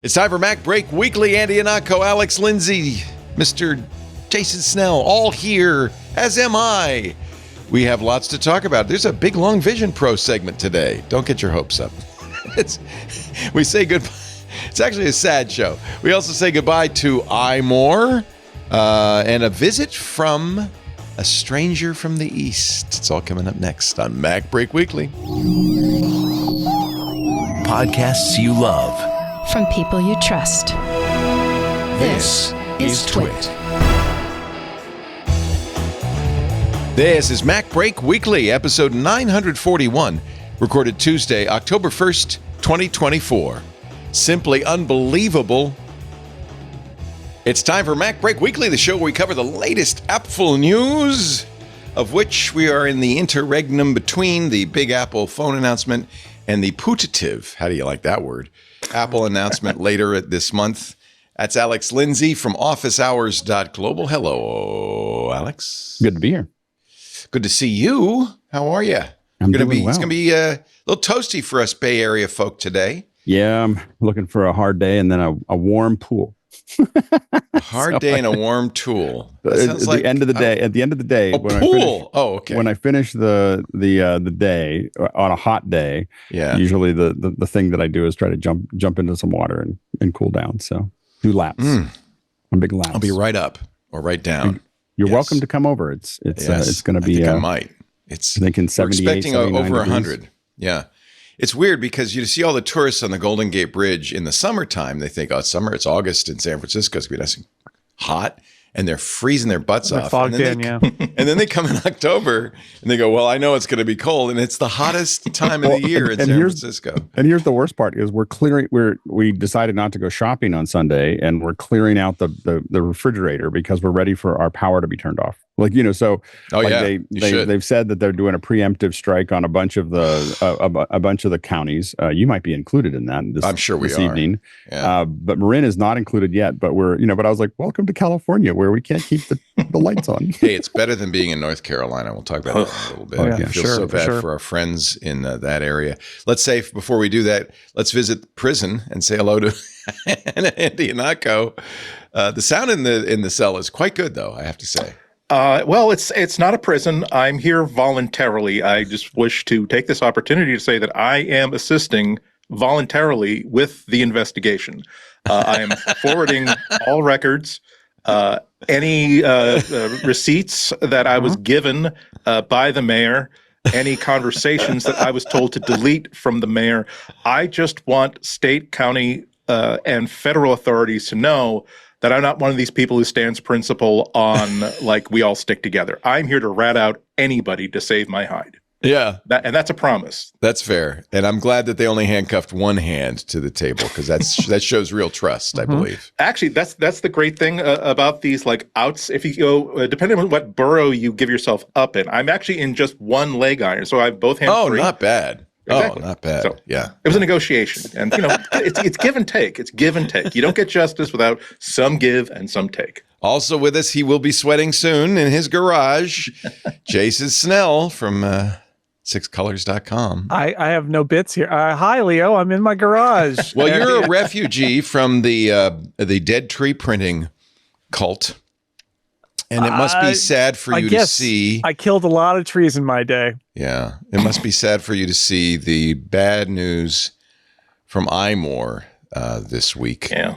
It's time for MacBreak Weekly. Andy Anako, Alex Lindsay, Mr. Jason Snell, all here, as am I. We have lots to talk about. There's a big Long Vision Pro segment today. Don't get your hopes up. We say goodbye. It's actually a sad show. We also say goodbye to iMore and a visit from a stranger from the East. It's all coming up next on MacBreak Weekly. Podcasts you love. From people you trust. This is Twit. This is MacBreak Weekly, episode 941, recorded Tuesday, October 1st, 2024. Simply unbelievable. It's time for MacBreak Weekly, the show where we cover the latest Apple news, of which we are in the interregnum between the Big Apple phone announcement and the putative, how do you like that word, Apple announcement later this month. That's Alex Lindsay from officehours.global. Hello, Alex. Good to be here. Good to see you. How are you? I'm doing well. It's going to be a little toasty for us Bay Area folk today. Yeah, I'm looking for a hard day and then a warm pool. A hard day and a warm tool. At the end of the day, when I finish the day on a hot day, usually the thing that I do is try to jump into some water and cool down. So do laps. A big laps. I'll be right up or right down. You're welcome to come over. It's going to be. I think I might. I think in 78, we're expecting over 100. Degrees. Yeah. It's weird because you see all the tourists on the Golden Gate Bridge in the summertime. They think, oh, it's summer. It's August in San Francisco. It's going to be nice and hot. And they're freezing their butts off. Fogged in, yeah. And then they come in October and they go, well, I know it's going to be cold. And it's the hottest time of the year in San Francisco. And here's the worst part is we decided not to go shopping on Sunday and we're clearing out the refrigerator because we're ready for our power to be turned off. They've said that they're doing a preemptive strike on a bunch of the counties. You might be included in that. I'm sure we are. Evening. Yeah. But Marin is not included yet. But but I was like, welcome to California, where we can't keep the lights on. Hey, it's better than being in North Carolina. We'll talk about that in a little bit. I feel so bad for our friends in that area. Let's say before we do that, let's visit prison and say hello to Andy Anako. The sound in the cell is quite good, though, I have to say. Well, it's not a prison. I'm here voluntarily. I just wish to take this opportunity to say that I am assisting voluntarily with the investigation. I am forwarding all records, any receipts that I was given by the mayor, any conversations that I was told to delete from the mayor. I just want state, county, and federal authorities to know that I'm not one of these people who stands principle on, we all stick together. I'm here to rat out anybody to save my hide. Yeah. And that's a promise. That's fair. And I'm glad that they only handcuffed one hand to the table because that shows real trust, I believe. Actually, that's the great thing about these outs. If you go, depending on what burrow you give yourself up in, I'm actually in just one leg iron. So I have both hands free. Not bad. Exactly. Oh, not bad. So, yeah. It was a negotiation. And, it's give and take. It's give and take. You don't get justice without some give and some take. Also with us, he will be sweating soon in his garage. Jason Snell from sixcolors.com. I have no bits here. Hi, Leo. I'm in my garage. Well, you're a refugee from the dead tree printing cult. And it must be sad for you to see. I killed a lot of trees in my day. Yeah. It must be sad for you to see the bad news from iMore this week. Yeah.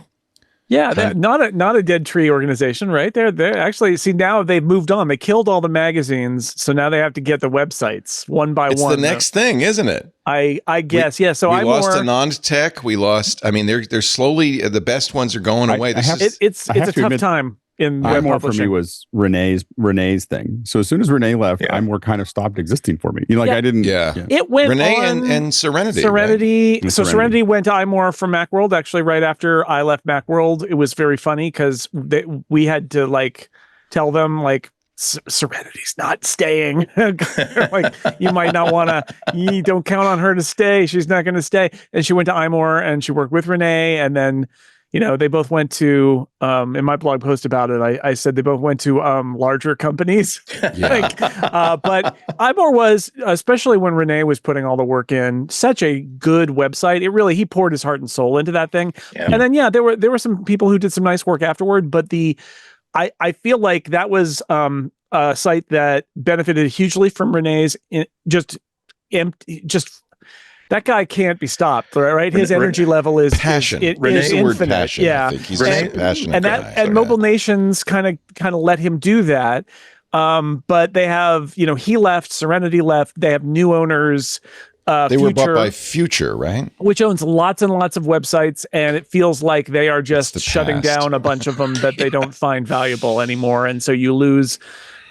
Yeah, not a dead tree organization, right? They're actually, see, now they've moved on. They killed all the magazines, so now they have to get the websites one by one. It's the next thing, isn't it? I guess, yeah. So we lost Anand Tech. We lost. I mean, they're slowly the best ones are going away. It's a tough time. iMore for me was Renee's thing. So as soon as Renee left, iMore kind of stopped existing for me. I didn't. Yeah. It went Renee on and Serenity. Right? So Serenity went to iMore from Macworld. Actually, right after I left Macworld, it was very funny because we had to tell them Serenity's not staying. You might not want to. You don't count on her to stay. She's not going to stay. And she went to iMore and she worked with Renee, and then. they both went to, in my blog post about it, I said they both went to larger companies. But iMore was, especially when Renee was putting all the work in, such a good website. He poured his heart and soul into that thing. Yeah. And then, there were some people who did some nice work afterward, but I feel like that was a site that benefited hugely from Renee's that guy can't be stopped, right? His energy level is passion. Renee's the word passion. Yeah, I think he's a passionate guy. And Mobile Nations kind of let him do that. But they have, he left, Serenity left. They have new owners. They were bought by Future, right? Which owns lots and lots of websites, and it feels like they are just shutting down a bunch of them that they don't find valuable anymore, and so you lose.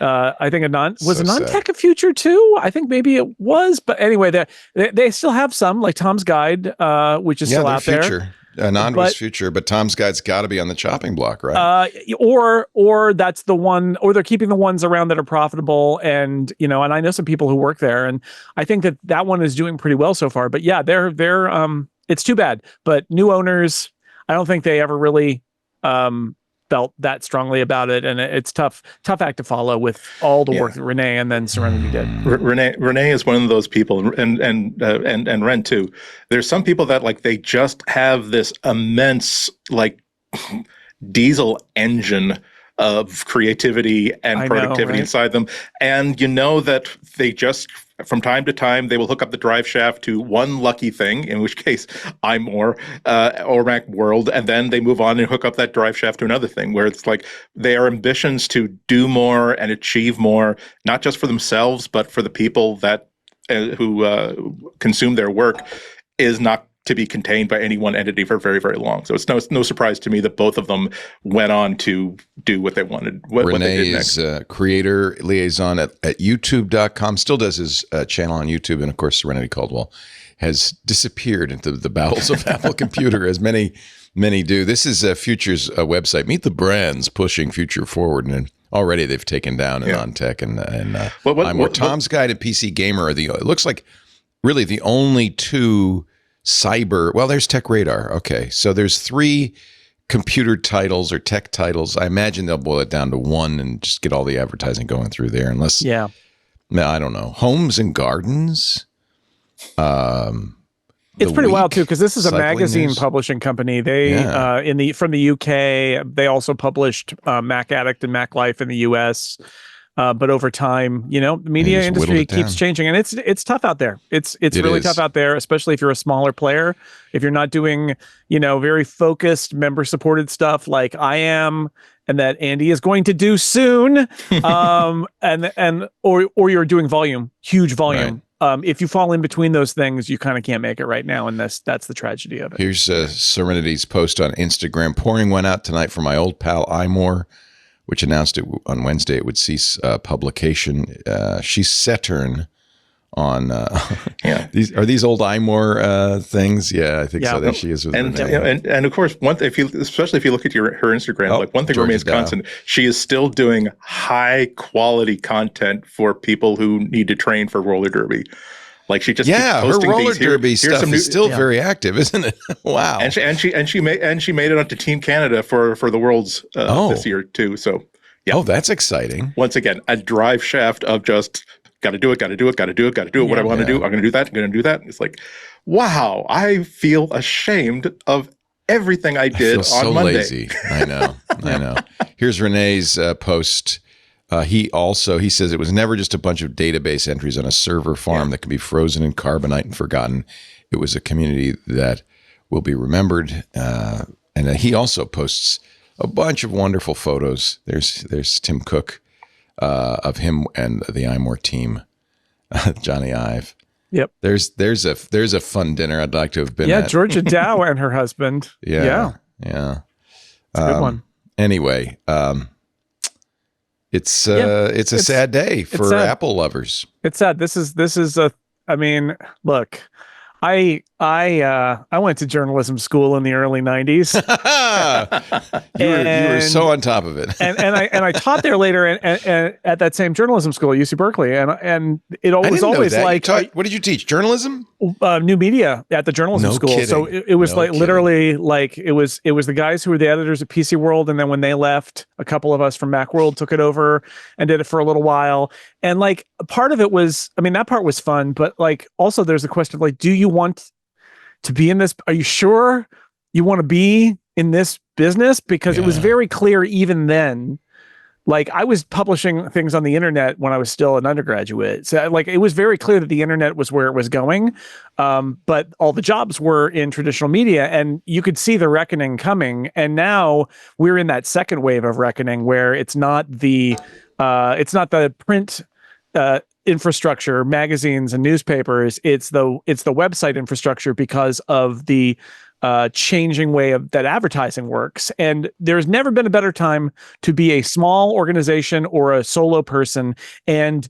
I think was a non-tech a Future too? I think maybe it was, but anyway, they still have some, like Tom's Guide, which is still out Future. there. Non was Future, but Tom's Guide's got to be on the chopping block, right? Or that's the one, or they're keeping the ones around that are profitable, and and I know some people who work there, and I think that one is doing pretty well so far. But yeah, they're it's too bad. But new owners, I don't think they ever really felt that strongly about it, and it's tough act to follow with all the work that Renee and then Serenity did. Renee is one of those people, and Ren too. There's some people that they just have this immense diesel engine of creativity and productivity inside them, and that they just from time to time they will hook up the drive shaft to one lucky thing, in which case iMore or Macworld, and then they move on and hook up that drive shaft to another thing, where it's their ambitions to do more and achieve more, not just for themselves but for the people that who consume their work, is not to be contained by any one entity for very, very long. So it's no surprise to me that both of them went on to do what they wanted. What they did next. Creator liaison at YouTube.com, still does his channel on YouTube. And of course, Serenity Caldwell has disappeared into the bowels of Apple Computer, as many do. This is Future's website. Meet the brands pushing Future forward. And already they've taken down non-tech and Tom's Guide and PC Gamer are it looks like really the only two cyber. Well, there's Tech Radar. Okay, so there's 3 computer titles or tech titles. I imagine they'll boil it down to one and just get all the advertising going through there. Unless, I don't know, Homes and Gardens. It's pretty wild too, because this is a magazine publishing company. They from the UK. They also published Mac Addict and Mac Life in the US. But over time, the media industry keeps changing, and it's tough out there. It's really tough out there, especially if you're a smaller player. If you're not doing, very focused member supported stuff like I am, and that Andy is going to do soon, or you're doing huge volume. Right. If you fall in between those things, you kind of can't make it right now, and that's the tragedy of it. Here's Serenity's post on Instagram. Pouring one out tonight for my old pal iMore, which announced it on Wednesday it would cease publication. She's Saturn on these old iMore things. Yeah, I think so. There she is with and of course, especially if you look at her Instagram, one thing remains constant. She is still doing high quality content for people who need to train for roller derby. She just keeps posting her roller derby stuff is still very active, isn't it? Wow. And she made it onto Team Canada for the Worlds this year too. So oh, that's exciting. Once again, a drive shaft of just got to do it. What I want to do, I'm going to do that. It's wow, I feel ashamed of everything I did on so Monday. Lazy. I know. Here's Renee's post. He says it was never just a bunch of database entries on a server farm that can be frozen in carbonite and forgotten. It was a community that will be remembered. And he also posts a bunch of wonderful photos. There's Tim Cook of him and the iMore team, Johnny Ive. Yep. There's a fun dinner I'd like to have been at. Georgia Dow and her husband. Yeah. It's a good one. Anyway, it's a sad day for Apple lovers. It's sad. This is look, I went to journalism school in the early 90s. You were so on top of it. and I taught there later and at that same journalism school, UC Berkeley, and it was always like, what did you teach? Journalism? New media at the journalism school. Kidding. So it was literally like it was the guys who were the editors at PC World, and then when they left, a couple of us from Macworld took it over and did it for a little while. And like part of it was, I mean, that part was fun, but like also there's the question of like, do you want to be in this? Are you sure you want to be in this business? Because it was very clear even then. Like I was publishing things on the internet when I was still an undergraduate. So like it was very clear that the internet was where it was going. But all the jobs were in traditional media and you could see the reckoning coming. And now we're in that second wave of reckoning where it's not the print infrastructure, magazines and newspapers. It's the website infrastructure because of the changing way that advertising works. And there's never been a better time to be a small organization or a solo person and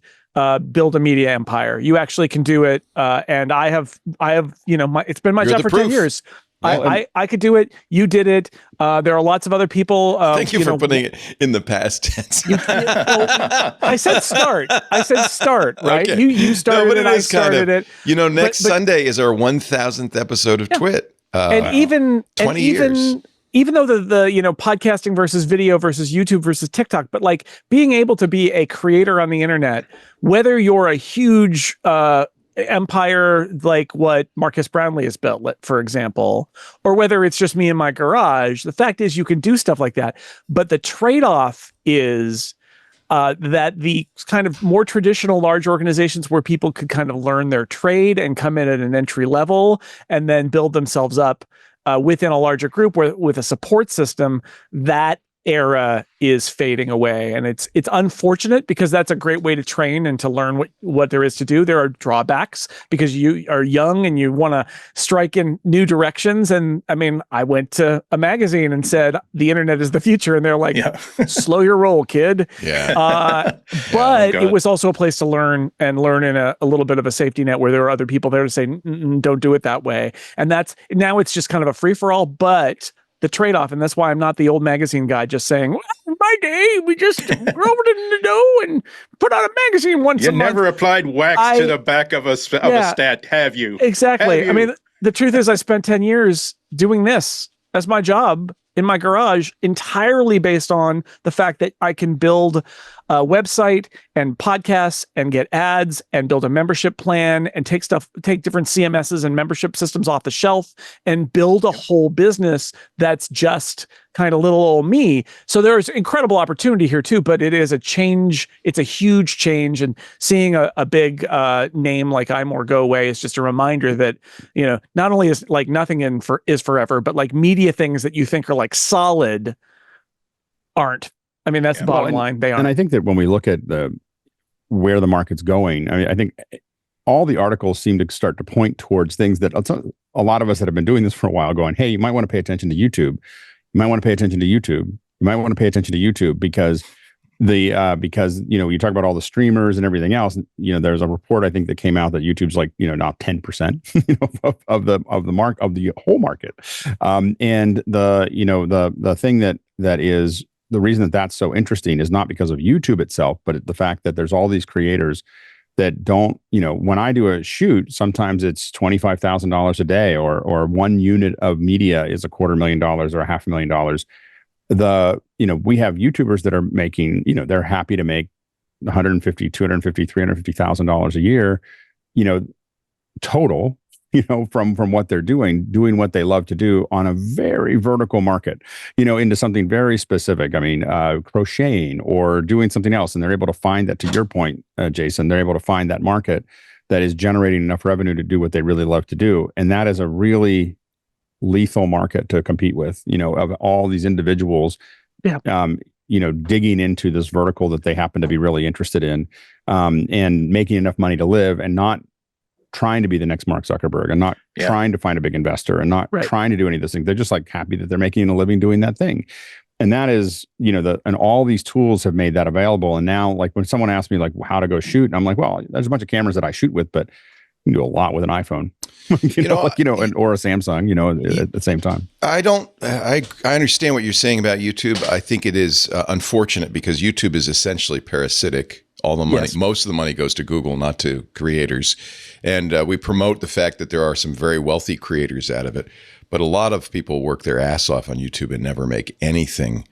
build a media empire. You actually can do it. And I have, it's been my job for 10 years. I could do it. You did it. There are lots of other people. Thank you for putting it in the past tense. I said start. Right? Okay. You started it. I started it. Next Sunday is our 1000th episode of Twit. And even 20 years. Even though the podcasting versus video versus YouTube versus TikTok, but like being able to be a creator on the internet, whether you're a huge empire like what Marcus Brownlee has built, for example, or whether it's just me in my garage, the fact is you can do stuff like that. But the trade-off is that the kind of more traditional large organizations where people could kind of learn their trade and come in at an entry level and then build themselves up within a larger group with a support system, that era is fading away. And it's unfortunate because that's a great way to train and to learn what there is to do. There are drawbacks because you are young and you want to strike in new directions. And I mean, I went to a magazine and said, the internet is the future. And they're like, slow your roll, kid. Yeah. But it was also a place to learn in a little bit of a safety net where there were other people there to say, don't do it that way. And now it's just kind of a free for all, but the trade-off, and that's why I'm not the old magazine guy just saying, well, in my day, we just rolled it in the dough and put out a magazine once a month. You never applied wax to the back of a stat, have you? Exactly. Have you? I mean, the truth is I spent 10 years doing this as my job in my garage entirely based on the fact that I can build a website and podcasts and get ads and build a membership plan and take different CMSs and membership systems off the shelf and build a whole business that's just kind of little old me. So there's incredible opportunity here too, but it is a change. It's a huge change. And seeing a big name like iMore go away is just a reminder that, not only is like nothing is forever, but like media things that you think are like solid aren't. I mean, that's the bottom line. They aren't. And I think that when we look at where the market's going, I mean, I think all the articles seem to start to point towards things that a lot of us that have been doing this for a while going, hey, you might want to pay attention to YouTube. You might want to pay attention to YouTube. You might want to pay attention to YouTube because you talk about all the streamers and everything else. There's a report I think that came out that YouTube's like now 10% of the whole market. And the thing that is the reason that's so interesting is not because of YouTube itself, but the fact that there's all these creators that don't, when I do a shoot, sometimes it's $25,000 a day or one unit of media is $250,000 or $500,000. We have YouTubers that are making, they're happy to make $150,000, $250,000, $350,000 a year, total, from what they're doing what they love to do on a very vertical market, into something very specific. I mean, crocheting or doing something else. And they're able to find that, to your point, Jason, they're able to find that market that is generating enough revenue to do what they really love to do. And that is a really lethal market to compete with, of all these individuals, digging into this vertical that they happen to be really interested in, and making enough money to live and not trying to be the next Mark Zuckerberg and not trying to find a big investor and not trying to do any of those things. They're just like happy that they're making a living doing that thing. And that is, and all these tools have made that available. And now, like when someone asks me like how to go shoot, and I'm like, well, there's a bunch of cameras that I shoot with, but you can do a lot with an iPhone. or a Samsung, at the same time. I understand what you're saying about YouTube. I think it is unfortunate because YouTube is essentially parasitic. All the money, most of the money goes to Google, not to creators. And we promote the fact that there are some very wealthy creators out of it. But a lot of people work their ass off on YouTube and never make anything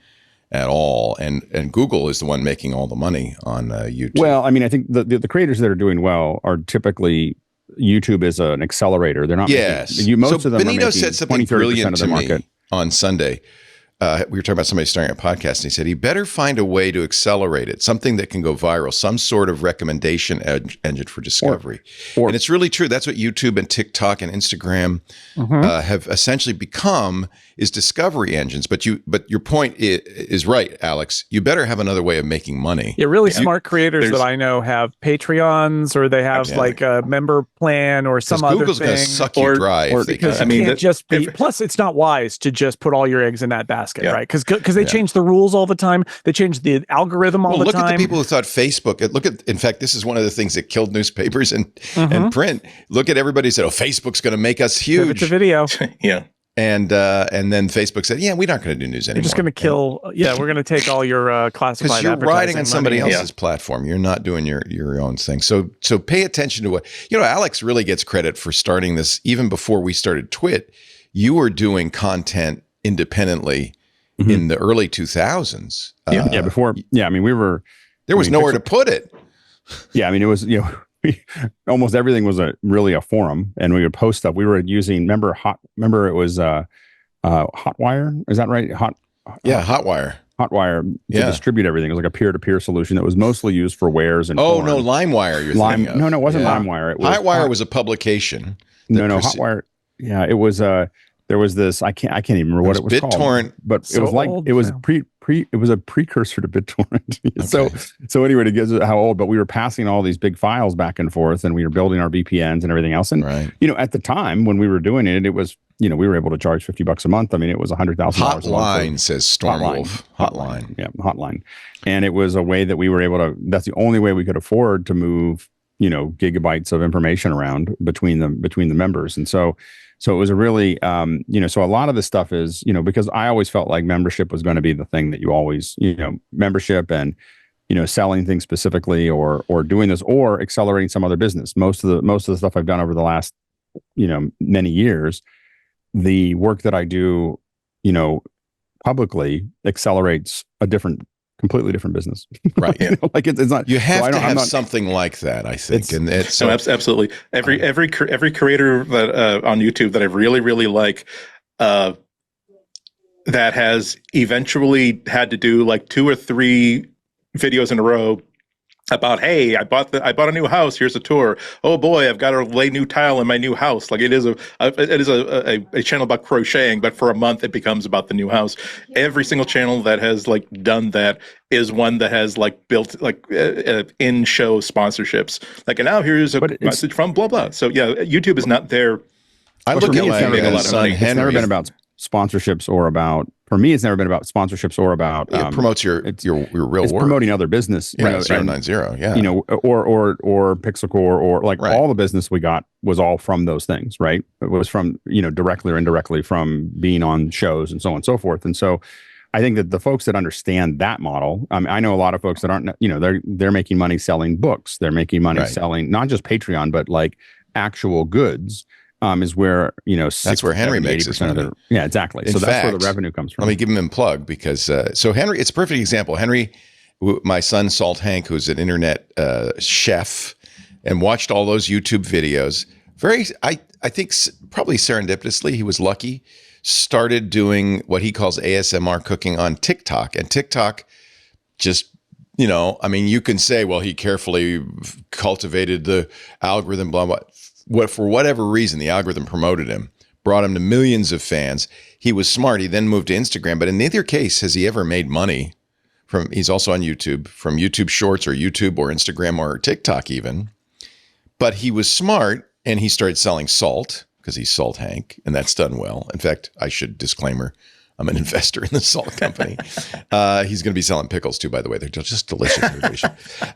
at all. And Google is the one making all the money on YouTube. Well, I mean, I think the creators that are doing well are typically, YouTube is an accelerator. They're not. Yes. Most of them Benito are making said something 20-30% brilliant of the to market. me on Sunday. We were talking about somebody starting a podcast, and he said he better find a way to accelerate it, something that can go viral, some sort of recommendation engine for discovery. And it's really true. That's what YouTube and TikTok and Instagram have essentially become, is discovery engines. But your point is right, Alex. You better have another way of making money. Yeah, really smart creators that I know have Patreons, or they have like a member plan or some other Google's thing. going to suck your dry. Because plus it's not wise to just put all your eggs in that basket, right? Because they change the rules all the time. They change the algorithm all the time. Look at the people who thought Facebook. In fact, this is one of the things that killed newspapers and print. Look at everybody who said, "Oh, Facebook's going to make us huge." It's a video. Yeah. And then Facebook said, "Yeah, we're not going to do news anymore. You're just going to kill. Yeah, we're going to take all your classified advertising. Because you're riding on somebody money. else's platform. You're not doing your own thing. So pay attention to what Alex really gets credit for starting this. Even before we started Twit, you were doing content independently in the early 2000s. Before. Yeah, I mean, there was nowhere to put it. Yeah, I mean, it was almost everything was really a forum, and we would post stuff. We were using remember it was Hotwire, is that right? Hotwire to distribute everything. It was like a peer-to-peer solution that was mostly used for wares and porn. No, LimeWire you're thinking of. No, it wasn't LimeWire. It was Hotwire was a publication. Hotwire. Yeah, it was there was this, I can't even remember what it was called. BitTorrent. But it was like it was it was a precursor to BitTorrent. So anyway, to get how old, but we were passing all these big files back and forth, and we were building our VPNs and everything else. And at the time when we were doing it, it was we were able to charge $50 a month. I mean, it was $100,000 a month. Hotline says Stormwolf. Hotline. Yeah, Hotline. And it was a way that we were able to. That's the only way we could afford to move gigabytes of information around between the members. And so it was a really, so a lot of this stuff is, because I always felt like membership was going to be the thing that you always, membership and, selling things specifically or doing this or accelerating some other business. Most of the stuff I've done over the last, many years, the work that I do, publicly accelerates a completely different business. Right. Yeah. Like it's not. You have to have something like that, I think. And it's absolutely every creator that on YouTube that I really, really like, that has eventually had to do like 2 or 3 videos in a row about, hey, I bought a new house. Here's a tour. Oh boy, I've got to lay new tile in my new house. Like it is a channel about crocheting, but for a month it becomes about the new house. Every single channel that has like done that is one that has like built like in-show sponsorships. Like, and now here's a message from blah blah. So yeah, YouTube is not there. I look at my son Henry. It's never been about sponsorships or about. For me, it's never been about sponsorships or about. It promotes your real work. It's promoting other business. 090, yeah. Or Pixelcore or like all the business we got was all from those things, right? It was from directly or indirectly from being on shows and so on and so forth. And so, I think that the folks that understand that model, I know a lot of folks that aren't. They're making money selling books. They're making money selling not just Patreon, but like actual goods. Is where that's where Henry makes his money. Yeah, exactly. So that's where the revenue comes from. Let me give him a plug because so Henry, it's a perfect example. Henry, my son Salt Hank, who's an internet chef, and watched all those YouTube videos. I think probably serendipitously, he was lucky. Started doing what he calls ASMR cooking on TikTok, and TikTok just. You can say, well, he carefully cultivated the algorithm, blah, blah. For whatever reason, the algorithm promoted him, brought him to millions of fans. He was smart. He then moved to Instagram, but in neither case has he ever made money he's also on YouTube, from YouTube Shorts or YouTube or Instagram or TikTok even. But he was smart and he started selling salt because he's Salt Hank, and that's done well. In fact, I should disclaimer, I'm an investor in the salt company. He's going to be selling pickles too, by the way. They're just delicious innovation.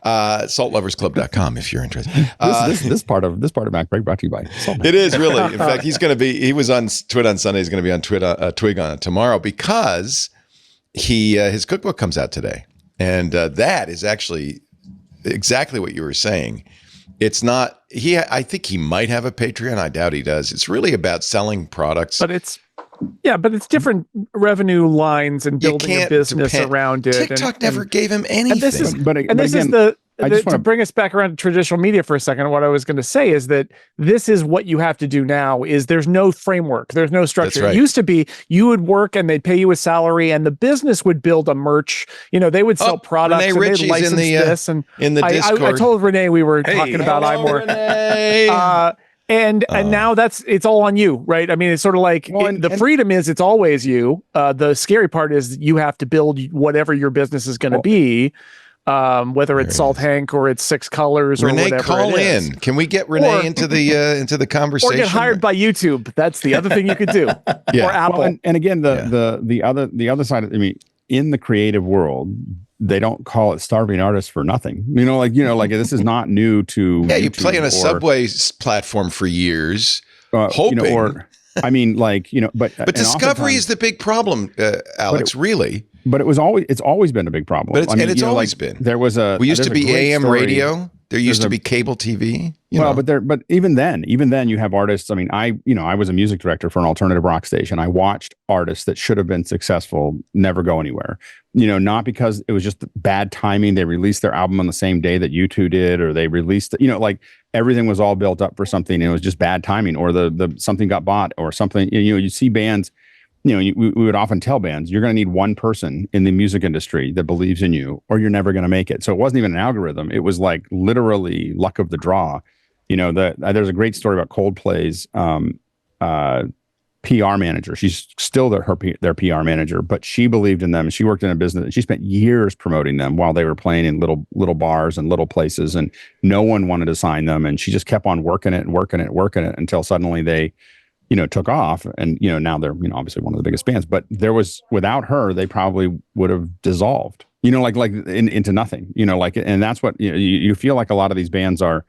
Saltloversclub.com if you're interested. This part of MacBreak brought to you by Salt. It is really. In fact, he was on Twit on Sunday. He's going to be on Twig on tomorrow because his cookbook comes out today. And that is actually exactly what you were saying. It's not, I think he might have a Patreon. I doubt he does. It's really about selling products. But it's different revenue lines and building a business around it. TikTok never gave him anything. To bring us back around to traditional media for a second, what I was going to say is that this is what you have to do now. Is there's no framework, there's no structure. Right. It used to be you would work and they'd pay you a salary, and the business would build a merch. They would sell products and they'd license this. And in the Discord, I told Renee we were talking about iMore. And now it's all on you, right? I mean, it's sort of like the freedom is it's always you. The scary part is you have to build whatever your business is going to be. Whether it's Salt Hank or it's Six Colors or Renee, whatever. Call in. Can we get Renee into the conversation? Or get hired by YouTube. That's the other thing you could do. Or Apple. Well, and again, the other side. In the creative world, they don't call it starving artists for nothing. This is not new to. Yeah, you play on a Subway platform for years, hoping. But discovery is the big problem, Alex. Really. But it's always been a big problem. But it's always been. There was we used to be AM radio. There used to be cable TV. But even then you have artists. I mean, I was a music director for an alternative rock station. I watched artists that should have been successful never go anywhere. Not because it was just bad timing. They released their album on the same day that U2 did, or they released, everything was all built up for something and it was just bad timing, or the something got bought or something. You see bands. We would often tell bands, you're going to need one person in the music industry that believes in you, or you're never going to make it. So it wasn't even an algorithm. It was like literally luck of the draw. There's a great story about Coldplay's PR manager. She's still their PR manager, but she believed in them. She worked in a business. She spent years promoting them while they were playing in little bars and little places, and no one wanted to sign them. And she just kept on working it until suddenly they took off, and now they're obviously one of the biggest bands. But without her, they probably would have dissolved. Into nothing. And that's what you feel like a lot of these bands are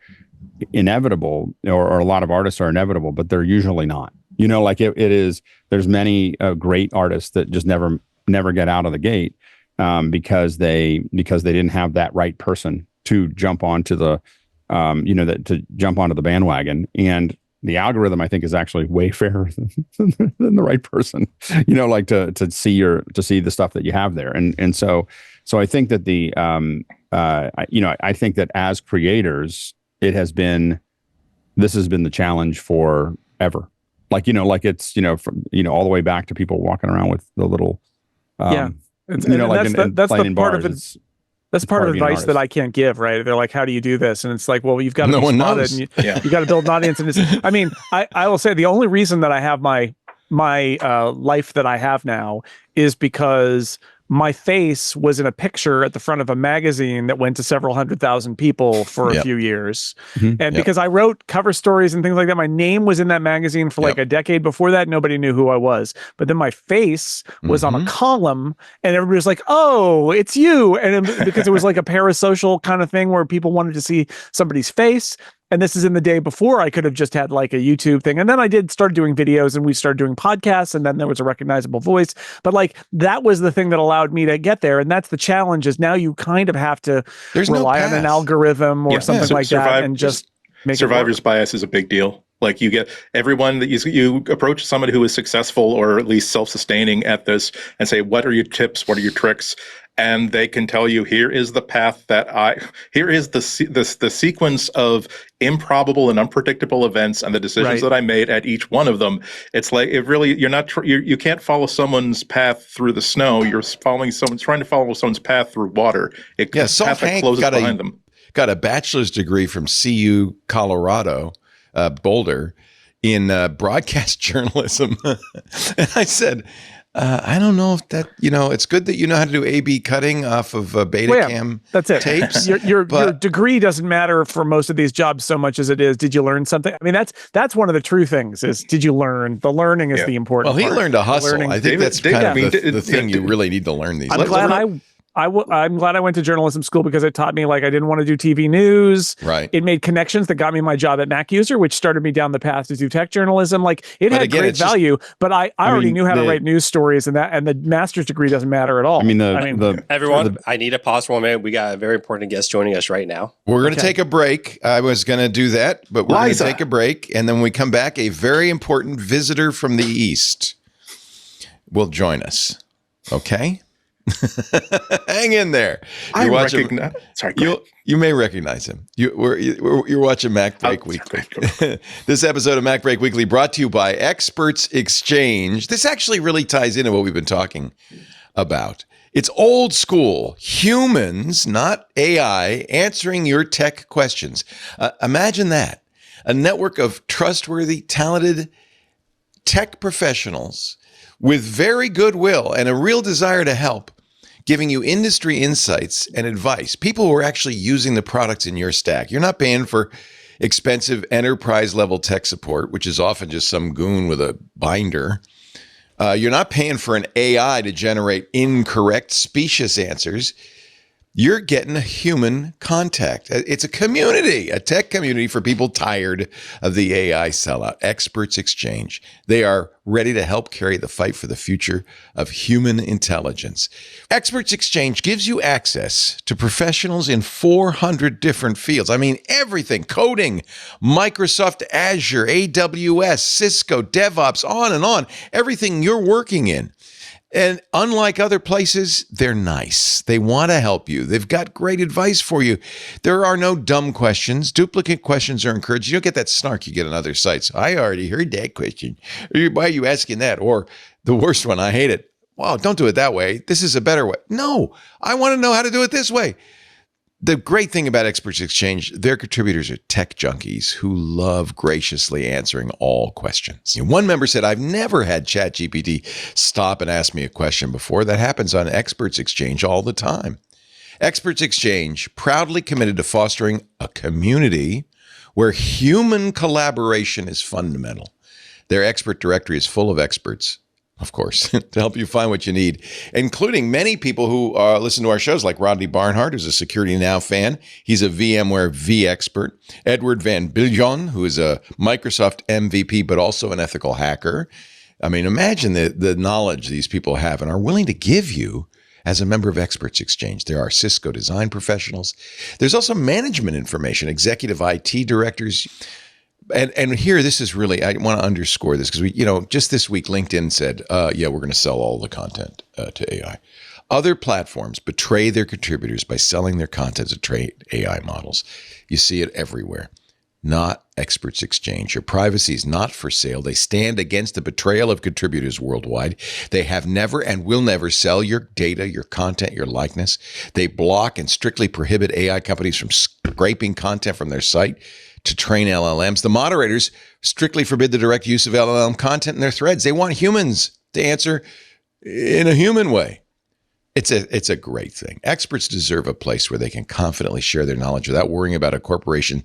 inevitable, or a lot of artists are inevitable, but they're usually not. It is. There's many great artists that just never get out of the gate because they didn't have that right person to jump onto the bandwagon. And the algorithm, I think, is actually way fairer than the right person, to see the stuff that you have there. And so I think that I think that as creators, this has been the challenge forever. It's, from, all the way back to people walking around with the little, that's the part of it. That's part of advice that I can't give, right? They're like, how do you do this? And it's like, well, you've got to be spotted, and you got to build an audience. And I mean, I will say the only reason that I have my life that I have now is because my face was in a picture at the front of a magazine that went to several 100,000 people for a few years. Mm-hmm. And because I wrote cover stories and things like that, my name was in that magazine for like a decade before that. Nobody knew who I was. But then my face was on a column, and everybody was like, oh, it's you. And because it was like a parasocial kind of thing where people wanted to see somebody's face. And this is in the day before I could have just had like a YouTube thing. And then I started doing videos, and we started doing podcasts, and then there was a recognizable voice. But like that was the thing that allowed me to get there. And that's the challenge, is now you kind of have to rely on an algorithm or something like that, and just make survivor's bias is a big deal. Like you get everyone that you approach somebody who is successful or at least self-sustaining at this and say, what are your tips? What are your tricks? And they can tell you, here is the path here is the sequence of improbable and unpredictable events and the decisions that I made at each one of them. It's like, you can't follow someone's path through the snow. You're trying to follow someone's path through water. Salt Hank got a bachelor's degree from CU Colorado, Boulder, in broadcast journalism. And I said, I don't know if that, it's good that you know how to do A/B cutting off of Betacam that's it. tapes. Your degree doesn't matter for most of these jobs so much as it is, did you learn something? I mean, that's one of the true things is, did you learn? The learning is the important part. Well, he learned to hustle. I think that's kind of the thing you really need to learn these days. I'm glad I went to journalism school because it taught me, like, I didn't want to do TV news. Right. It made connections that got me my job at Mac User, which started me down the path to do tech journalism. Like, it had great value, but I already knew how to write news stories, and the master's degree doesn't matter at all. Everyone, I need to pause for 1 minute. We got a very important guest joining us right now. We're going to take a break. I was going to do that, but we're going to take a break, and then when we come back, a very important visitor from the East will join us. Okay? Hang in there. You may recognize him. You're watching MacBreak Weekly. This episode of MacBreak Weekly brought to you by Experts Exchange. This actually really ties into what we've been talking about. It's old school humans, not AI, answering your tech questions. Imagine that. A network of trustworthy, talented tech professionals with very good will and a real desire to help, giving you industry insights and advice. People who are actually using the products in your stack. You're not paying for expensive enterprise-level tech support, which is often just some goon with a binder. You're not paying for an AI to generate incorrect, specious answers. You're getting a human contact. It's a community, a tech community for people tired of the AI sellout. Experts Exchange. They are ready to help carry the fight for the future of human intelligence. Experts Exchange gives you access to professionals in 400 different fields. I mean, everything: coding, Microsoft Azure, AWS, Cisco, DevOps, on and on. Everything you're working in. And unlike other places, they're nice. They want to help you. They've got great advice for you. There are no dumb questions. Duplicate questions are encouraged. You don't get that snark you get on other sites. I already heard that question. Why are you asking that? Or the worst one, I hate it. Wow, don't do it that way. This is a better way. No, I want to know how to do it this way. The great thing about Experts Exchange, their contributors are tech junkies who love graciously answering all questions. One member said, I've never had ChatGPT stop and ask me a question before. That happens on Experts Exchange all the time. Experts Exchange, proudly committed to fostering a community where human collaboration is fundamental. Their expert directory is full of experts, of course, to help you find what you need, including many people who listen to our shows, like Rodney Barnhart, who's a Security Now fan. He's a VMware V-expert. Edward Van Biljon, who is a Microsoft MVP, but also an ethical hacker. I mean, imagine the knowledge these people have and are willing to give you as a member of Experts Exchange. There are Cisco design professionals. There's also management information, executive IT directors. And here, this is really, I want to underscore this because just this week, LinkedIn said, we're going to sell all the content to AI. Other platforms betray their contributors by selling their content to trade AI models. You see it everywhere. Not Experts Exchange. Your privacy is not for sale. They stand against the betrayal of contributors worldwide. They have never and will never sell your data, your content, your likeness. They block and strictly prohibit AI companies from scraping content from their site to train LLMs. The moderators strictly forbid the direct use of LLM content in their threads. They want humans to answer in a human way. It's a great thing. Experts deserve a place where they can confidently share their knowledge without worrying about a corporation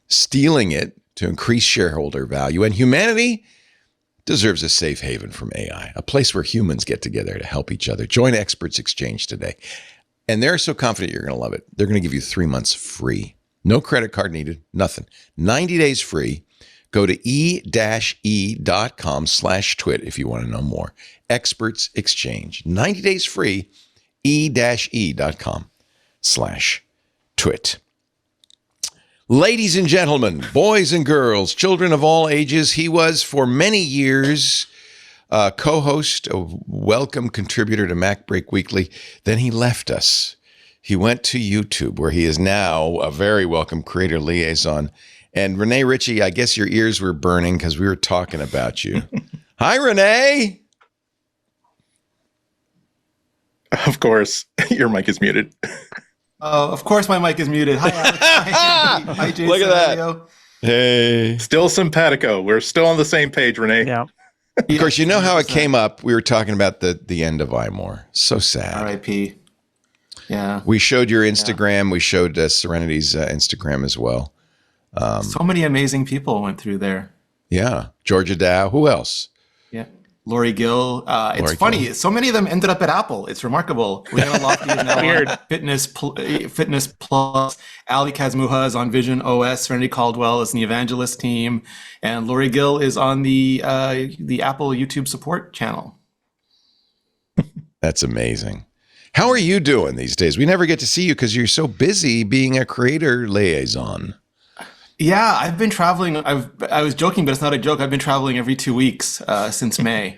stealing it to increase shareholder value. And humanity deserves a safe haven from AI, a place where humans get together to help each other. Join Experts Exchange today. And they're so confident you're going to love it. They're going to give you 3 months free. No credit card needed, nothing. 90 days free. Go to e-e.com/twit if you want to know more. Experts Exchange. 90 days free. e-e.com/twit. Ladies and gentlemen, boys and girls, children of all ages, he was for many years co-host, a welcome contributor to MacBreak Weekly. Then he left us. He went to YouTube, where he is now a very welcome creator liaison. And Renee Ritchie, I guess your ears were burning because we were talking about you. Hi, Renee. Of course, your mic is muted. Oh, of course my mic is muted. Hi, Alex. Hi, Jason. Look at that. Hey. Still simpatico. We're still on the same page, Renee. Yeah. Of course, you know how it came up. We were talking about the end of iMore. So sad. R.I.P. Yeah. We showed your Instagram. We showed Serenity's Instagram as well. So many amazing people went through there. Yeah. Georgia Dow. Who else? Yeah. Lori Gill. It's funny. So many of them ended up at Apple. It's remarkable. Liana Lofty is now on Fitness Plus. Ali Kazmuha is on Vision OS. Serenity Caldwell is in the Evangelist team. And Lori Gill is on the Apple YouTube support channel. That's amazing. How are you doing these days? We never get to see you because you're so busy being a creator liaison. Yeah, I've been traveling. I was joking, but it's not a joke. I've been traveling every 2 weeks since May.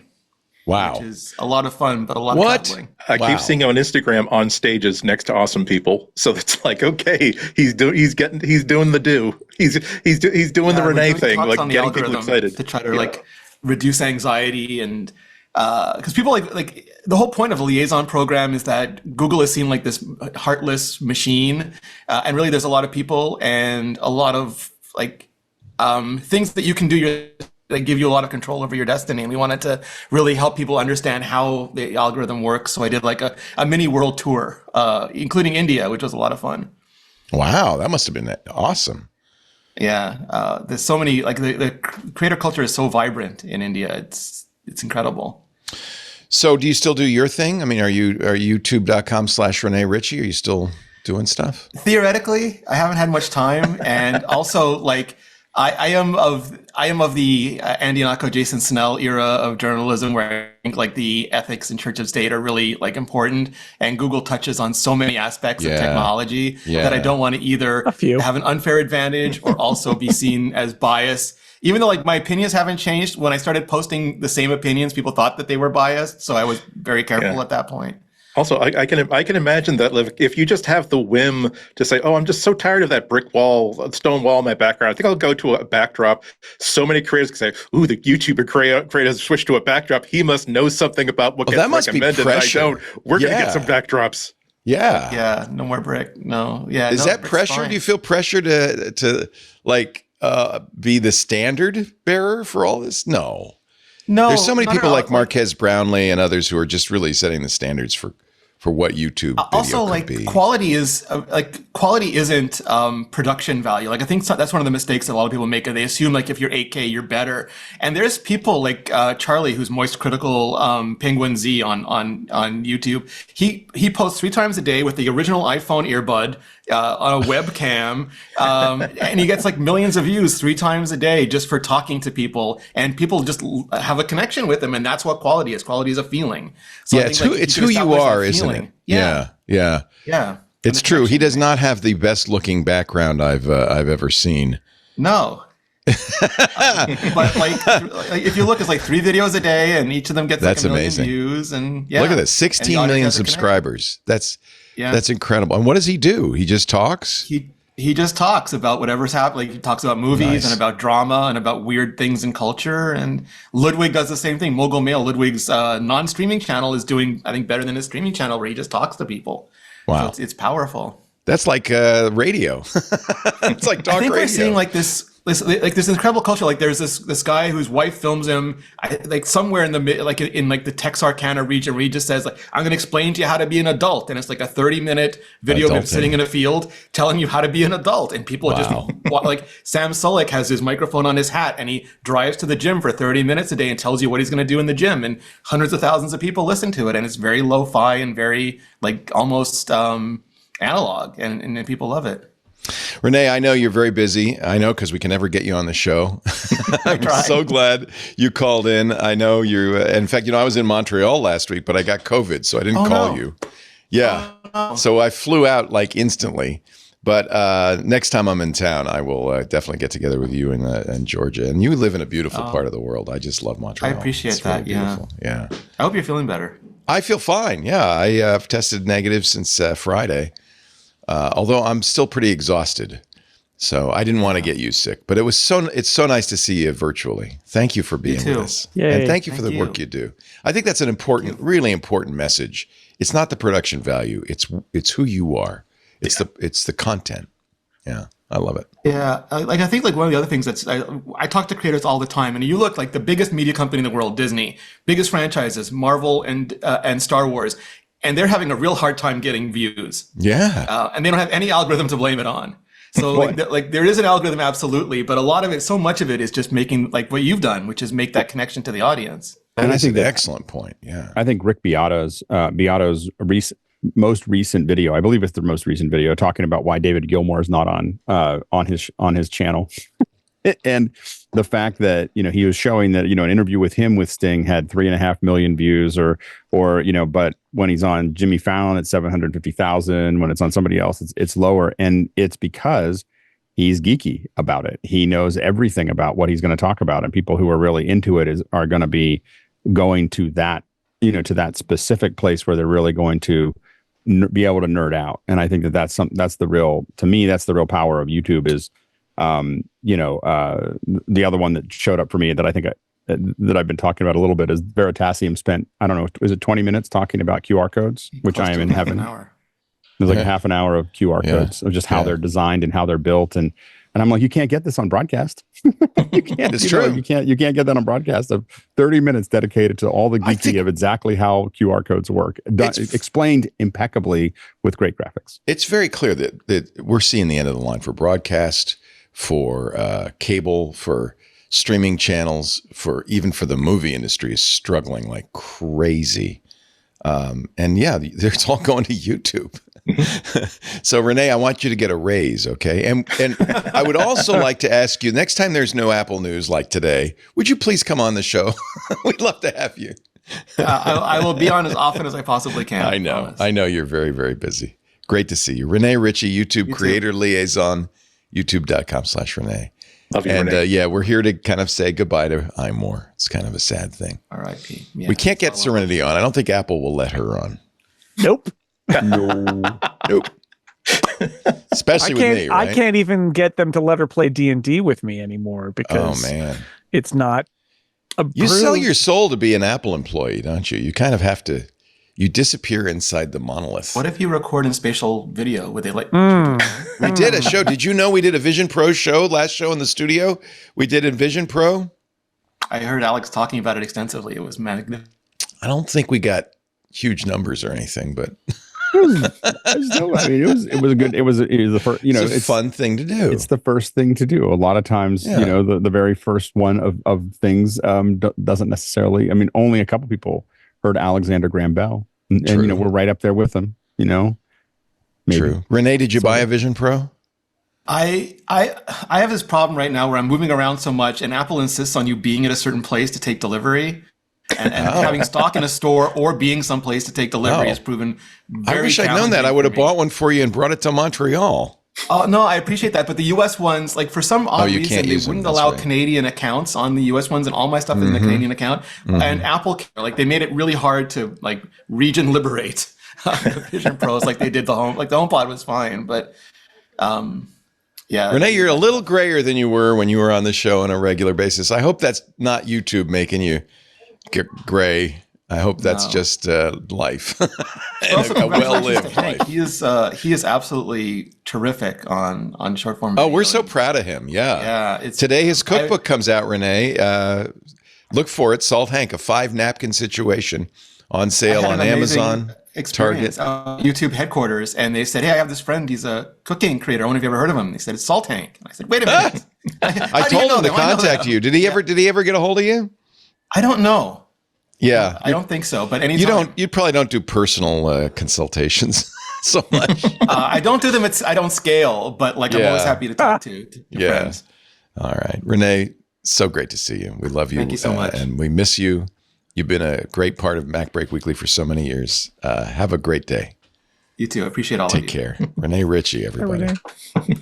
Wow. Which is a lot of fun, but a lot of traveling. I keep seeing him on Instagram on stages next to awesome people. So it's like, okay, he's doing the do. He's doing the Renee thing, like getting people excited to try to like reduce anxiety and because people like the whole point of a liaison program is that Google is seen like this heartless machine, and really there's a lot of people and a lot of like things that you can do that give you a lot of control over your destiny. And we wanted to really help people understand how the algorithm works. So I did like a mini world tour, including India, which was a lot of fun. Wow, that must have been awesome. Yeah, there's so many like the creator culture is so vibrant in India. It's incredible. So do you still do your thing? I mean, are youtube.com/Renee Ritchie? Are you still doing stuff? Theoretically, I haven't had much time. And also like I am of the Andy Nako, Jason Snell era of journalism where I think like the ethics and church of state are really like important. And Google touches on so many aspects of technology that I don't want to either have an unfair advantage or also be seen as biased. Even though like my opinions haven't changed, when I started posting the same opinions, people thought that they were biased. So I was very careful at that point. Also, I can imagine that if you just have the whim to say, "Oh, I'm just so tired of that stone wall in my background. I think I'll go to a backdrop." So many creators can say, "Ooh, the YouTuber creator has switched to a backdrop. He must know something about what gets recommended. I don't. We're going to get some backdrops." Yeah. Yeah. No more brick. No. Yeah. Is that pressure? Fine. Do you feel pressure to like be the standard bearer for all this? No. There's so many people like Marquez Brownlee and others who are just really setting the standards for what YouTube video also like be. Quality isn't production value. Like I think that's one of the mistakes that a lot of people make. They assume like if you're 8K you're better. And there's people like Charlie, who's Moist Critical Penguin Z on YouTube. He posts 3 times a day with the original iPhone earbud on a webcam, and he gets like millions of views 3 times a day just for talking to people, and people just have a connection with him, and that's what quality is. Quality is a feeling. So it's who you are, isn't it? Yeah. It's true. He does not have the best looking background I've ever seen. No. But like if you look, it's like 3 videos a day, and each of them gets like a million views. And look at this, 16 million subscribers. That's incredible. And what does he do? He just talks? He just talks about whatever's happening. He talks about movies and about drama and about weird things in culture. And Ludwig does the same thing. Mogul Mail, Ludwig's non-streaming channel, is doing, I think, better than his streaming channel, where he just talks to people. Wow. So it's powerful. That's like radio. It's like talk radio. I think we're seeing like this incredible culture. Like there's this guy whose wife films him like somewhere in the Texarkana region, where he just says like, "I'm going to explain to you how to be an adult," and it's like a 30-minute video of him sitting in a field telling you how to be an adult. And people just like Sam Sulek has his microphone on his hat, and he drives to the gym for 30 minutes a day and tells you what he's going to do in the gym, and hundreds of thousands of people listen to it, and it's very lo-fi and very like almost analog, and people love it. Renee, I know you're very busy. I know because we can never get you on the show. I'm so glad you called in. I know you. In fact, I was in Montreal last week, but I got COVID, so I didn't call you. Yeah. So I flew out like instantly. But next time I'm in town, I will definitely get together with you in Georgia. And you live in a beautiful part of the world. I just love Montreal. I appreciate that. Really yeah. I hope you're feeling better. I feel fine. Yeah. I've tested negative since Friday. Although I'm still pretty exhausted, so I didn't want to get you sick. But it's so nice to see you virtually. Thank you for being with us, and thank you for the work you do. I think that's an important, really important message. It's not the production value; it's who you are. It's the content. Yeah. I love it. Yeah, I think one of the other things I talk to creators all the time, and you look like the biggest media company in the world, Disney, biggest franchises, Marvel and Star Wars, and they're having a real hard time getting views. Yeah, and they don't have any algorithm to blame it on. So there is an algorithm, absolutely, but a lot of it, so much of it, is just making like what you've done, which is make that connection to the audience. And I think an excellent point. Yeah, I think Rick Beato's most recent video, I believe it's the most recent video, talking about why David Gilmour is not on his channel, and the fact that he was showing that an interview with him with Sting had 3.5 million views, or but when he's on Jimmy Fallon it's 750,000, when it's on somebody else it's lower, and it's because he's geeky about it. He knows everything about what he's going to talk about, and people who are really into it are going to be going to that to that specific place where they're really going to be able to nerd out. And I think that's the real power of YouTube is, the other one that showed up for me that I think that I've been talking about a little bit is Veritasium spent, I don't know, was it 20 minutes talking about QR codes, which I am in heaven. There's like half an hour of QR codes of just how they're designed and how they're built. And I'm like, you can't get this on broadcast. You can't. It's true. You can't get that on broadcast. Of 30 minutes dedicated to all the geeky of exactly how QR codes work, explained impeccably with great graphics. It's very clear that we're seeing the end of the line for broadcast, for cable, for streaming channels, even for the movie industry is struggling like crazy. And yeah, it's all going to YouTube. So Renee, I want you to get a raise, okay? And I would also like to ask you, next time there's no Apple news like today, would you please come on the show? We'd love to have you. I will be on as often as I possibly can. I know you're very, very busy. Great to see you. Renee Ritchie, YouTube creator liaison, youtube.com/Renee. Love you, and Renee. we're here to kind of say goodbye to iMore. It's kind of a sad thing. R.I.P. Yeah, we can't get Serenity on. I don't think Apple will let her on. Nope. Nope. Especially with me, right? I can't even get them to let her play D&D with me anymore because it's not approved. You sell your soul to be an Apple employee, don't you? You kind of have to. You disappear inside the monolith. What if you record in spatial video? Would they let? We did a show. Did you know we did a Vision Pro show? Last show in the studio we did in Vision Pro. I heard Alex talking about it extensively. It was magnificent. I don't think we got huge numbers or anything, but it was a good. It was the first. It's a fun thing to do. It's the first thing to do. A lot of times, the very first one of things doesn't necessarily. I mean, only a couple people heard Alexander Graham Bell, and we're right up there with him. Maybe. True. Renee, did you buy a Vision Pro? I have this problem right now where I'm moving around so much, and Apple insists on you being at a certain place to take delivery. And having stock in a store or being someplace to take delivery has proven very I wish I'd known that. I would have bought one for you and brought it to Montreal. No, I appreciate that. But the U.S. ones, like for some odd reason, they wouldn't allow Canadian accounts on the U.S. ones, and all my stuff is in a Canadian account. And Apple, they made it really hard to region liberate the Vision Pros like they did the Home. Like the HomePod was fine, but Renee, you're a little grayer than you were when you were on the show on a regular basis. I hope that's not YouTube making you get gray. I hope that's just life. And a well-lived life. He is absolutely terrific on short form. Oh, we're so proud of him. Yeah. Today his cookbook comes out, Renee. Look for it. Salt Hank, a 5-napkin situation on sale on Amazon, Target. YouTube headquarters. And they said, hey, I have this friend. He's a cooking creator. I wonder if you ever heard of him. They said, it's Salt Hank. And I said, wait a minute. I told him to contact you. Did he ever get a hold of you? I don't know. Yeah, I don't think so. But anytime you probably don't do personal consultations so much. I don't do them. I don't scale, but I'm always happy to talk to friends. All right, Renee, so great to see you. We love you. Thank you so much, and we miss you. You've been a great part of MacBreak Weekly for so many years. Have a great day. You too. I appreciate all of you. Take care, Renee Ritchie. Everybody.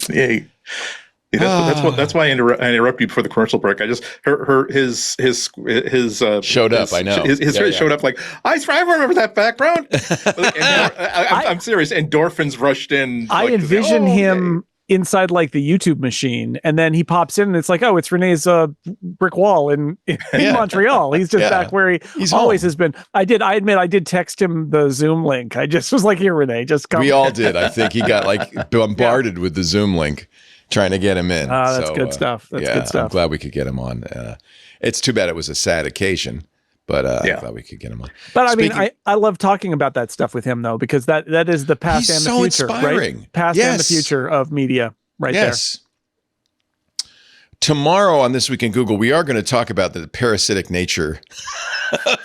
Yay. That's why I interrupt you before the commercial break. I just his showed up. I know his showed up like I remember that background. I'm serious. Endorphins rushed in. I envision him inside like the YouTube machine, and then he pops in, and it's like, oh, it's Renee's brick wall in Montreal. He's just back where he always has been. I admit I did text him the Zoom link. I just was like, here, Renee, just come. We all did. I think he got like bombarded with the Zoom link. trying to get him in. That's good stuff. That's good stuff. I'm glad we could get him on. It's too bad it was a sad occasion, but I'm glad we could get him on. But I love talking about that stuff with him, though, because that is the past and the future, inspiring. Right? Past and the future of media, right there. Tomorrow on This Week in Google, we are going to talk about the parasitic nature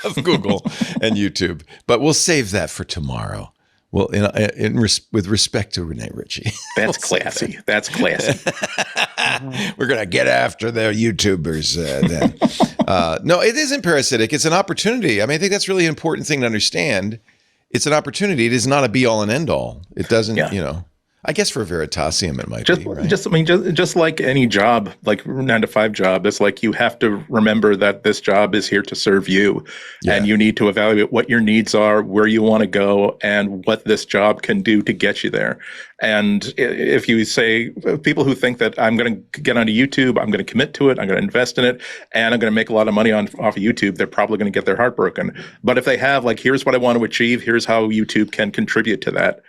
of Google and YouTube, but we'll save that for tomorrow. Well, with respect to Renee Ritchie. That's classy. That's classy. We're going to get after the YouTubers then. No, it isn't parasitic. It's an opportunity. I mean, I think that's really an important thing to understand. It's an opportunity. It is not a be all and end all. It doesn't, I guess for Veritasium, it might be, right? Just like any job, like 9-to-5 job, it's like you have to remember that this job is here to serve you, and you need to evaluate what your needs are, where you want to go, and what this job can do to get you there. And if you say people who think that I'm going to get onto YouTube, I'm going to commit to it, I'm going to invest in it, and I'm going to make a lot of money off of YouTube, they're probably going to get their heart broken. But if they have here's what I want to achieve, here's how YouTube can contribute to that.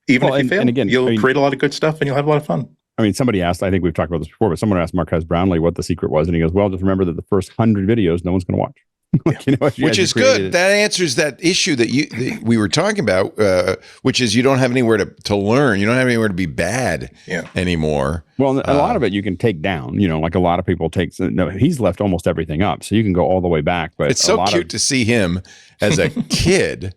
Even if you fail, you'll create a lot of good stuff and you'll have a lot of fun. I mean, somebody asked, I think we've talked about this before, but someone asked Marquez Brownlee what the secret was. And he goes, well, just remember that the first 100 videos, no one's going to watch. Which is good. That answers that issue that we were talking about, which is you don't have anywhere to learn. You don't have anywhere to be bad anymore. Well, a lot of it you can take down, like a lot of people take. No, he's left almost everything up. So you can go all the way back. But it's so cute to see him as a kid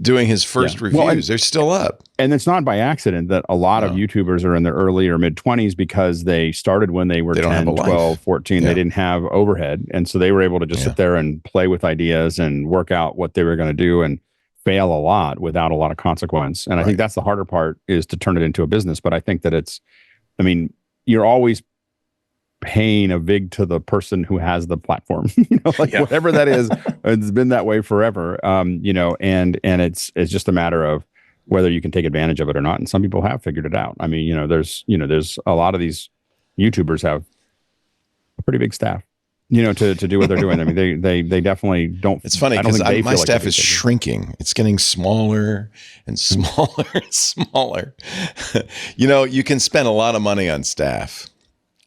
doing his first reviews. They're still up. And it's not by accident that a lot of YouTubers are in their early or mid 20s because they started when they were 10, 12, 14. They didn't have overhead. And so they were able to just sit there and play with ideas and work out what they were going to do and fail a lot without a lot of consequence. And I think that's the harder part, is to turn it into a business. But I think that you're always paying a vig to the person who has the platform, whatever that is. It's been that way forever. And it's just a matter of whether you can take advantage of it or not. And some people have figured it out. I mean, there's a lot of these YouTubers have a pretty big staff, to do what they're doing. I mean, they definitely don't. It's funny because my staff is shrinking. It's getting smaller and smaller and smaller. You can spend a lot of money on staff.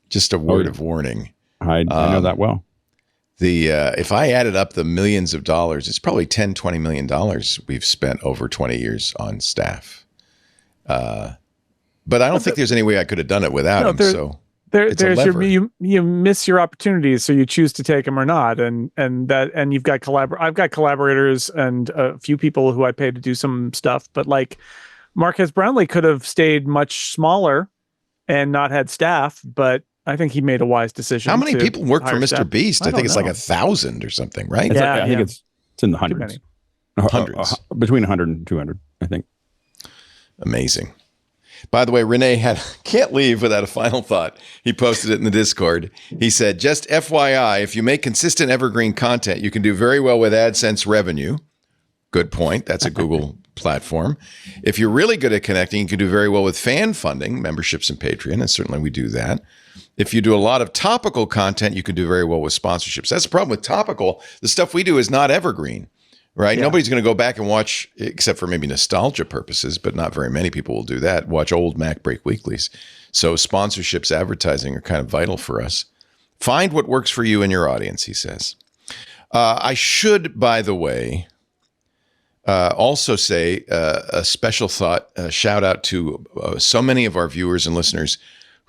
Just a word of warning. I know that well. If I added up the millions of dollars, it's probably $10-20 million we've spent over 20 years on staff. But I don't think there's any way I could have done it without him. So there's you miss your opportunities, so you choose to take them or not, and you've got I've got collaborators and a few people who I pay to do some stuff. But like Marquez Brownlee could have stayed much smaller and not had staff, but I think he made a wise decision. How many people work for Mr. Staff. Beast? I think it's like 1,000 or something, right? I think it's in the hundreds. Hundreds. Between 100 and 200, I think. Amazing. By the way, Renee can't leave without a final thought. He posted it in the Discord. He said, just FYI, if you make consistent evergreen content, you can do very well with AdSense revenue. Good point. That's a Google platform. If you're really good at connecting, you can do very well with fan funding, memberships and Patreon, and certainly we do that. If you do a lot of topical content, you can do very well with sponsorships. That's the problem with topical. The stuff we do is not evergreen, right? Yeah. Nobody's going to go back and watch, except for maybe nostalgia purposes, but not very many people will do that, watch old MacBreak weeklies. So sponsorships, advertising are kind of vital for us. Find what works for you and your audience, he says. I should, by the way, also say a special thought, shout out to so many of our viewers and listeners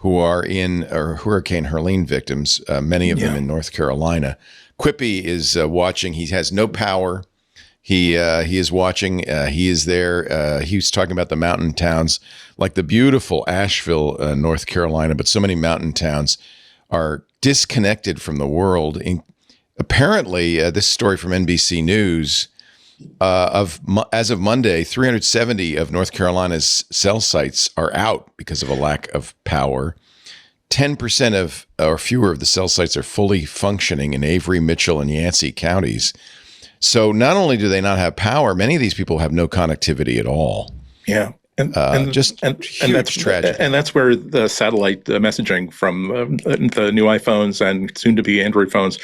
who are Hurricane Herline victims, many of them in North Carolina. Quippy is watching. He has no power. He is watching. He is there. He was talking about the mountain towns, like the beautiful Asheville, North Carolina, but so many mountain towns are disconnected from the world. Apparently, this story from NBC News, as of Monday, 370 of North Carolina's cell sites are out because of a lack of power. 10% of or fewer of the cell sites are fully functioning in Avery, Mitchell, and Yancey counties. So not only do they not have power, many of these people have no connectivity at all. Yeah. And that's tragic. And that's where the satellite messaging from the new iPhones and soon to be Android phones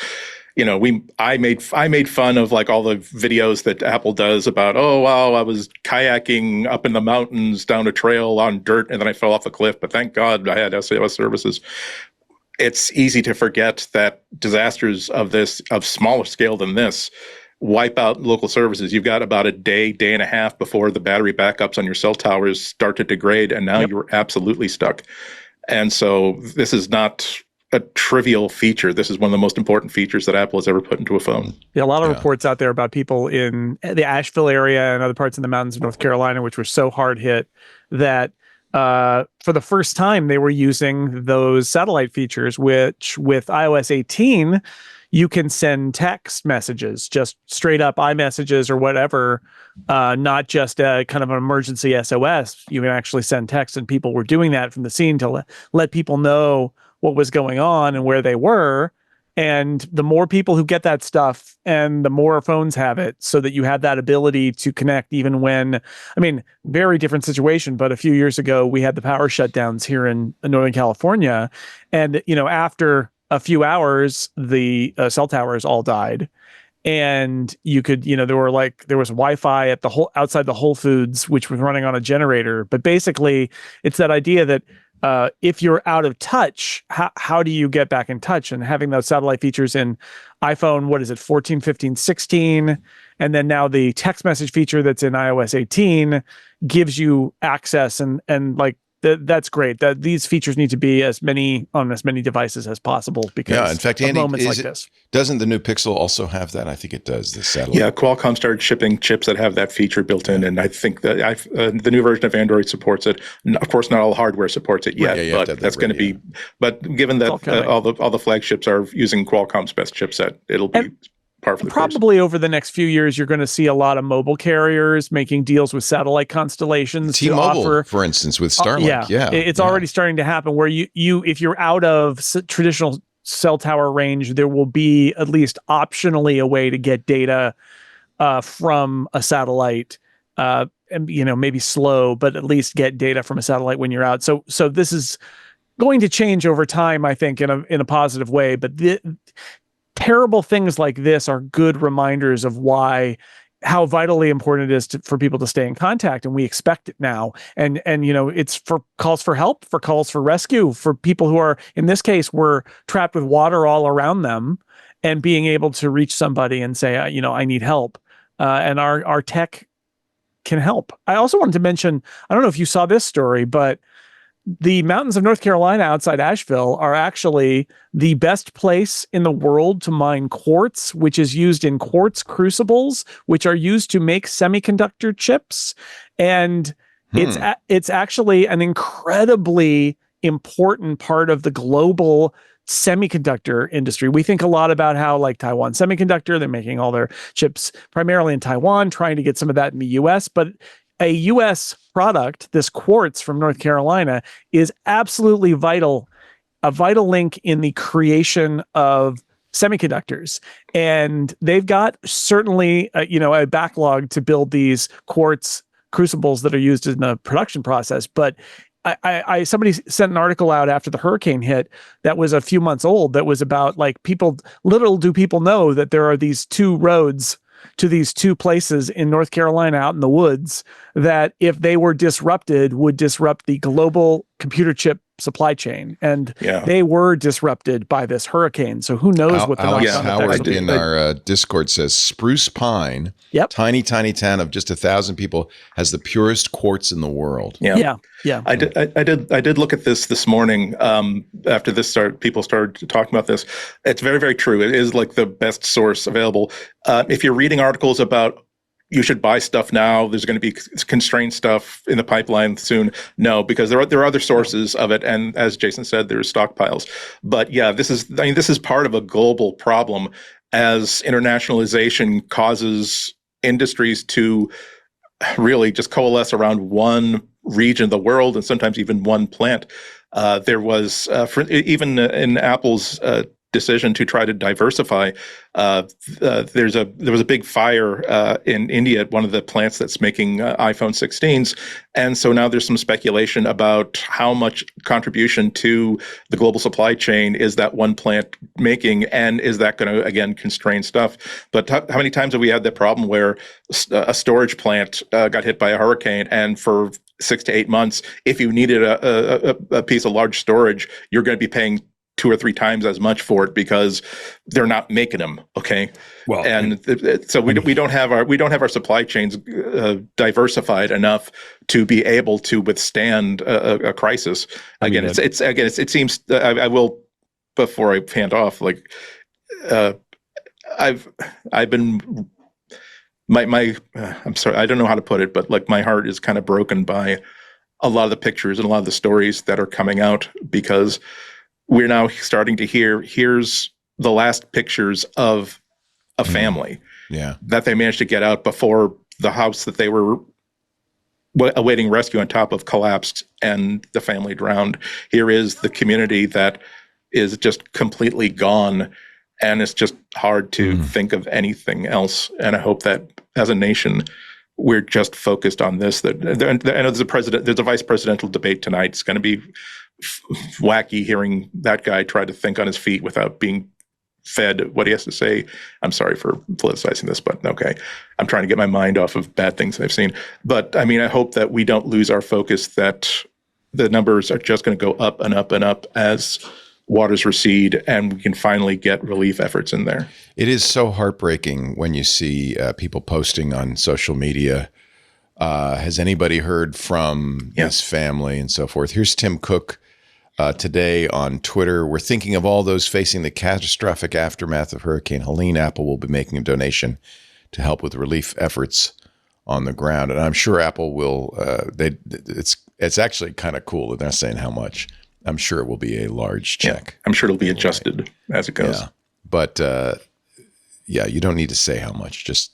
I made fun of like all the videos that Apple does about, oh wow, I was kayaking up in the mountains down a trail on dirt and then I fell off a cliff, but thank God I had SOS services. It's easy to forget that disasters of smaller scale than this wipe out local services. You've got about a day and a half before the battery backups on your cell towers start to degrade, and now you're absolutely stuck. And so this is not a trivial feature. This is one of the most important features that Apple has ever put into a phone. Yeah, a lot of reports out there about people in the Asheville area and other parts in the mountains of North Carolina, which were so hard hit that for the first time they were using those satellite features, which with iOS 18, you can send text messages, just straight up iMessages or whatever, not just a kind of an emergency SOS. You can actually send text, and people were doing that from the scene to let people know what was going on and where they were. And the more people who get that stuff and the more phones have it, so that you have that ability to connect even when, very different situation, but a few years ago we had the power shutdowns here in Northern California. And, after a few hours, the cell towers all died. And you could, there was Wi-Fi at outside the Whole Foods, which was running on a generator. But basically it's that idea that if you're out of touch, how do you get back in touch? And having those satellite features in iPhone, 14, 15, 16, and then now the text message feature that's in iOS 18 gives you access, and that's great. That these features need to be on as many devices as possible, because in fact, Andy, moments like this. Doesn't the new Pixel also have that? I think it does. The satellite. Yeah, Qualcomm started shipping chips that have that feature built in, and I think that the new version of Android supports it. Of course, not all hardware supports it yet, but that's going to be. But given that all the flagships are using Qualcomm's best chipset, it'll be. Probably over the next few years, you're going to see a lot of mobile carriers making deals with satellite constellations. T-Mobile, for instance, with Starlink. It's already starting to happen where you if you're out of traditional cell tower range, there will be at least optionally a way to get data from a satellite. And maybe slow, but at least get data from a satellite when you're out. So this is going to change over time, I think, in a positive way. But terrible things like this are good reminders of how vitally important it is for people to stay in contact, and we expect it now. And it's for calls for help, for calls for rescue, for people who are, in this case, were trapped with water all around them, and being able to reach somebody and say, I need help. And our tech can help. I also wanted to mention, I don't know if you saw this story, but the mountains of North Carolina outside Asheville are actually the best place in the world to mine quartz, which is used in quartz crucibles, which are used to make semiconductor chips. And it's actually an incredibly important part of the global semiconductor industry. We think a lot about how, like, Taiwan Semiconductor, they're making all their chips primarily in Taiwan, trying to get some of that in the US, but a U.S. product, this quartz from North Carolina, is absolutely vital, a vital link in the creation of semiconductors. And they've got certainly, a backlog to build these quartz crucibles that are used in the production process. But somebody sent an article out after the hurricane hit that was a few months old that was about, like, little do people know that there are these two roads to these two places in North Carolina out in the woods that, if they were disrupted, would disrupt the global computer chip supply chain. And they were disrupted by this hurricane. So who knows what the Alex Howard in our Discord says Spruce Pine, tiny town of just 1,000 people, has the purest quartz in the world. Yeah. I did look at this morning. After people started talking about this. It's very, very true. It is like the best source available. If you're reading articles about you should buy stuff now, there's going to be constrained stuff in the pipeline soon. No, because there are other sources of it, and as Jason said, there's stockpiles. But this is part of a global problem, as internationalization causes industries to really just coalesce around one region of the world, and sometimes even one plant. There was even in Apple's decision to try to diversify. There was a big fire in India at one of the plants that's making iPhone 16s, and so now there's some speculation about how much contribution to the global supply chain is that one plant making, and is that going to again constrain stuff? But how many times have we had that problem where a storage plant got hit by a hurricane, and for 6 to 8 months, if you needed a piece of large storage, you're going to be paying 2 or 3 times as much for it because they're not making them. Okay. Well, and so we don't have our supply chains diversified enough to be able to withstand a crisis. Again, it seems I will, before I hand off, like I've been I'm sorry, I don't know how to put it, but like my heart is kind of broken by a lot of the pictures and a lot of the stories that are coming out, because we're now starting to here's the last pictures of a family that they managed to get out before the house that they were awaiting rescue on top of collapsed and the family drowned. Here is the community that is just completely gone, and it's just hard to think of anything else. And I hope that as a nation, we're just focused on this. I know there's a vice presidential debate tonight. It's going to be wacky hearing that guy try to think on his feet without being fed what he has to say. I'm sorry for politicizing this, but okay. I'm trying to get my mind off of bad things I've seen. But I mean, I hope that we don't lose our focus, that the numbers are just going to go up and up and up as waters recede, and we can finally get relief efforts in there. It is so heartbreaking when you see people posting on social media. Has anybody heard from this family and so forth? Here's Tim Cook today on Twitter. We're thinking of all those facing the catastrophic aftermath of Hurricane Helene. Apple will be making a donation to help with relief efforts on the ground. And I'm sure Apple will, it's actually kind of cool that they're saying how much. I'm sure it will be a large check. Yeah, I'm sure it'll be adjusted as it goes. Yeah. But you don't need to say how much. Just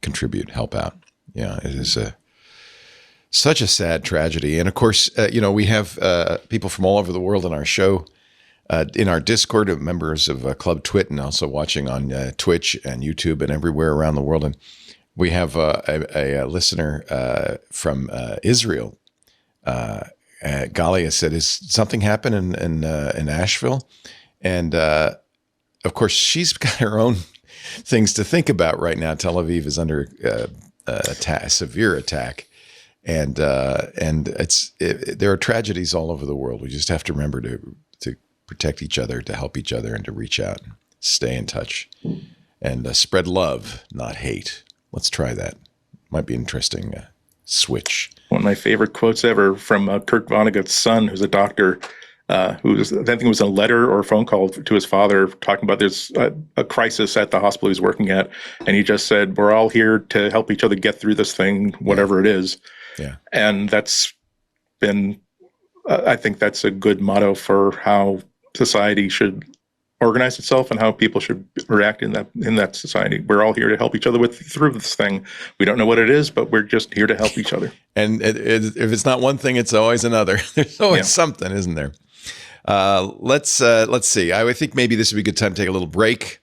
contribute, help out. Yeah, it is such a sad tragedy. And of course, we have people from all over the world in our show, in our Discord, of members of Club Twit, and also watching on Twitch and YouTube and everywhere around the world. And we have a listener from Israel. Galia said, "Is something happened in Asheville?" And of course, she's got her own things to think about right now. Tel Aviv is under severe attack, and there are tragedies all over the world. We just have to remember to protect each other, to help each other, and to reach out, and stay in touch, and spread love, not hate. Let's try that. Might be interesting. Switch. One of my favorite quotes ever from Kurt Vonnegut's son, who's a doctor, I think it was a letter or a phone call to his father talking about there's a crisis at the hospital he's working at. And he just said, "We're all here to help each other get through this thing, whatever it is." Yeah. And that's been, I think that's a good motto for how society should organize itself and how people should react in that society. We're all here to help each other through this thing. We don't know what it is, but we're just here to help each other. And if it's not one thing, it's always another. There's always something, isn't there? Let's see. I would think maybe this would be a good time to take a little break,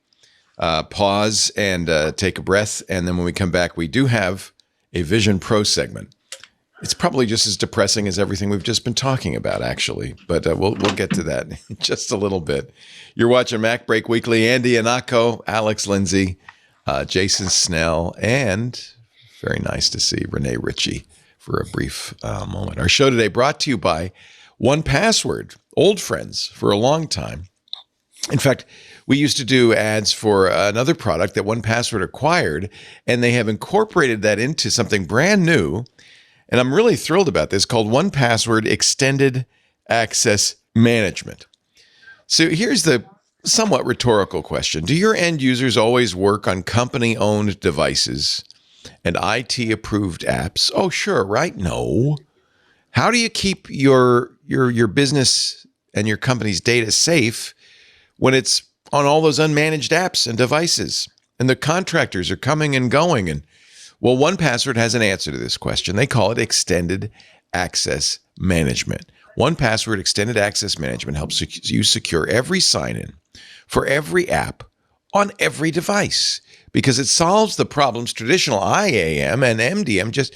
pause, and take a breath. And then when we come back, we do have a Vision Pro segment. It's probably just as depressing as everything we've just been talking about, actually. But we'll get to that in just a little bit. You're watching MacBreak Weekly. Andy Anako, Alex Lindsay, Jason Snell, and very nice to see Renee Ritchie for a brief moment. Our show today brought to you by 1Password, old friends for a long time. In fact, we used to do ads for another product that 1Password acquired, and they have incorporated that into something brand new. And I'm really thrilled about this, called 1Password Extended Access Management. So here's the somewhat rhetorical question. Do your end users always work on company-owned devices and IT-approved apps? Oh, sure, right? No. How do you keep your business and your company's data safe when it's on all those unmanaged apps and devices, and the contractors are coming and going? And well, 1Password has an answer to this question. They call it Extended Access Management. 1Password Extended Access Management helps you secure every sign-in for every app on every device, because it solves the problems traditional IAM and MDM just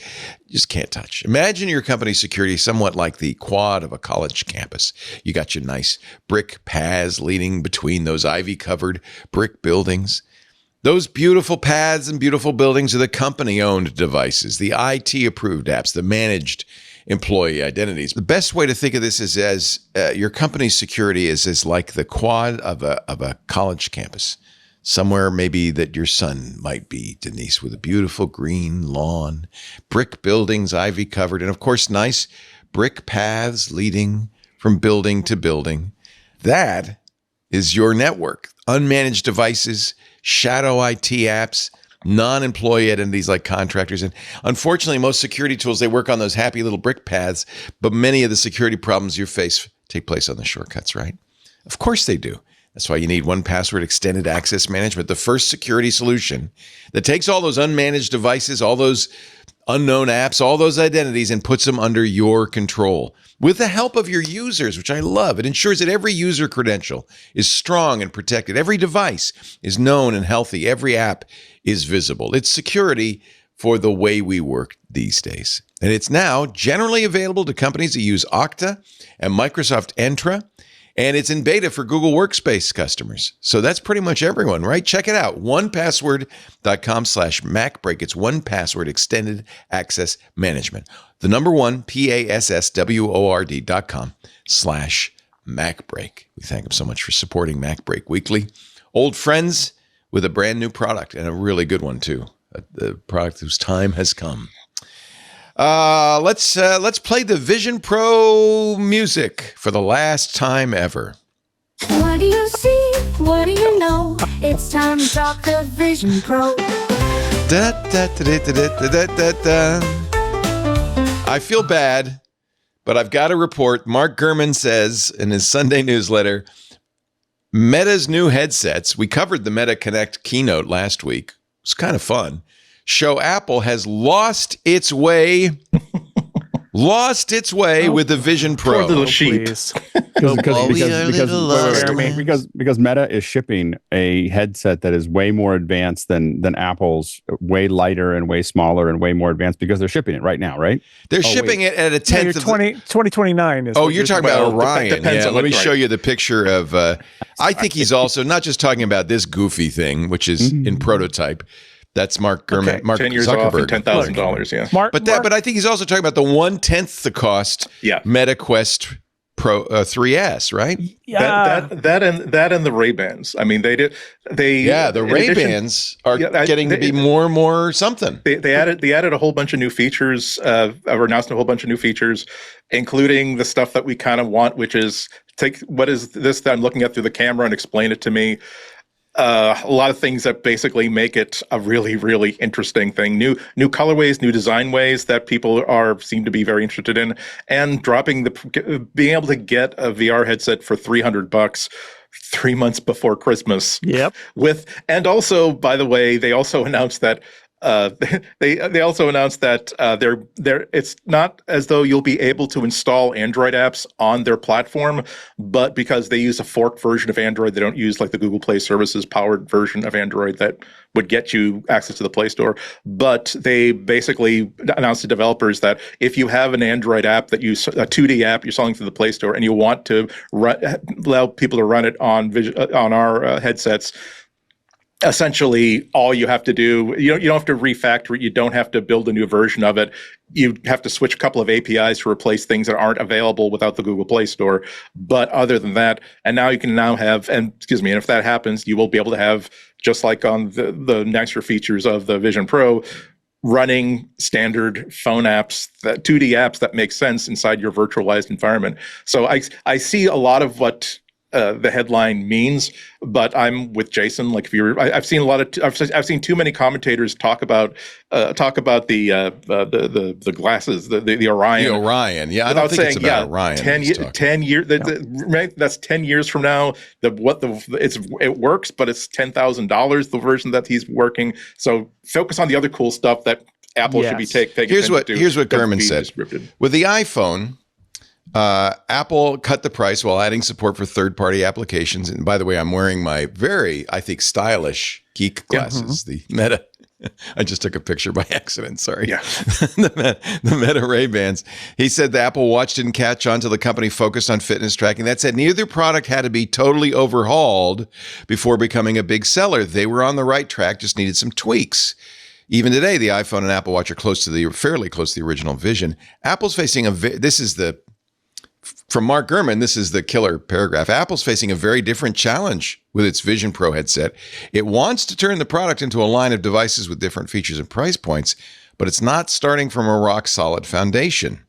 can't touch. Imagine your company's security somewhat like the quad of a college campus. You got your nice brick paths leading between those ivy-covered brick buildings. Those beautiful paths and beautiful buildings are the company-owned devices, the IT-approved apps, the managed employee identities. The best way to think of this is as your company's security is like the quad of a college campus. Somewhere maybe that your son might be, Denise, with a beautiful green lawn, brick buildings, ivy covered, and of course, nice brick paths leading from building to building. That is your network. Unmanaged devices, shadow IT apps, non-employee identities like contractors. And unfortunately, most security tools, they work on those happy little brick paths, but many of the security problems you face take place on the shortcuts, right? Of course they do. That's why you need 1Password Extended Access Management, the first security solution that takes all those unmanaged devices, all those unknown apps, all those identities, and puts them under your control. With the help of your users, which I love, it ensures that every user credential is strong and protected. Every device is known and healthy. Every app is visible. It's security for the way we work these days. And it's now generally available to companies that use Okta and Microsoft Entra. And it's in beta for Google Workspace customers. So that's pretty much everyone, right? Check it out. 1password.com/MacBreak. It's 1Password Extended Access Management. The number 1, PASSWORD.com/MacBreak. We thank them so much for supporting MacBreak Weekly. Old friends with a brand new product, and a really good one too. The product whose time has come. Let's play the Vision Pro music for the last time ever. What do you see? What do you know? It's time to talk the Vision Pro. I feel bad, but I've got to report. Mark Gurman says in his Sunday newsletter, Meta's new headsets, we covered the Meta Connect keynote last week. It was kind of fun. Show Apple has lost its way with the Vision Pro. Poor little sheep. Because Meta is shipping a headset that is way more advanced than Apple's, way lighter and way smaller and way more advanced, because they're shipping it right now, right? They're shipping it at a tenth of 2029 is. Oh, you're talking about Orion. Yeah, let me show you the picture of I think he's also not just talking about this goofy thing, which is in prototype. That's Mark Gurman, Okay. Mark 10 years Zuckerberg. off and $10,000, yeah. But I think he's also talking about the 1/10 the cost Meta Quest Pro 3S, right? Yeah. That and the Ray-Bans. I mean, the Ray-Bans are getting to be more and more something. They added a whole bunch of new features, or announced a whole bunch of new features, including the stuff that we kind of want, which is take what is this that I'm looking at through the camera and explain it to me. A lot of things that basically make it a really, really interesting thing. New colorways, new design ways that people seem to be very interested in, and being able to get a VR headset for $300 3 months before Christmas. Yep. And also, by the way, they also announced that it's not as though you'll be able to install Android apps on their platform, but because they use a forked version of Android, they don't use like the Google Play Services powered version of Android that would get you access to the Play Store. But they basically announced to developers that if you have an Android app a 2D app you're selling through the Play Store, and you want to allow people to run it on our headsets, essentially, all you have to do, you don't have to refactor it. You don't have to build a new version of it. You have to switch a couple of APIs to replace things that aren't available without the Google Play Store. But other than that, and now you can have, and if that happens, you will be able to have, just like on the nicer features of the Vision Pro, running standard phone apps, that 2D apps that make sense inside your virtualized environment. So I see a lot of what the headline means, but I'm with Jason. Like, I've seen I've seen too many commentators talk about the glasses, the Orion. The Orion, yeah. I don't think it's about Orion. 10 years. That's 10 years from now. It works, but it's $10,000 the version that he's working. So focus on the other cool stuff that Apple should be taking. Here's what Gurman said. With the iPhone, Apple cut the price while adding support for third-party applications. And by the way, I'm wearing my very, I think, stylish geek glasses, the Meta. I just took a picture by accident. Sorry. Yeah. the Meta Ray-Bans. He said the Apple Watch didn't catch on until the company focused on fitness tracking. That said, neither product had to be totally overhauled before becoming a big seller. They were on the right track, just needed some tweaks. Even today, the iPhone and Apple Watch are fairly close to the original vision. Apple's facing from Mark Gurman, this is the killer paragraph. Apple's facing a very different challenge with its Vision Pro headset. It wants to turn the product into a line of devices with different features and price points, but it's not starting from a rock-solid foundation.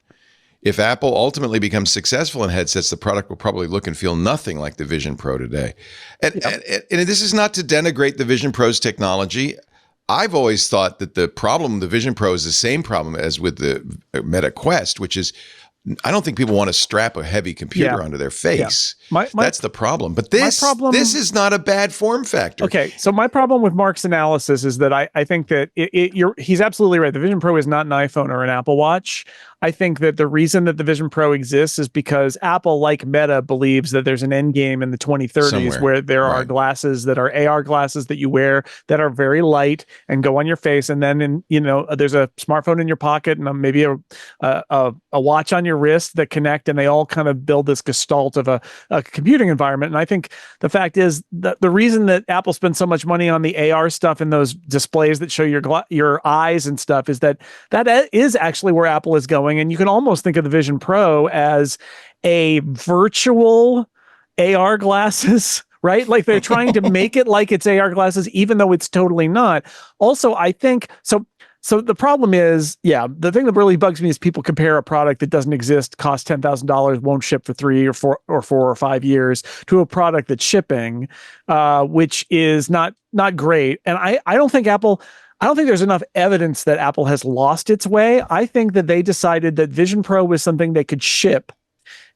If Apple ultimately becomes successful in headsets, the product will probably look and feel nothing like the Vision Pro today. And this is not to denigrate the Vision Pro's technology. I've always thought that the problem with the Vision Pro is the same problem as with the Meta Quest, which is I don't think people want to strap a heavy computer onto their face. That's the problem. But this is not a bad form factor. Okay, so my problem with Mark's analysis is that I think that he's absolutely right. The Vision Pro is not an iPhone or an Apple Watch. I think that the reason that the Vision Pro exists is because Apple, like Meta, believes that there's an end game in the 2030s where there are glasses that are AR glasses that you wear that are very light and go on your face, and then there's a smartphone in your pocket and maybe a watch on your wrist that connect, and they all kind of build this gestalt of a computing environment. And I think the fact is that the reason that Apple spends so much money on the AR stuff and those displays that show your eyes and stuff is that is actually where Apple is going. And you can almost think of the Vision Pro as a virtual AR glasses, right? Like they're trying to make it like it's AR glasses, even though it's totally not. Also, I think so the problem is, the thing that really bugs me is people compare a product that doesn't exist, costs $10,000, won't ship for 3 or 4 or 5 years, to a product that's shipping, which is not great. And I don't think there's enough evidence that Apple has lost its way. I think that they decided that Vision Pro was something they could ship,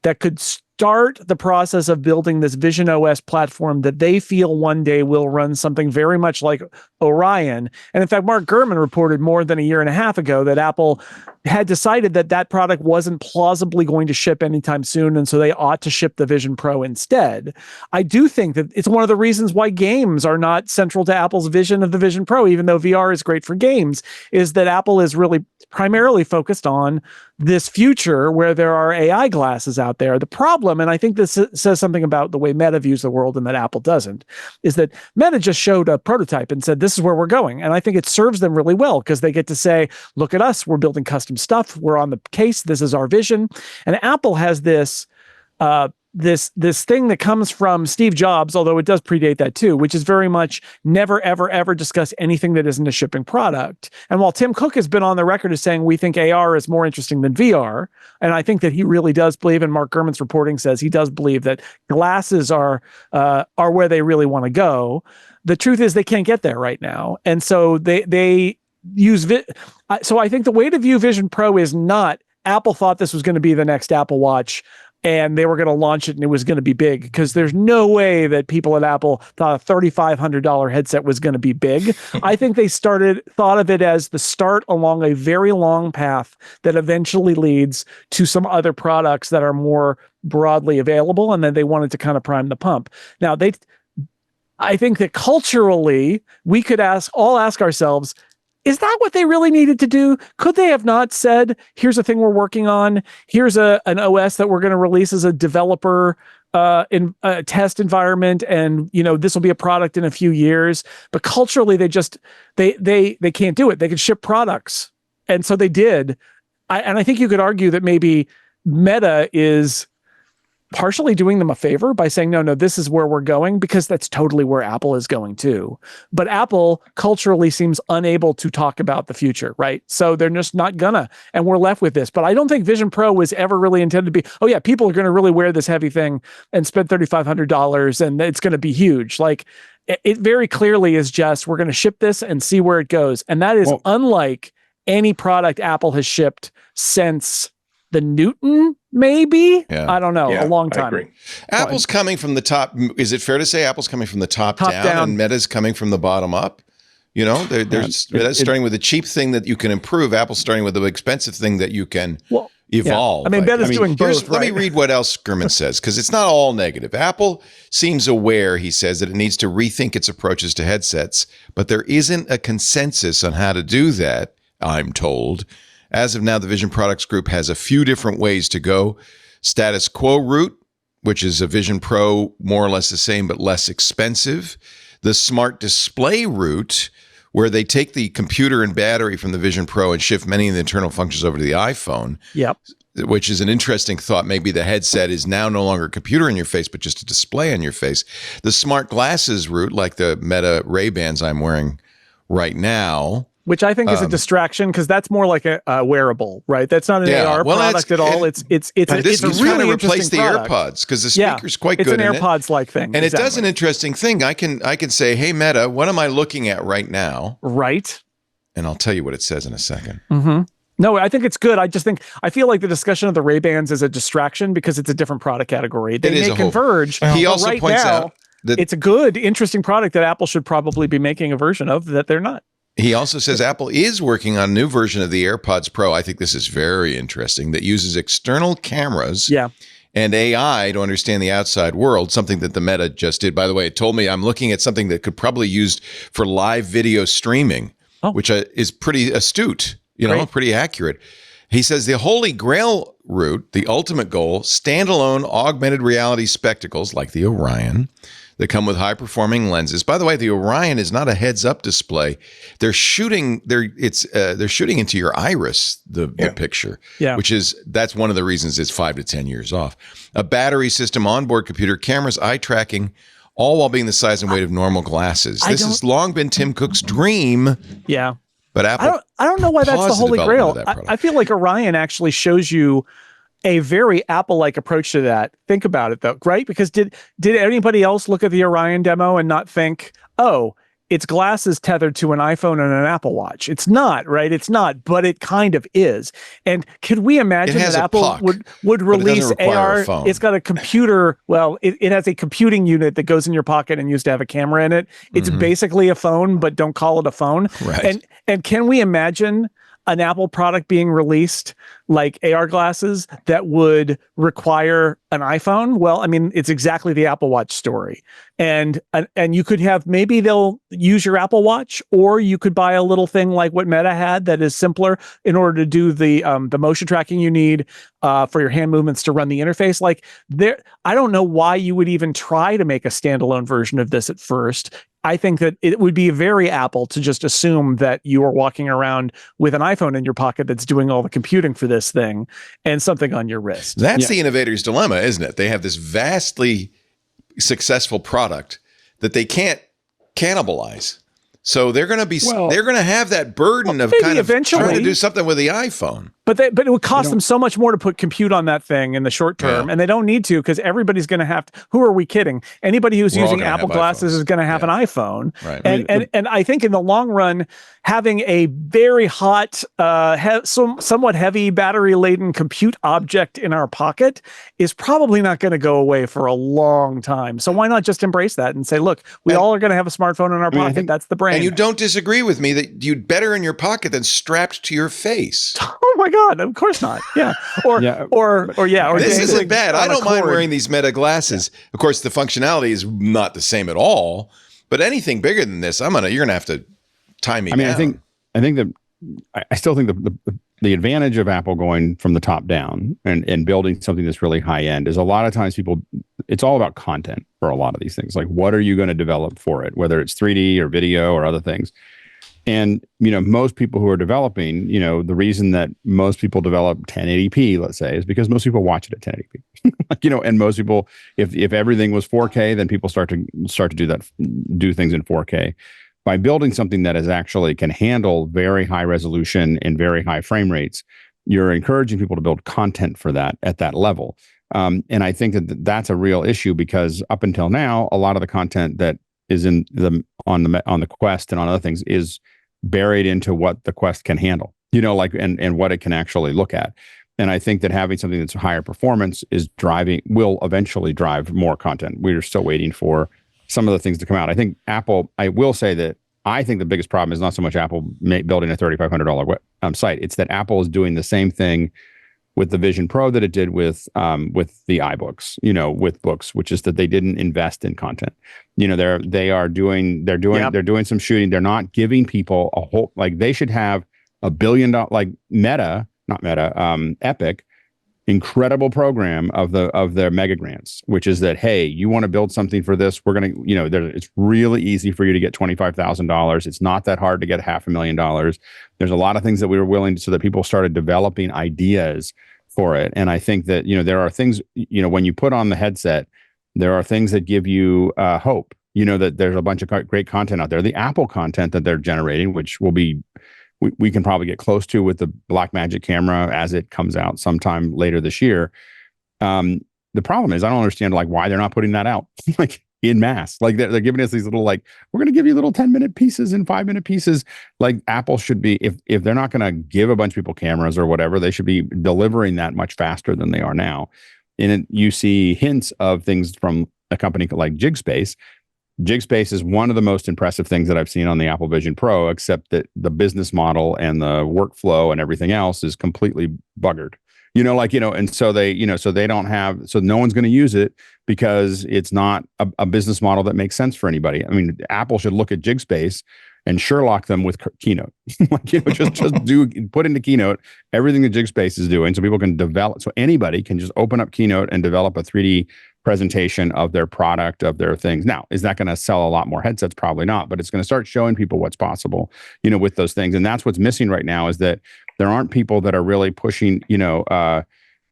that could start the process of building this Vision OS platform that they feel one day will run something very much like Orion. And in fact, Mark Gurman reported more than a year and a half ago that Apple had decided that product wasn't plausibly going to ship anytime soon, and so they ought to ship the Vision Pro instead. I do think that it's one of the reasons why games are not central to Apple's vision of the Vision Pro, even though VR is great for games, is that Apple is really primarily focused on this future where there are AI glasses out there. The problem, and I think this says something about the way Meta views the world and that Apple doesn't, is that Meta just showed a prototype and said, this is where we're going. And I think it serves them really well because they get to say, look at us, we're building custom stuff, we're on the case, this is our vision. And Apple has this thing that comes from Steve Jobs, although it does predate that too, which is very much never, ever, ever discuss anything that isn't a shipping product. And while Tim Cook has been on the record as saying we think AR is more interesting than VR, and I think that he really does believe, and Mark Gurman's reporting says he does believe that glasses are where they really want to go. The truth is they can't get there right now. And so they use so I think the way to view Vision Pro is not Apple thought this was going to be the next Apple Watch and they were going to launch it and it was going to be big, because there's no way that people at Apple thought a $3,500 headset was going to be big. I think they thought of it as the start along a very long path that eventually leads to some other products that are more broadly available. And then they wanted to kind of prime the pump. Now I think that culturally we could ask ourselves, is that what they really needed to do? Could they have not said, here's a thing we're working on, here's an OS that we're going to release as a developer in a test environment, and this will be a product in a few years? But culturally, they can't do it. They could ship products, and so they did. And I think you could argue that maybe Meta is partially doing them a favor by saying, no, this is where we're going, because that's totally where Apple is going too. But Apple culturally seems unable to talk about the future, right? So they're just not gonna, and we're left with this. But I don't think Vision Pro was ever really intended to be, oh yeah, people are going to really wear this heavy thing and spend $3,500 and it's going to be huge. Like it very clearly is just, we're going to ship this and see where it goes. And that is unlike any product Apple has shipped since the Newton, maybe? Yeah. I don't know. A long time. I agree. Apple's coming from the top. Is it fair to say Apple's coming from the top down and Meta's coming from the bottom up? You know, that's starting with a cheap thing that you can improve. Apple's starting with an expensive thing that you can evolve. Yeah. I mean, Meta's doing both. Let me read what else Gurman says, because it's not all negative. Apple seems aware, he says, that it needs to rethink its approaches to headsets, but there isn't a consensus on how to do that, I'm told. As of now, the Vision Products Group has a few different ways to go. Status quo route, which is a Vision Pro, more or less the same but less expensive. The smart display route, where they take the computer and battery from the Vision Pro and shift many of the internal functions over to the iPhone. Yep. Which is an interesting thought. Maybe the headset is now no longer a computer in your face, but just a display on your face. The smart glasses route, like the Meta Ray-Bans I'm wearing right now, which I think is a distraction, because that's more like a wearable, right? That's not an AR product at all. It's really replace the AirPods, because the speaker's quite good. It's an AirPods-like thing, and it does an interesting thing. I can say, "Hey Meta, what am I looking at right now?" Right. And I'll tell you what it says in a second. Mm-hmm. No, I think it's good. I feel like the discussion of the Ray-Bans is a distraction because it's a different product category. They may converge. He also points out that it's a good, interesting product that Apple should probably be making a version of that they're not. He also says Apple is working on a new version of the AirPods Pro. I think this is very interesting, that uses external cameras and AI to understand the outside world, something that the Meta just did. By the way, it told me I'm looking at something that could probably be used for live video streaming, which is pretty astute, pretty accurate. He says the Holy Grail route, the ultimate goal, standalone augmented reality spectacles like the Orion, that come with high-performing lenses. By the way, the Orion is not a heads-up display. They're shooting into your iris, the picture, that's one of the reasons it's 5 to 10 years off. A battery system, onboard computer, cameras, eye tracking, all while being the size and weight of normal glasses. This has long been Tim Cook's dream. Yeah. But Apple, I don't know why that's the Holy Grail. I feel like Orion actually shows you a very Apple-like approach to that. Think about it, though, right? Because did anybody else look at the Orion demo and not think, oh, it's glasses tethered to an iPhone and an Apple Watch? It's not, right? It's not, but it kind of is. And could we imagine that Apple would release AR? It's got a computer. Well, it has a computing unit that goes in your pocket and used to have a camera in it. It's basically a phone, but don't call it a phone. Right. And can we imagine an Apple product being released like AR glasses that would require an iPhone? Well, I mean, it's exactly the Apple Watch story. And you could have, maybe they'll use your Apple Watch, or you could buy a little thing like what Meta had that is simpler in order to do the motion tracking you need for your hand movements to run the interface. Like I don't know why you would even try to make a standalone version of this at first. I think that it would be very Apple to just assume that you are walking around with an iPhone in your pocket that's doing all the computing for this thing and something on your wrist. That's the innovator's dilemma, isn't it? They have this vastly successful product that they can't cannibalize. So they're going to be they're going to have that burden of kind of trying to do something with the iPhone. But it would cost them so much more to put compute on that thing in the short term, and they don't need to, because everybody's going to have to. Who are we kidding? Anybody who's using Apple glasses is going to have an iPhone, right? And I think in the long run, having a very hot, somewhat heavy battery laden compute object in our pocket is probably not going to go away for a long time. So why not just embrace that and say, look, we all are going to have a smartphone in our pocket. That's the brain. And you don't disagree with me that you'd better in your pocket than strapped to your face. Oh my God, of course not. Yeah. Or this isn't bad. I don't mind wearing these Meta glasses. Yeah. Of course, the functionality is not the same at all, but anything bigger than this, you're gonna have to tie me down. I still think the advantage of Apple going from the top down and building something that's really high end is, a lot of times it's all about content for a lot of these things. Like, what are you going to develop for it, whether it's 3D or video or other things. And, most people who are developing, the reason that most people develop 1080p, let's say, is because most people watch it at 1080p. And most people, if everything was 4K, then people start to do things in 4K. By building something that is actually can handle very high resolution and very high frame rates, you're encouraging people to build content for that at that level. And I think that's a real issue, because up until now, a lot of the content that is on the Quest and on other things is buried into what the Quest can handle, and what it can actually look at. And I think that having something that's higher performance will eventually drive more content. We're still waiting for some of the things to come out. I think Apple, I will say that I think the biggest problem is not so much Apple building a $3,500 site. It's that Apple is doing the same thing with the Vision Pro that it did with the iBooks, with books, which is that they didn't invest in content. They're doing some shooting. They're not giving people a whole, like, they should have $1 billion, like Epic, incredible program of their mega grants, which is that, hey, you want to build something for this, we're going to, it's really easy for you to get $25,000. It's not that hard to get $500,000. There's a lot of things that we were willing to, so that people started developing ideas for it. And I think that, there are things, when you put on the headset, there are things that give you hope, that there's a bunch of great content out there. The Apple content that they're generating, which will be, we can probably get close to with the Blackmagic camera as it comes out sometime later this year. The problem is, I don't understand why they're not putting that out like in mass. Like they're giving us these little, we're going to give you little 10-minute pieces and 5-minute pieces. Like Apple should be, if they're not going to give a bunch of people cameras or whatever, they should be delivering that much faster than they are now. And you see hints of things from a company like JigSpace. JigSpace is one of the most impressive things that I've seen on the Apple Vision Pro, except that the business model and the workflow and everything else is completely buggered. And so they don't have, so no one's going to use it because it's not a business model that makes sense for anybody. I mean, Apple should look at JigSpace and Sherlock them with Keynote. just put into Keynote everything that JigSpace is doing, so people can develop. So anybody can just open up Keynote and develop a 3D presentation of their product, of their things. Now, is that going to sell a lot more headsets? Probably not, but it's going to start showing people what's possible, with those things. And that's what's missing right now, is that there aren't people that are really pushing, pushing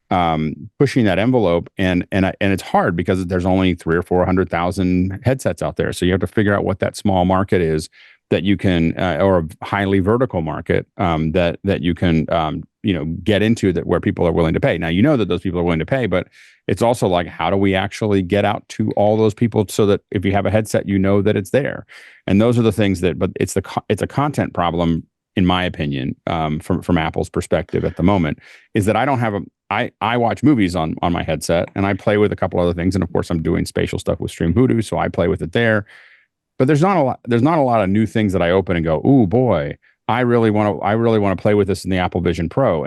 that envelope. And it's hard because there's only 300,000 or 400,000 headsets out there. So you have to figure out what that small market is that you can, or a highly vertical market that you can, get into, that where people are willing to pay. Now, that those people are willing to pay, but it's also like, how do we actually get out to all those people so that if you have a headset, that it's there? And those are the things but it's a content problem, in my opinion, from Apple's perspective at the moment, is that I don't have I watch movies on my headset, and I play with a couple other things. And of course, I'm doing spatial stuff with Stream Voodoo, so I play with it there. But there's not a lot of new things that I open and go, "Ooh, boy, I really want to play with this in the Apple Vision Pro."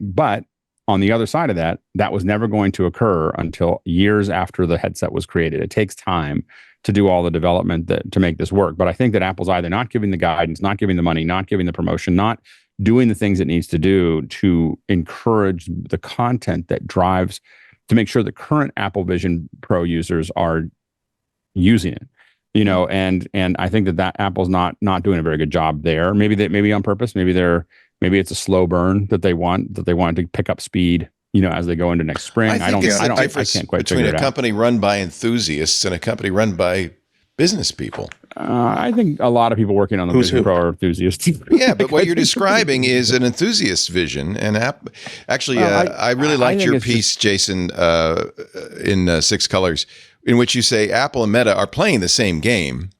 But on the other side of that was never going to occur until years after the headset was created. It takes time to do all the development to make this work. But I think that Apple's either not giving the guidance, not giving the money, not giving the promotion, not doing the things it needs to do to encourage the content that drives, to make sure the current Apple Vision Pro users are using it. And I think that Apple's not doing a very good job there. Maybe on purpose. Maybe it's a slow burn that they want to pick up speed, as they go into next spring. I can't quite figure it out. Between a company run by enthusiasts and a company run by business people. I think a lot of people working on the Vision Pro are enthusiasts. Yeah, but what you're describing is an enthusiast vision. And I really liked your piece, Jason, in 6 Colors, in which you say Apple and Meta are playing the same game.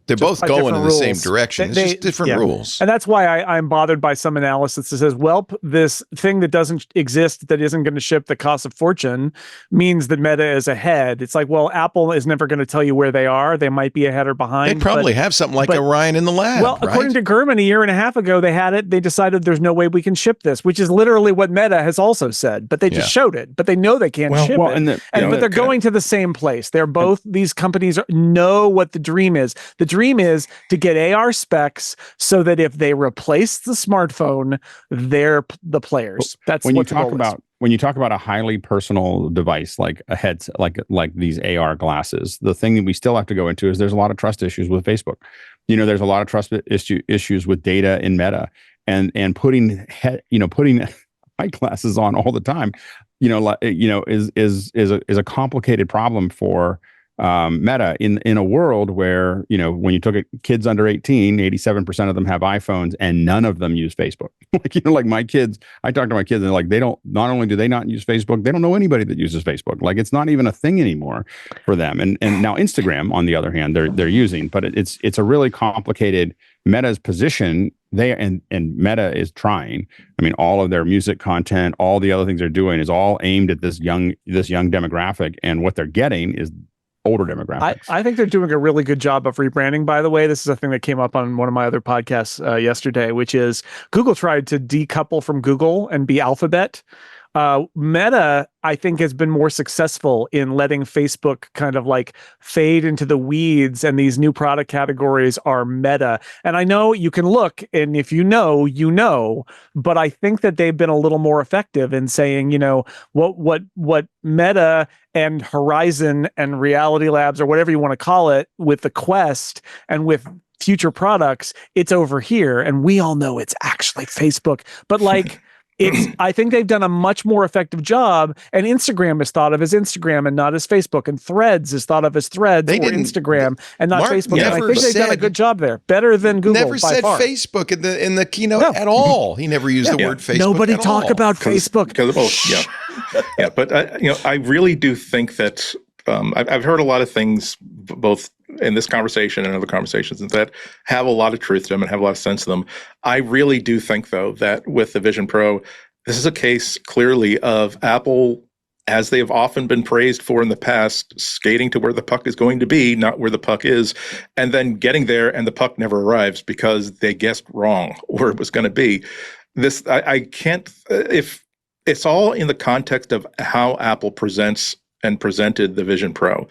They're both going in the same direction. It's just different rules. And that's why I'm bothered by some analysis that says, well, this thing that doesn't exist, that isn't going to ship, that costs a fortune, means that Meta is ahead. It's like, well, Apple is never going to tell you where they are. They might be ahead or behind. They probably have something like Orion in the lab. Well, according to Gurman, 1.5 years ago, they had it. They decided there's no way we can ship this, which is literally what Meta has also said. But they just showed it. But they know they can't ship it. But they're going to the same place. They're both, these companies know what the dream is. The dream is to get AR specs so that if they replace the smartphone, they're the players. That's when what you talk about. When you talk about a highly personal device like a headset, like these AR glasses, the thing that we still have to go into is there's a lot of trust issues with Facebook. There's a lot of trust issues with data in Meta, and putting eyeglasses on all the time, is a complicated problem for Meta in a world where, when you took kids under 18, 87% of them have iPhones and none of them use Facebook. Like my kids, I talk to my kids and they're like, not only do they not use Facebook, they don't know anybody that uses Facebook. Like it's not even a thing anymore for them. And now Instagram, on the other hand, they're using, but it's a really complicated Meta's position. And Meta is trying. I mean, all of their music content, all the other things they're doing is all aimed at this young demographic. And what they're getting is older demographics. I think they're doing a really good job of rebranding, by the way. This is a thing that came up on one of my other podcasts yesterday, which is Google tried to decouple from Google and be Alphabet. Meta, I think, has been more successful in letting Facebook kind of like fade into the weeds, and these new product categories are meta. And I know you can look, and if you know, but I think that they've been a little more effective in saying, what Meta and Horizon and Reality Labs, or whatever you want to call it, with the Quest and with future products, it's over here. And we all know it's actually Facebook. But like, I think they've done a much more effective job, and Instagram is thought of as Instagram and not as Facebook, and Threads is thought of as Threads or Instagram and not Facebook. And I think they've done a good job there, better than Google. Never by said far. Facebook in the keynote at all. He never used the word Facebook. Nobody talk about Facebook. But I really do think that I've heard a lot of things, both in this conversation and other conversations, that have a lot of truth to them and have a lot of sense to them. I really do think, though, that with the Vision Pro, this is a case clearly of Apple, as they have often been praised for in the past, skating to where the puck is going to be, not where the puck is, and then getting there and the puck never arrives because they guessed wrong where it was going to be. This, I can't, if it's all in the context of how Apple presents and presented the Vision Pro.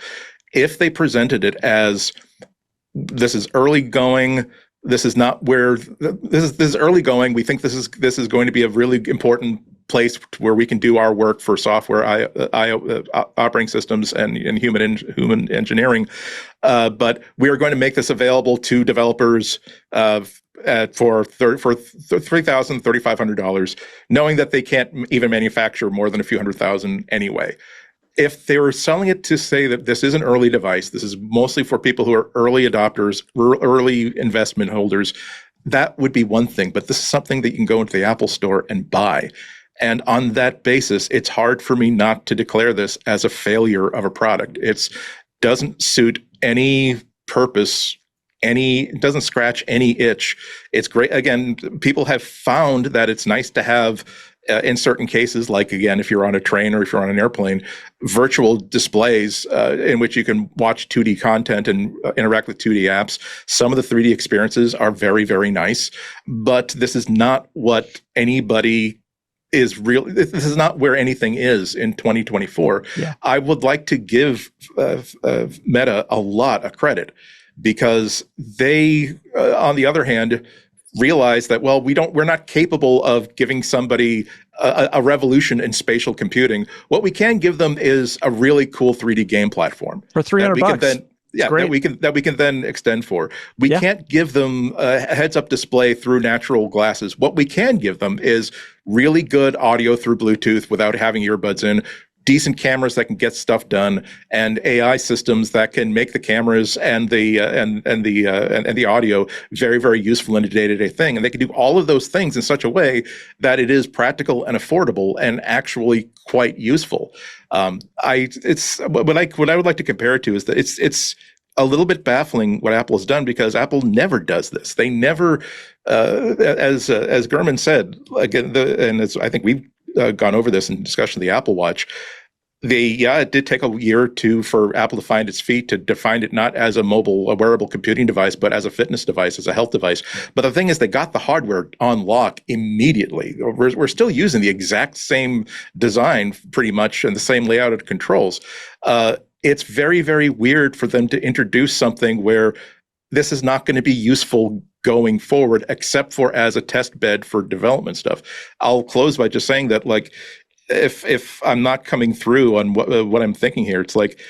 If they presented it as, this is early going, this is not where this is early going. We think this is going to be a really important place where we can do our work for software, operating systems, and human engineering. But we are going to make this available to developers for $3,000, $3,500, knowing that they can't even manufacture more than a few $100,000 anyway. If they were selling it to say that this is an early device, this is mostly for people who are early adopters, early investment holders, that would be one thing. But this is something that you can go into the Apple Store and buy. And on that basis, it's hard for me not to declare this as a failure of a product. It doesn't suit any purpose, it doesn't scratch any itch. It's great. Again, people have found that it's nice to have, in certain cases, like, again, if you're on a train or if you're on an airplane, virtual displays in which you can watch 2D content and interact with 2D apps. Some of the 3D experiences are very, very nice, but this is not what anybody is real. This is not where anything is in 2024. Yeah. I would like to give Meta a lot of credit, because they, on the other hand, realize that, well, we're not capable of giving somebody a revolution in spatial computing. What we can give them is a really cool 3D game platform for $300. That we can then extend for. We can't give them a heads-up display through natural glasses. What we can give them is really good audio through Bluetooth without having earbuds in, decent cameras that can get stuff done, and AI systems that can make the cameras and the audio very, very useful in a day-to-day thing. And they can do all of those things in such a way that it is practical and affordable and actually quite useful. What I would like to compare it to is that it's a little bit baffling what Apple has done, because Apple never does this. They never, as Gurman said, again, and as I think we've gone over this in discussion of the Apple Watch, it did take a year or two for Apple to find its feet, to define it not as a wearable computing device, but as a fitness device, as a health device. But the thing is, they got the hardware on lock immediately. We're still using the exact same design, pretty much, and the same layout of controls. It's very, very weird for them to introduce something where this is not going to be useful going forward, except for as a test bed for development stuff. I'll close by just saying that, like, if I'm not coming through on what I'm thinking here, it's like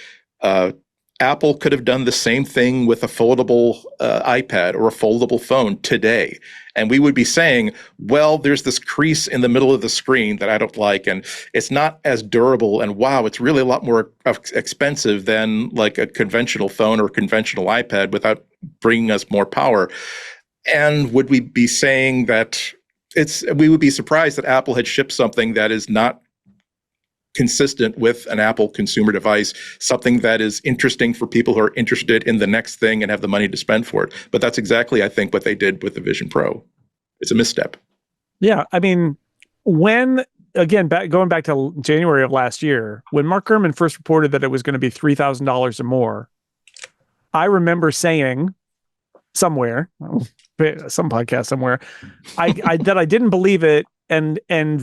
Apple could have done the same thing with a foldable iPad or a foldable phone today. And we would be saying, well, there's this crease in the middle of the screen that I don't like, and it's not as durable, and wow, it's really a lot more expensive than like a conventional phone or a conventional iPad without bringing us more power. And would we be saying that we would be surprised that Apple had shipped something that is not consistent with an Apple consumer device, something that is interesting for people who are interested in the next thing and have the money to spend for it. But that's exactly, I think, what they did with the Vision Pro. It's a misstep. Yeah. I mean, when again, going back to January of last year, when Mark Gurman first reported that it was going to be $3,000 or more, I remember saying somewhere, some podcast somewhere, that I didn't believe it, and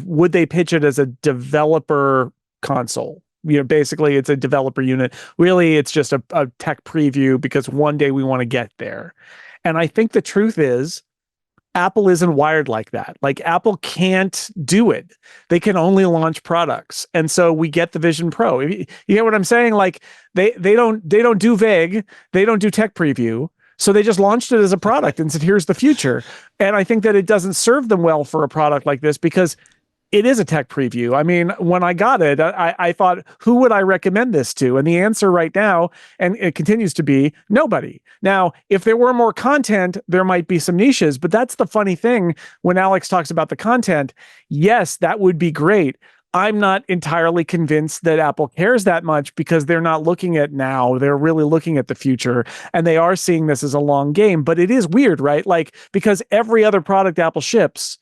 would they pitch it as a developer console? Basically it's a developer unit. Really, it's just a tech preview because one day we want to get there. And I think the truth is Apple isn't wired like that. Like, Apple can't do it. They can only launch products. And so we get the Vision Pro. You get what I'm saying? Like, they don't do VEG, they don't do tech preview. So they just launched it as a product and said, here's the future. And I think that it doesn't serve them well for a product like this because it is a tech preview. I mean, when I got it, I thought, who would I recommend this to? And the answer right now, and it continues to be, nobody. Now, if there were more content, there might be some niches, but that's the funny thing when Alex talks about the content. Yes, that would be great. I'm not entirely convinced that Apple cares that much because they're not looking at now. They're really looking at the future, and they are seeing this as a long game. But it is weird, right? Like, because every other product Apple ships,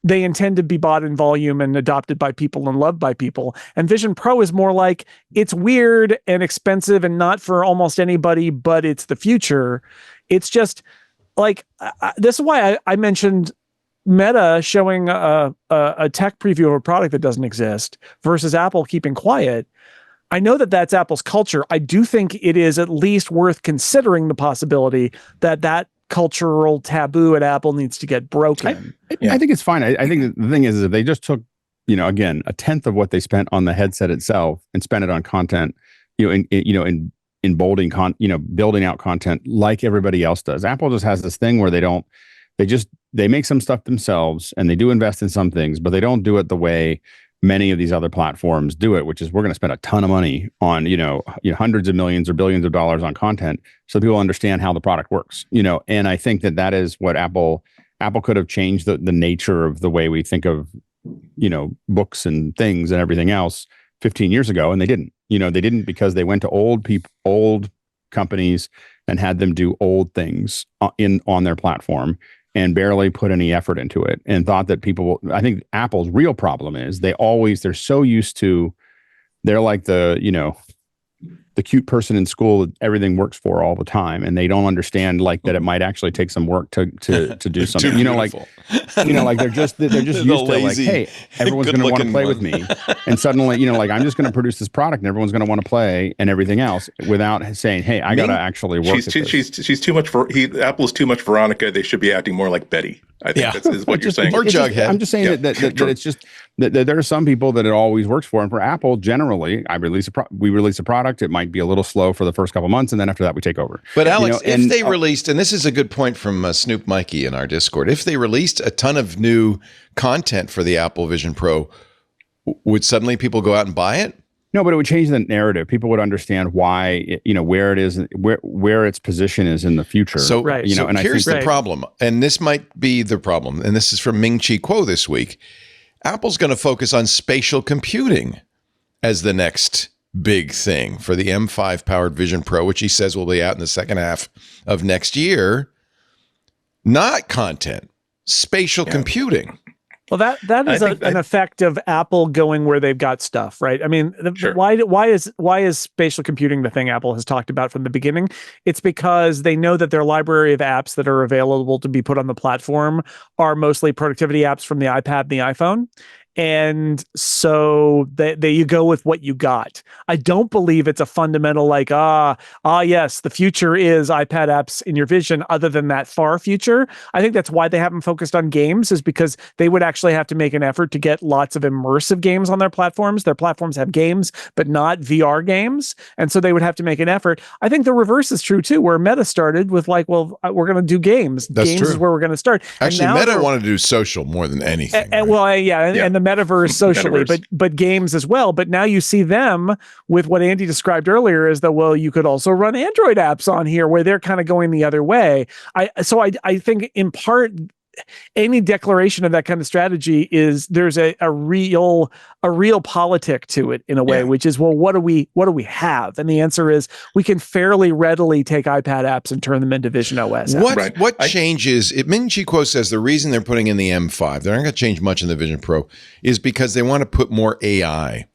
they intend to be bought in volume and adopted by people and loved by people. And Vision Pro is more like, it's weird and expensive and not for almost anybody, but it's the future. It's just like, this is why I mentioned Meta showing a tech preview of a product that doesn't exist versus Apple keeping quiet. I know that that's Apple's culture. I do think it is at least worth considering the possibility that cultural taboo at Apple needs to get broken. I think it's fine. I think the thing is if they just took, again, a tenth of what they spent on the headset itself and spent it on content, in building out content like everybody else does. Apple just has this thing where they make some stuff themselves and they do invest in some things, but they don't do it the way many of these other platforms do it, which is we're going to spend a ton of money on, hundreds of millions or billions of dollars on content so people understand how the product works, and I think that is what Apple could have changed the nature of the way we think of, books and things and everything else 15 years ago. And they didn't, they didn't because they went to old companies and had them do old things on their platform and barely put any effort into it and thought that I think Apple's real problem is they're so used to, they're like the cute person in school that everything works for all the time. And they don't understand that it might actually take some work to do something, like they're just used to lazy, hey, everyone's going to want to play with me. And suddenly, I'm just going to produce this product and everyone's going to want to play and everything else without saying, hey, I got to actually work. She's too much Apple is too much Veronica. They should be acting more like Betty. I think that's what you're saying. Or Jughead. I'm just saying that it's just that there are some people that it always works for. And for Apple, generally, we release a product. It might be a little slow for the first couple of months. And then after that, we take over. But Alex, if they released, and this is a good point from Snoop Mikey in our Discord, if they released a ton of new content for the Apple Vision Pro, would suddenly people go out and buy it? No, but it would change the narrative. People would understand why, where it is, where its position is in the future. So, right. And here's the problem, and this might be the problem, and this is from Ming-Chi Kuo this week. Apple's going to focus on spatial computing as the next big thing for the M5 powered Vision Pro, which he says will be out in the second half of next year. Not content, spatial computing. Well, that is an effect of Apple going where they've got stuff, right? I mean, sure. Why is spatial computing the thing Apple has talked about from the beginning? It's because they know that their library of apps that are available to be put on the platform are mostly productivity apps from the iPad and the iPhone. And so you go with what you got. I don't believe it's a fundamental yes, the future is iPad apps in your vision other than that far future. I think that's why they haven't focused on games, is because they would actually have to make an effort to get lots of immersive games on their platforms. Their platforms have games, but not VR games. And so they would have to make an effort. I think the reverse is true too, where Meta started with we're going to do games. That's games true. Is where we're going to start. Actually, Meta wanted to do social more than anything. And the metaverse socially, but games as well. But now you see them with what Andy described earlier is that, you could also run Android apps on here where they're kind of going the other way. I think in part any declaration of that kind of strategy is there's a real politic to it in a way, which is, well, what do we have? And the answer is we can fairly readily take iPad apps and turn them into Vision OS apps. What changes? Min Chi Kuo says the reason they're putting in the M5, they're not going to change much in the Vision Pro, is because they want to put more AI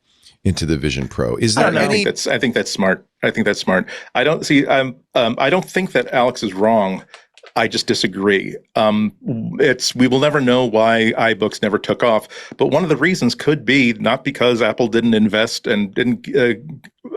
into the Vision Pro. Is there any? I think that's smart. I don't see. I don't think that Alex is wrong. I just disagree. We will never know why iBooks never took off, but one of the reasons could be not because Apple didn't invest and didn't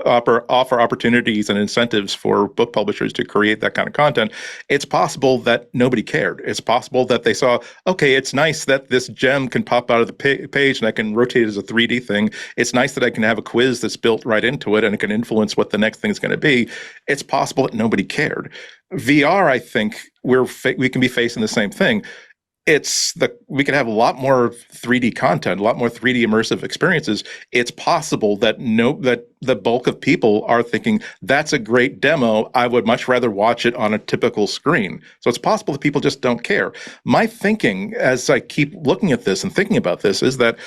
offer opportunities and incentives for book publishers to create that kind of content. It's possible that nobody cared. It's possible that they saw, okay, it's nice that this gem can pop out of the page and I can rotate it as a 3D thing. It's nice that I can have a quiz that's built right into it and it can influence what the next thing is going to be. It's possible that nobody cared. VR, I think we can be facing the same thing. We can have a lot more 3D content, a lot more 3D immersive experiences. It's possible that the bulk of people are thinking that's a great demo. I would much rather watch it on a typical screen. So it's possible that people just don't care. My thinking, as I keep looking at this and thinking about this, is that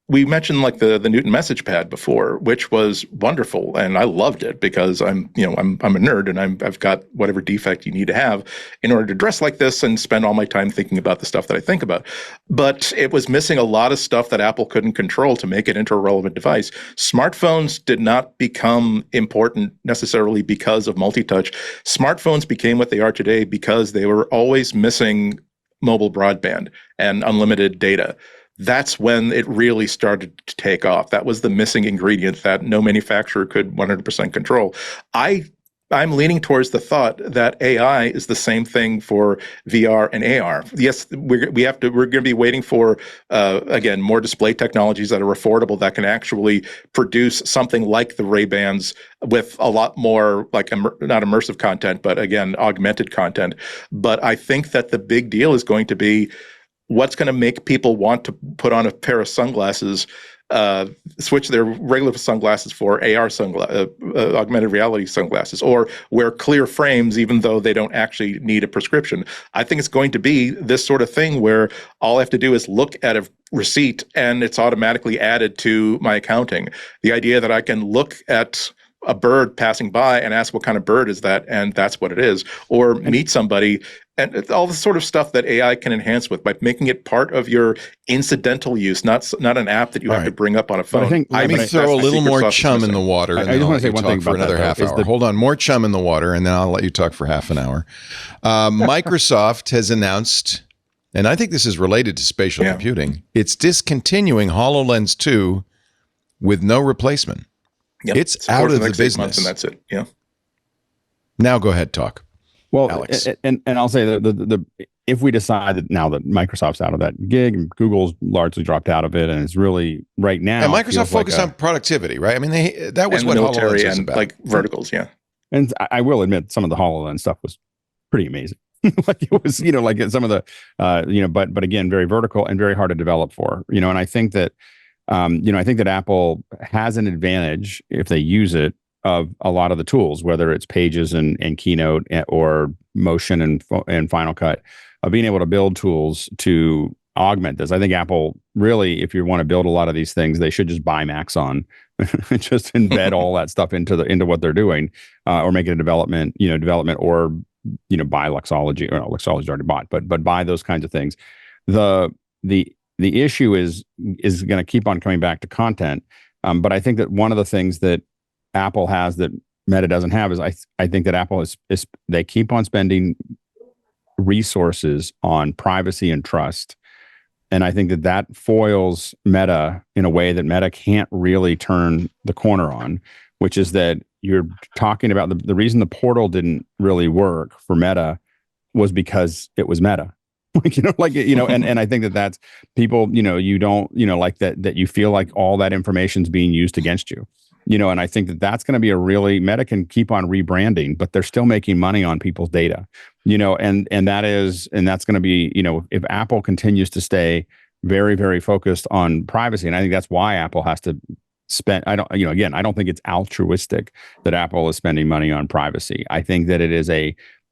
we mentioned like the Newton message pad before, which was wonderful, and I loved it because I'm a nerd and I've got whatever defect you need to have in order to dress like this and spend all my time thinking about the stuff that I think about. But it was missing a lot of stuff that Apple couldn't control to make it into a relevant device. Smartphones did not become important necessarily because of multi-touch. Smartphones became what they are today because they were always missing mobile broadband and unlimited data. That's when it really started to take off. That was the missing ingredient that no manufacturer could 100% control. I'm leaning towards the thought that AI is the same thing for VR and AR. Yes, we're going to be waiting for again more display technologies that are affordable that can actually produce something like the Ray-Bans with a lot more like not immersive content, but again augmented content. But I think that the big deal is going to be what's going to make people want to put on a pair of sunglasses, switch their regular sunglasses for AR augmented reality sunglasses, or wear clear frames even though they don't actually need a prescription. I think it's going to be this sort of thing where all I have to do is look at a receipt and it's automatically added to my accounting. The idea that I can look at a bird passing by and ask what kind of bird is that, and that's what it is, or meet somebody, and all the sort of stuff that AI can enhance with by making it part of your incidental use, not an app that you have to bring up on a phone. Let me throw a little more chum in the water. And I just want to say one thing for another half hour. Hold on, more chum in the water, and then I'll let you talk for half an hour. Microsoft has announced, and I think this is related to spatial computing, it's discontinuing HoloLens 2 with no replacement. Yep. It's out of the business, and that's it. Yeah. Now go ahead, talk. Well, Alex. And I'll say that if we decide that now that Microsoft's out of that gig and Google's largely dropped out of it, and it's really right now, and Microsoft focused on productivity, right? I mean, that was what HoloLens was about, like verticals, yeah. And I will admit, some of the HoloLens stuff was pretty amazing. Like it was, like some of the, but again, very vertical and very hard to develop for, and I think that. I think that Apple has an advantage if they use it of a lot of the tools, whether it's Pages and Keynote or Motion and Final Cut, of being able to build tools to augment this. I think Apple really, if you want to build a lot of these things, they should just buy Maxon and just embed all that stuff into what they're doing, or make it a development, or buy Luxology. Or Luxology's already bought, but buy those kinds of things. The issue is going to keep on coming back to content. But I think that one of the things that Apple has that Meta doesn't have is I think that Apple is they keep on spending resources on privacy and trust. And I think that foils Meta in a way that Meta can't really turn the corner on, which is that you're talking about the reason the portal didn't really work for Meta was because it was Meta. And I think that's people, you don't, like that you feel like all that information's being used against you, and I think that's going to be Meta can keep on rebranding, but they're still making money on people's data, and that's going to be, if Apple continues to stay very, very focused on privacy. And I think that's why Apple has to spend, I don't think it's altruistic that Apple is spending money on privacy. I think that it is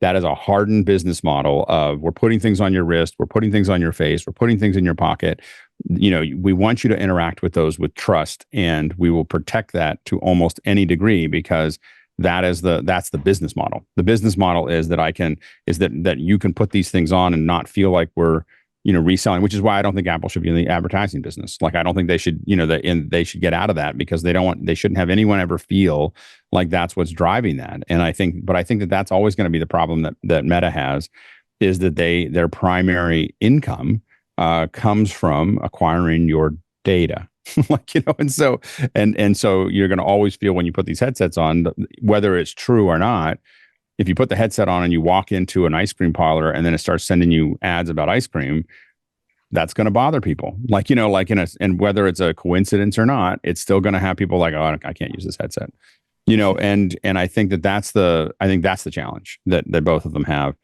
That is a hardened business model of we're putting things on your wrist, we're putting things on your face, we're putting things in your pocket. We want you to interact with those with trust, and we will protect that to almost any degree, because that's the business model. The business model is that you can put these things on and not feel like we're reselling, which is why I don't think Apple should be in the advertising business. Like, I don't think they should, they should get out of that, because they shouldn't have anyone ever feel like that's what's driving that. And I think that that's always going to be the problem that Meta has, is that their primary income comes from acquiring your data. And so you're going to always feel, when you put these headsets on, whether it's true or not, if you put the headset on and you walk into an ice cream parlor and then it starts sending you ads about ice cream, that's going to bother people. And whether it's a coincidence or not, it's still going to have people like, oh, I can't use this headset. And I think that's the challenge that both of them have.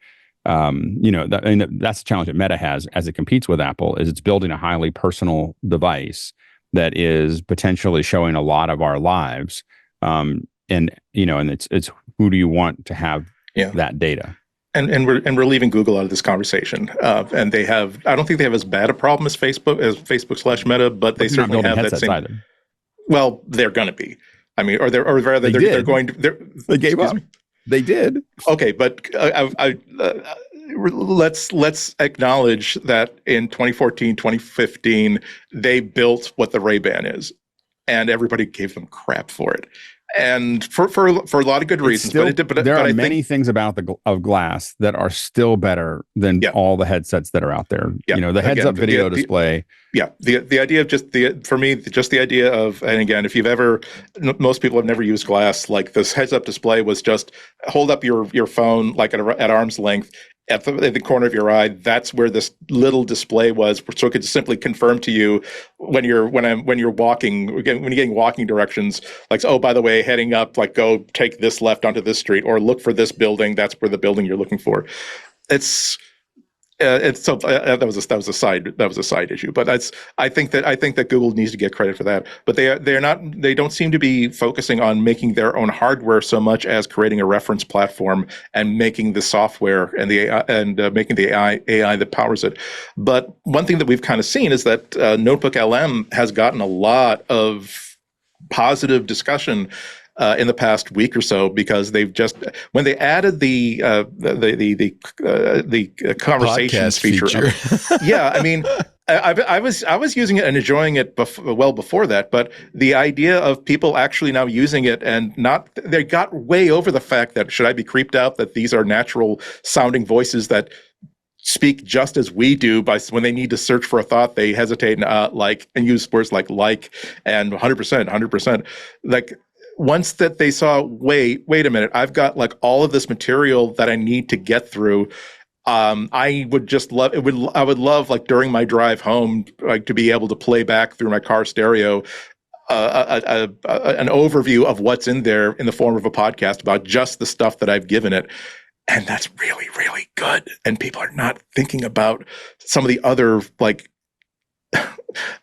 That's the challenge that Meta has as it competes with Apple, is it's building a highly personal device that is potentially showing a lot of our lives. And it's who do you want to have that data? And we're leaving Google out of this conversation. And I don't think they have as bad a problem as Facebook / Meta, but they certainly have that same. Either. Well, they're going to be. I mean, they're going to. They gave up. They did. Okay, but let's acknowledge that in 2014, 2015, they built what the Ray-Ban is, and everybody gave them crap for it, and for a lot of good reasons. There are many things about of glass that are still better than all the headsets that are out there. Yeah, the heads-up video display. Yeah, the idea of just the idea of, and again, if you've ever, most people have never used glass, like this heads-up display was just hold up your phone like at arm's length at the corner of your eye. That's where this little display was, so it could simply confirm to you when you're walking, when you're getting walking directions, like, oh, by the way, heading up, like, go take this left onto this street, or look for this building. That's where the building you're looking for. That was a side issue, but I think that Google needs to get credit for that. But they don't seem to be focusing on making their own hardware so much as creating a reference platform and making the software and the AI, and making the AI that powers it. But one thing that we've kind of seen is that Notebook LM has gotten a lot of positive discussion in the past week or so, because when they added the conversations feature. Yeah, I mean, I was using it and enjoying it well before that, but the idea of people actually now using it and they got way over the fact that, should I be creeped out that these are natural sounding voices that speak just as we do, by when they need to search for a thought, they hesitate and use words like and 100%. Like, once that they saw, wait a minute, I've got like all of this material that I need to get through. I would love like during my drive home, like, to be able to play back through my car stereo an overview of what's in there in the form of a podcast about just the stuff that I've given it. And that's really, really good. And people are not thinking about some of the other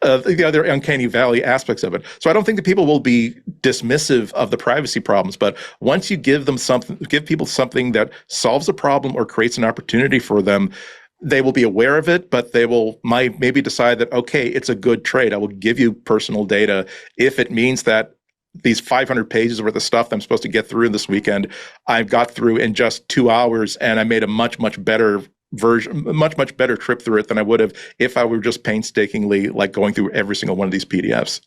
the other uncanny valley aspects of it. So I don't think that people will be dismissive of the privacy problems, but once you give people something that solves a problem or creates an opportunity for them, they will be aware of it, but they might maybe decide that, okay, it's a good trade. I will give you personal data if it means that these 500 pages worth of stuff that I'm supposed to get through this weekend, I've got through in just 2 hours, and I made a much better trip through it than I would have if I were just painstakingly like going through every single one of these PDFs.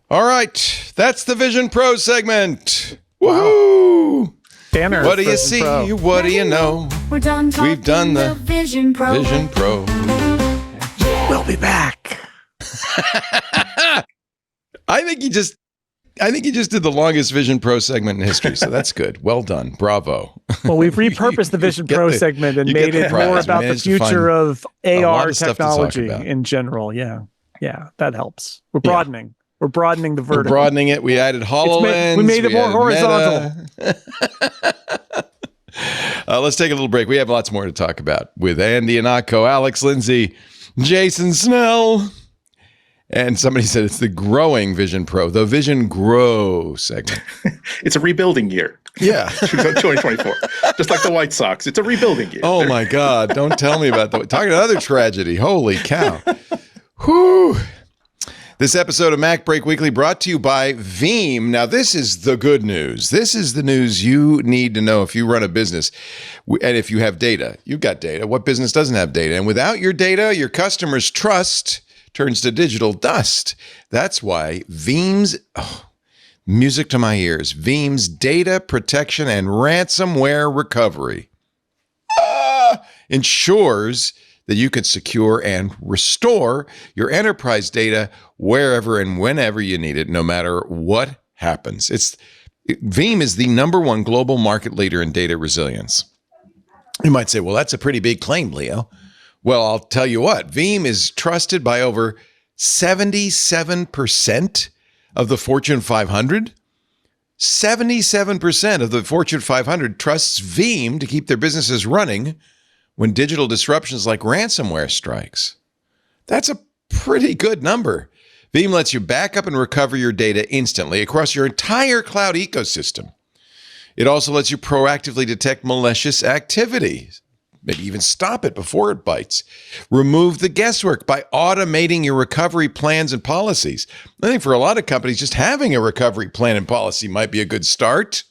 All right, that's the Vision Pro segment. Wow. Woohoo! Banner. What do you see? Pro. What do you know? We've done the Vision Pro. Vision Pro. We'll be back. I think you just did the longest Vision Pro segment in history, so that's good. Well done. Bravo. Well, we've repurposed the Vision Pro segment and made it more about the future of AR technology in general. Yeah, that helps. We're broadening. Yeah. We're broadening the vertical. We're broadening it. We added HoloLens. We made it more horizontal. Let's take a little break. We have lots more to talk about with Andy Anako, Alex Lindsay, Jason Snell. And somebody said it's the growing Vision Pro, the Vision Grow segment. It's a rebuilding year. Yeah. 2024. Just like the White Sox. It's a rebuilding year. Oh, my God. Don't tell me about that. Talking another tragedy. Holy cow. Whew. This episode of MacBreak Weekly brought to you by Veeam. Now, this is the good news. This is the news you need to know if you run a business and if you have data. You've got data. What business doesn't have data? And without your data, your customers' trust turns to digital dust. That's why Veeam's, music to my ears, Veeam's data protection and ransomware recovery ensures that you can secure and restore your enterprise data wherever and whenever you need it, no matter what happens. Veeam is the #1 global market leader in data resilience. You might say, well, that's a pretty big claim, Leo. Well, I'll tell you what, Veeam is trusted by over 77% of the Fortune 500. 77% of the Fortune 500 trusts Veeam to keep their businesses running when digital disruptions like ransomware strikes. That's a pretty good number. Veeam lets you back up and recover your data instantly across your entire cloud ecosystem. It also lets you proactively detect malicious activity, maybe even stop it before it bites. Remove the guesswork by automating your recovery plans and policies. I think for a lot of companies, just having a recovery plan and policy might be a good start.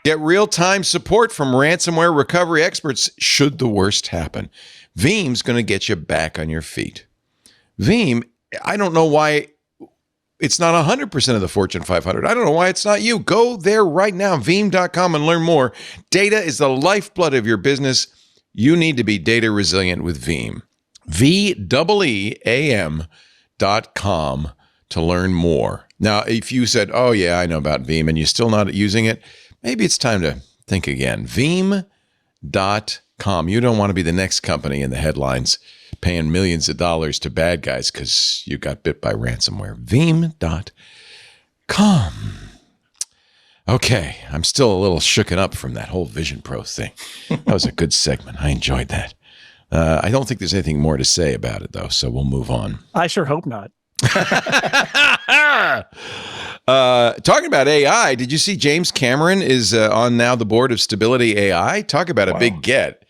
Get real-time support from ransomware recovery experts should the worst happen. Veeam's going to get you back on your feet. Veeam, I don't know why it's not 100% of the Fortune 500. I don't know why it's not you. Go there right now, veeam.com, and learn more. Data is the lifeblood of your business. You need to be data resilient with Veeam. VEEAM.com to learn more. Now, if you said, oh, yeah, I know about Veeam, and you're still not using it, maybe it's time to think again. Veeam.com. You don't want to be the next company in the headlines paying millions of dollars to bad guys because you got bit by ransomware. Veeam.com. Okay, I'm still a little shooken up from that whole Vision Pro thing. That was a good segment. I enjoyed that. I don't think there's anything more to say about it, though, so we'll move on. I sure hope not. Talking about AI, did you see James Cameron is on now the board of Stability AI? Talk about a big get.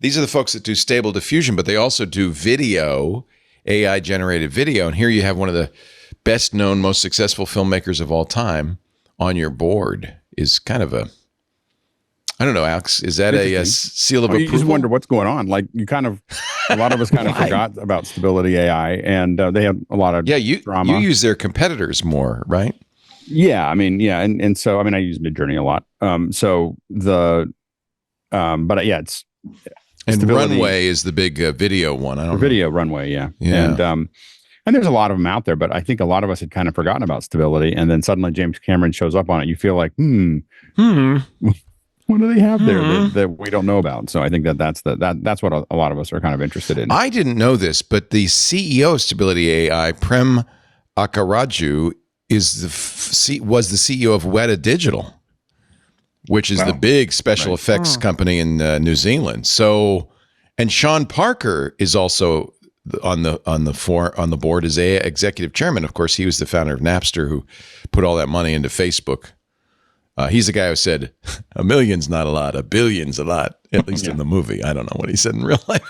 These are the folks that do Stable Diffusion, but they also do video, AI-generated video. And here you have one of the best-known, most successful filmmakers of all time on your board. Is kind of a, I don't know, Alex, is that a seal of approval? You just wonder what's going on. Like a lot of us kind of forgot about Stability AI, and they have a lot of drama. You use their competitors more, right? Yeah, I mean, yeah, and so I mean, I use Midjourney a lot. It's and Stability. Runway is the big video one. I don't know. Video Runway, yeah. And there's a lot of them out there, but I think a lot of us had kind of forgotten about Stability, and then suddenly James Cameron shows up on it. You feel like, what do they have there that we don't know about? So I think that's what a lot of us are kind of interested in. I didn't know this, but the CEO of Stability AI, Prem Akkaraju, was the CEO of Weta Digital, which is the big special effects company in New Zealand. So, and Sean Parker is also on the board as executive chairman. Of course, he was the founder of Napster, who put all that money into Facebook. He's the guy who said, "A million's not a lot, a billion's a lot," at least in the movie. I don't know what he said in real life.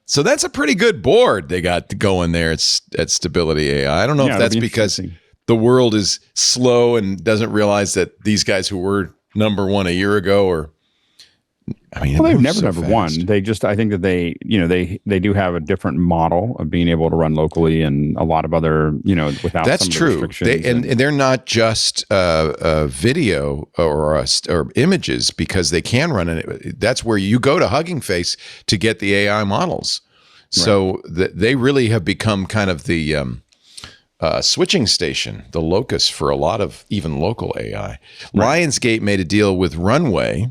So that's a pretty good board they got going there at Stability AI. I don't know if that's because the world is slow and doesn't realize that these guys who were #1 a year ago are, they've never #1. They just, I think that they do have a different model of being able to run locally and a lot of other, without that's some of the true. restrictions. And they're not just video or images, because they can run it. That's where you go to Hugging Face to get the AI models. So they really have become kind of the switching station, the locus for a lot of even local AI. Lionsgate made a deal with Runway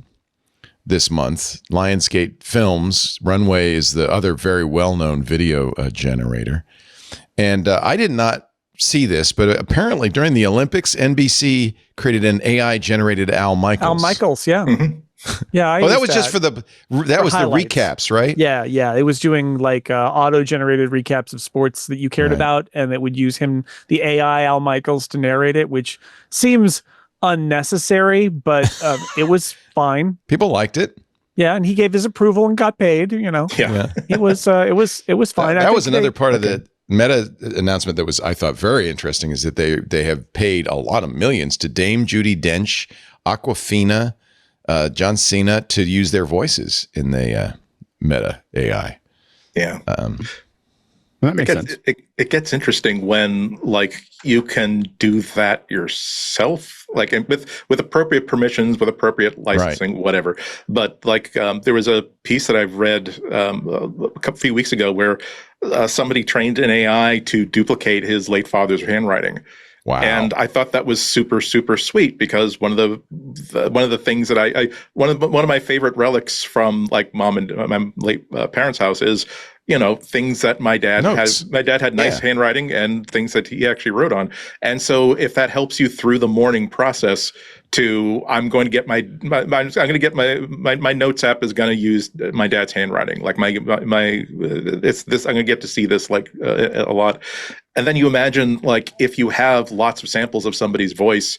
this month. Lionsgate Films. Runway is the other very well-known video generator. And I did not see this, but apparently during the Olympics, NBC created an AI-generated Al Michaels. Al Michaels, yeah. Yeah. That was just for the recaps, right? Yeah. It was doing like auto-generated recaps of sports that you cared about, and it would use the AI Al Michaels to narrate it, which seems unnecessary, but it was fine. People liked it. Yeah, and he gave his approval and got paid. Yeah. It was fine. That was another part of the Meta announcement that was, I thought, very interesting, is that they have paid a lot of millions to Dame Judi Dench, Aquafina, John Cena to use their voices in the Meta AI. Yeah. That makes sense. It gets interesting when you can do that yourself, with appropriate permissions, with appropriate licensing, whatever. But there was a piece that I've read a few weeks ago where somebody trained an AI to duplicate his late father's handwriting. Wow. And I thought that was super, super sweet, because one of the things that one of my favorite relics from mom and my late parents' house is, things that my dad has. My dad had nice handwriting and things that he actually wrote on. And so if that helps you through the morning process I'm going to get my notes app is going to use my dad's handwriting. It's this, I'm going to get to see this a lot. And then you imagine if you have lots of samples of somebody's voice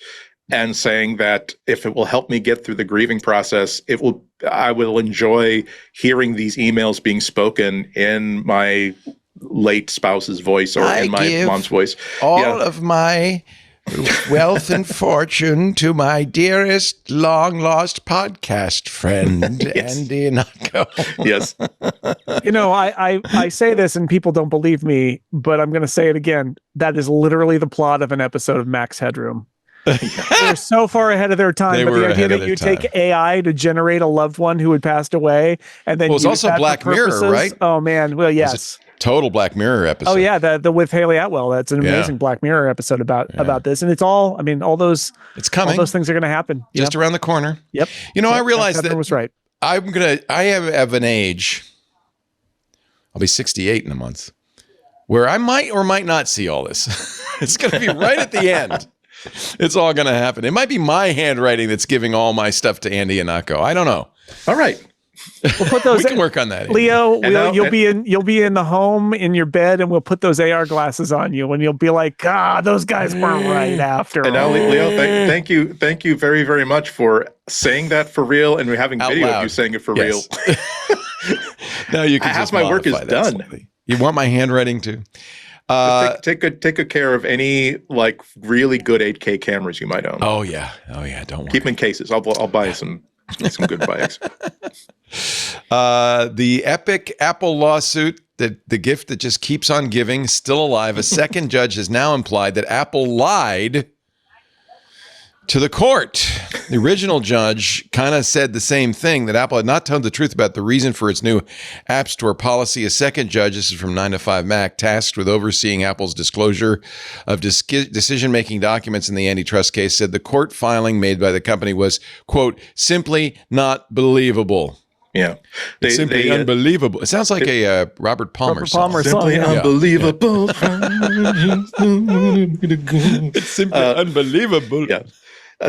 and saying that if it will help me get through the grieving process, I will enjoy hearing these emails being spoken in my late spouse's voice or in my mom's voice. All of my wealth and fortune to my dearest long lost podcast friend, Andy Nako. Yes. I say this and people don't believe me, but I'm going to say it again. That is literally the plot of an episode of Max Headroom. They're so far ahead of their time, but the idea that you take AI to generate a loved one who had passed away, and then it's also Black Mirror, right? Oh man, well, yes, total Black Mirror episode. Oh yeah, the with Haley Atwell. That's an amazing Black Mirror episode about this, and it's all. I mean, all those. It's coming. All those things are going to happen just around the corner. Yep. I realized that was right. I have an age. I'll be 68 in a month, where I might or might not see all this. It's going to be right at the end. It's all going to happen. It might be my handwriting that's giving all my stuff to Andy Anako. I don't know. All right. We'll put those. We can work on that, Leo. You'll be in the home in your bed, and we'll put those AR glasses on you, and you'll be like, those guys weren't right after. And now, Leo, thank you very, very much for saying that for real, and we're having video of you saying it for real. Now you can. Half my work is done. Slightly. You want my handwriting too? Take good care of any really good 8K cameras you might own. Oh yeah. Don't worry. Keep them in cases. I'll buy some good bikes. The epic Apple lawsuit, the gift that just keeps on giving, still alive. A second judge has now implied that Apple lied to the court. The original judge kind of said the same thing, that Apple had not told the truth about the reason for its new App Store policy. A second judge, this is from 9 to 5 Mac, tasked with overseeing Apple's disclosure of decision-making documents in the antitrust case, said the court filing made by the company was, quote, simply not believable. Yeah. It's simply unbelievable. It sounds like a Robert Palmer song. Simply unbelievable. It's simply unbelievable. Yeah.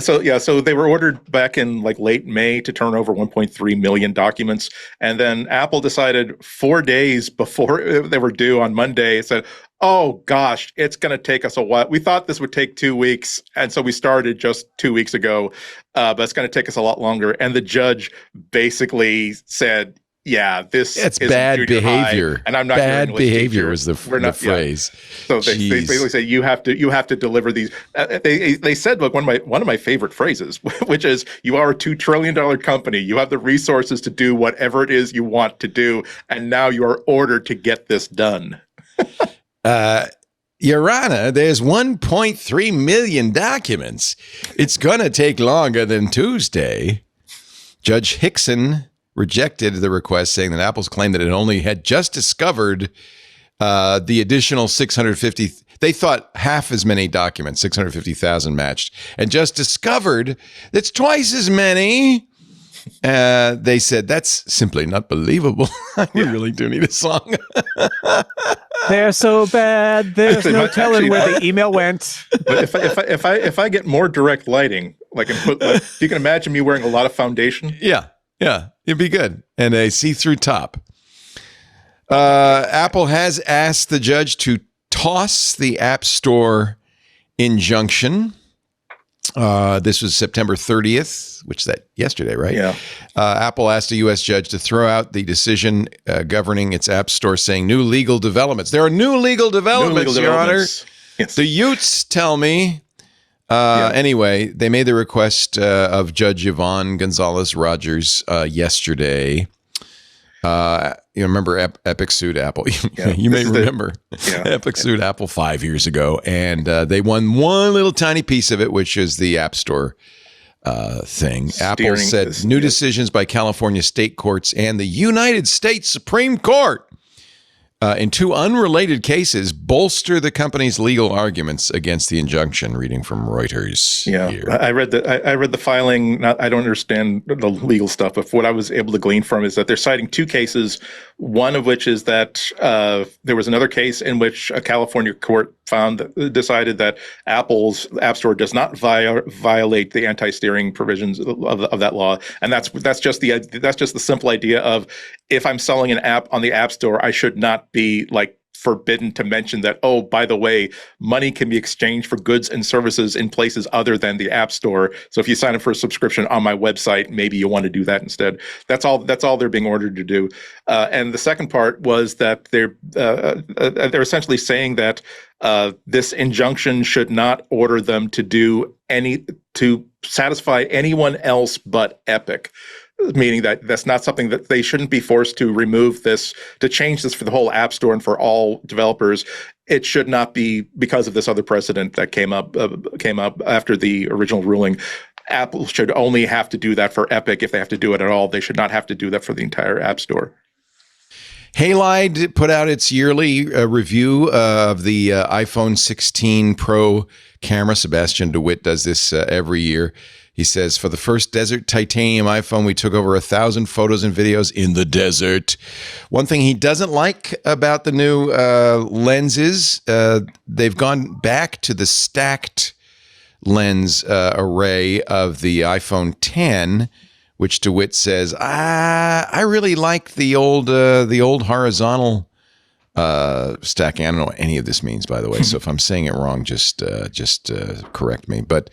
So they were ordered back in late May to turn over 1.3 million documents. And then Apple decided 4 days before they were due on Monday, it said, oh gosh, it's going to take us a while. We thought this would take 2 weeks. And so we started just 2 weeks ago, but it's going to take us a lot longer. And the judge basically said, yeah, it's bad behavior. And I'm not bad behavior is the phrase. So they basically say you have to deliver these. They said one of my favorite phrases, which is, you are a $2 trillion company. You have the resources to do whatever it is you want to do, and now you are ordered to get this done. Your Honor, there's 1.3 million documents. It's going to take longer than Tuesday. Judge Hickson rejected the request, saying that Apple's claim that it only had just discovered the additional 650. They thought half as many documents, 650,000 matched, and just discovered that's twice as many. They said that's simply not believable. We really do need a song. They're so bad. There's no telling where the email went. But if I get more direct lighting, you can imagine me wearing a lot of foundation. Yeah, it'd be good. And a see-through top. Apple has asked the judge to toss the App Store injunction. This was September 30th, which is that yesterday, right? Yeah. Apple asked a U.S. judge to throw out the decision governing its App Store, saying new legal developments. There are new legal developments, Your Honor. Yes. The Utes tell me. Anyway, they made the request of Judge Yvonne Gonzalez-Rogers yesterday. You remember Epic sued Apple. You may remember Epic sued Apple 5 years ago, and they won one little tiny piece of it, which is the App Store thing. Apple said new decisions by California state courts and the United States Supreme Court in two unrelated cases bolster the company's legal arguments against the injunction. Reading from Reuters. Yeah, here. I read the filing. I don't understand the legal stuff, but what I was able to glean from is that they're citing two cases. One of which is that there was another case in which a California court decided that Apple's App Store does not violate the anti-steering provisions of that law, and that's just the simple idea of if I'm selling an app on the App Store, I should not be like forbidden to mention that, oh, by the way, money can be exchanged for goods and services in places other than the App Store. So if you sign up for a subscription on my website, maybe you want to do that instead. That's all they're being ordered to do. And the second part was that they're essentially saying that this injunction should not order them to satisfy anyone else but Epic. Meaning that that's not something that they shouldn't be forced to remove this, to change this for the whole App Store and for all developers. It should not be because of this other precedent that came up after the original ruling. Apple should only have to do that for Epic if they have to do it at all. They should not have to do that for the entire App Store. Halide put out its yearly review of the iPhone 16 Pro camera. Sebastian DeWitt does this every year. He says, for the first desert titanium iPhone, we took over 1,000 photos and videos in the desert. One thing he doesn't like about the new lenses, they've gone back to the stacked lens array of the iPhone 10, which DeWitt says, I really like the old horizontal stacking. I don't know what any of this means, by the way. So if I'm saying it wrong, just correct me. But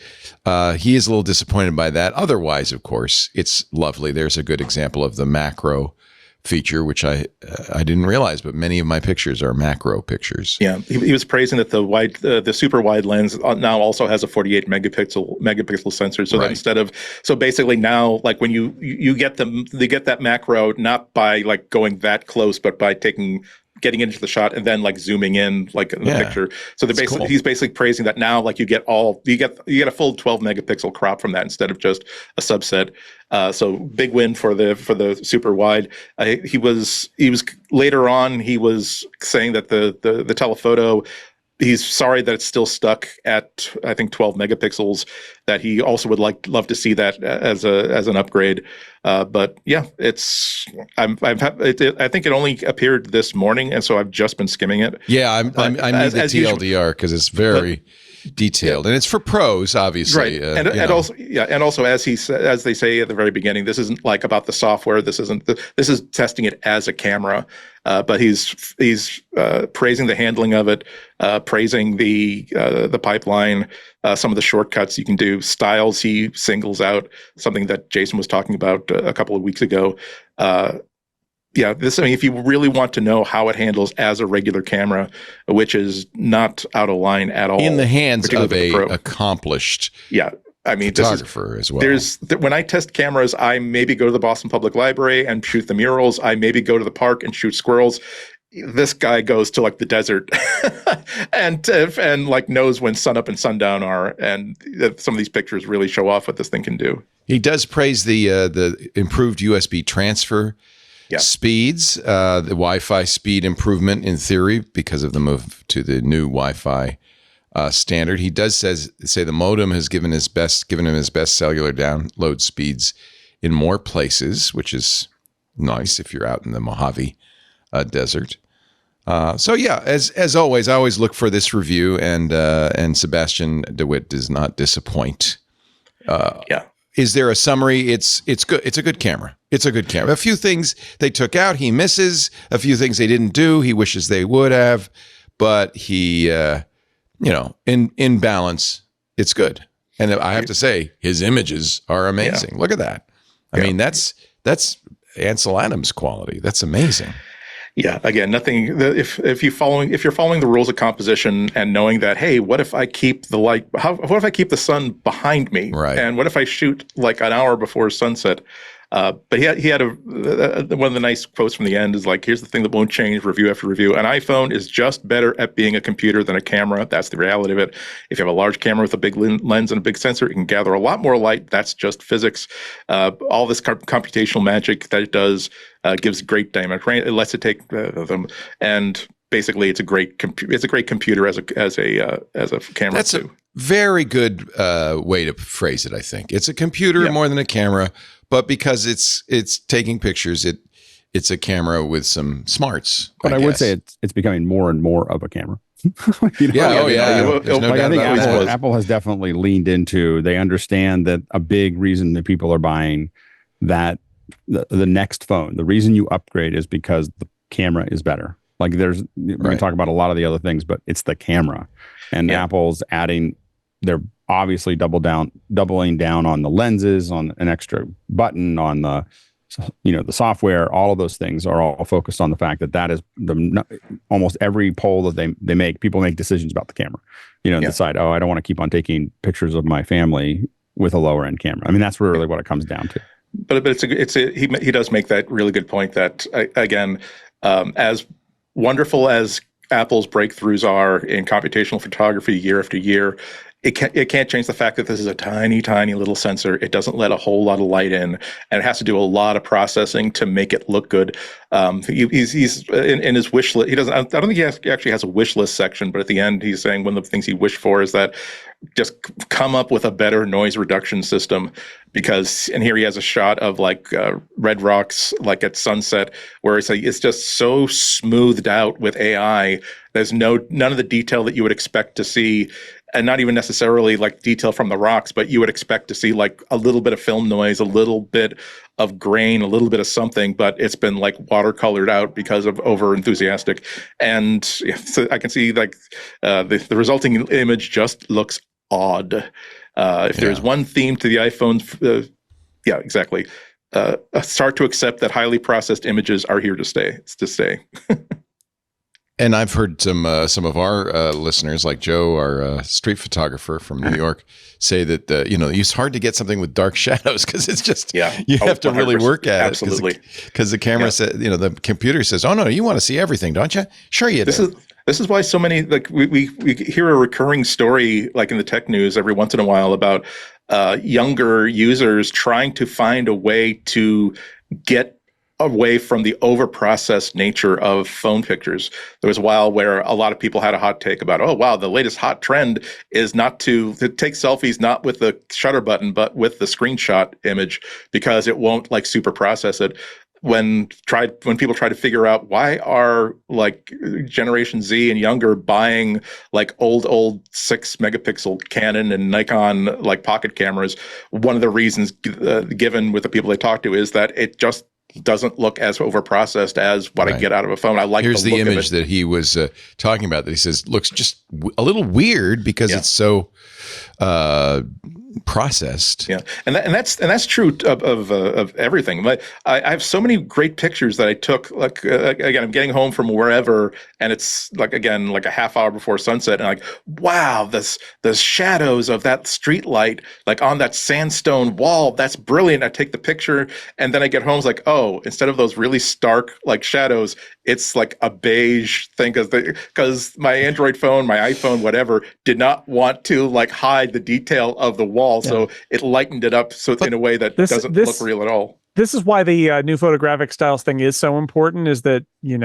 he is a little disappointed by that. Otherwise, of course, it's lovely. There's a good example of the macro feature, which I didn't realize, but many of my pictures are macro pictures. Yeah, he was praising that the super wide lens now also has a 48 megapixel sensor. So that instead of basically now, like when you get that macro not by like going that close, but by getting into the shot and then like zooming in like in the picture. So he's basically praising that now, like you get a full 12 megapixel crop from that instead of just a subset. So big win for the super wide. He was later on, he was saying that the telephoto, he's sorry that it's still stuck at, I think, 12 megapixels, that he also would love to see that as an upgrade. But yeah, I think it only appeared this morning, and so I've just been skimming it. Yeah, I need the TLDR because it's very detailed, and it's for pros, obviously. Right, and also as they say at the very beginning, this isn't like about the software. This is testing it as a camera. But he's praising the handling of it, praising the pipeline, some of the shortcuts you can do, styles he singles out, something that Jason was talking about a couple of weeks ago. If you really want to know how it handles as a regular camera, which is not out of line at all, in the hands of a accomplished photographer as well. When I test cameras, I maybe go to the Boston Public Library and shoot the murals. I maybe go to the park and shoot squirrels. This guy goes to like the desert and like knows when sunup and sundown are, and some of these pictures really show off what this thing can do. He does praise the improved USB transfer speeds, the Wi-Fi speed improvement in theory because of the move to the new Wi-Fi standard. He does say the modem has given him his best cellular download speeds in more places, which is nice if you're out in the Mojave Desert. So yeah, as always, I always look for this review, and Sebastian DeWitt does not disappoint. Is there a summary? It's good. It's a good camera. A few things they took out, he misses. A few things they didn't do, he wishes they would have. But he, in balance, it's good. And I have to say, his images are amazing. Look at that. I mean, that's Ansel Adams quality. That's amazing. Yeah. Again, nothing. If you're following the rules of composition and knowing that, hey, what if I keep the light? What if I keep the sun behind me? Right. And what if I shoot like an hour before sunset? But he had one of the nice quotes from the end is like, here's the thing that won't change review after review. An iPhone is just better at being a computer than a camera. That's the reality of it. If you have a large camera with a big lens and a big sensor, it can gather a lot more light. That's just physics. All this computational magic that it does gives great dynamic range. It lets it take them, and basically it's a great computer as a camera. That's too. A very good way to phrase it. I think it's a computer more than a camera. But because it's taking pictures, it's a camera with some smarts. But I would say it's becoming more and more of a camera. I think Apple has definitely leaned into. They understand that a big reason that people are buying that the next phone, the reason you upgrade is because the camera is better. Like we can talk about a lot of the other things, but it's the camera, and Apple's adding. They're obviously doubling down on the lenses, on an extra button, on the software. All of those things are all focused on the fact that is almost every poll that they make. People make decisions about the camera. Decide, I don't want to keep on taking pictures of my family with a lower end camera. I mean, that's really what it comes down to. But he does make that really good point that again, as wonderful as Apple's breakthroughs are in computational photography year after year, it can't change the fact that this is a tiny, tiny little sensor. It doesn't let a whole lot of light in, and it has to do a lot of processing to make it look good. He's in his wish list. He doesn't. I don't think he actually has a wish list section, but at the end, he's saying one of the things he wished for is that just come up with a better noise reduction system. And here he has a shot of like red rocks, like at sunset, where it's just so smoothed out with AI. There's none of the detail that you would expect to see. And not even necessarily like detail from the rocks, but you would expect to see like a little bit of film noise, a little bit of grain, a little bit of something, but it's been like watercolored out because of over enthusiastic. And so I can see like the resulting image just looks odd. If there's one theme to the iPhone, exactly. Start to accept that highly processed images are here to stay. It's to stay. And I've heard some of our listeners, like Joe, our street photographer from New York, say that it's hard to get something with dark shadows because it's just you have to really work at absolutely. it. Because the camera says, the computer says, "Oh no, you want to see everything, don't you?" Sure, you do. This is why so many we hear a recurring story like in the tech news every once in a while about younger users trying to find a way to get away from the over-processed nature of phone pictures. There was a while where a lot of people had a hot take about, oh, wow, the latest hot trend is not to take selfies, not with the shutter button, but with the screenshot image because it won't like super process it. When people try to figure out why are like Generation Z and younger buying like old 6 megapixel Canon and Nikon like pocket cameras, one of the reasons given with the people they talk to is that it just doesn't look as overprocessed as what I get out of a phone. I like Here's the the look image that he was talking about that he says looks just a little weird because it's so processed. Yeah, and that's true of everything. I have so many great pictures that I took. Like again, I'm getting home from wherever, and it's like a half hour before sunset, and like, wow, the shadows of that street light, like on that sandstone wall, that's brilliant. I take the picture, and then I get home, it's like, oh, instead of those really stark like shadows, it's like a beige thing because my Android phone, my iPhone, whatever, did not want to like hide the detail of the wall, so it lightened it up in a way that doesn't look real at all. This is why the new photographic styles thing is so important. Is that you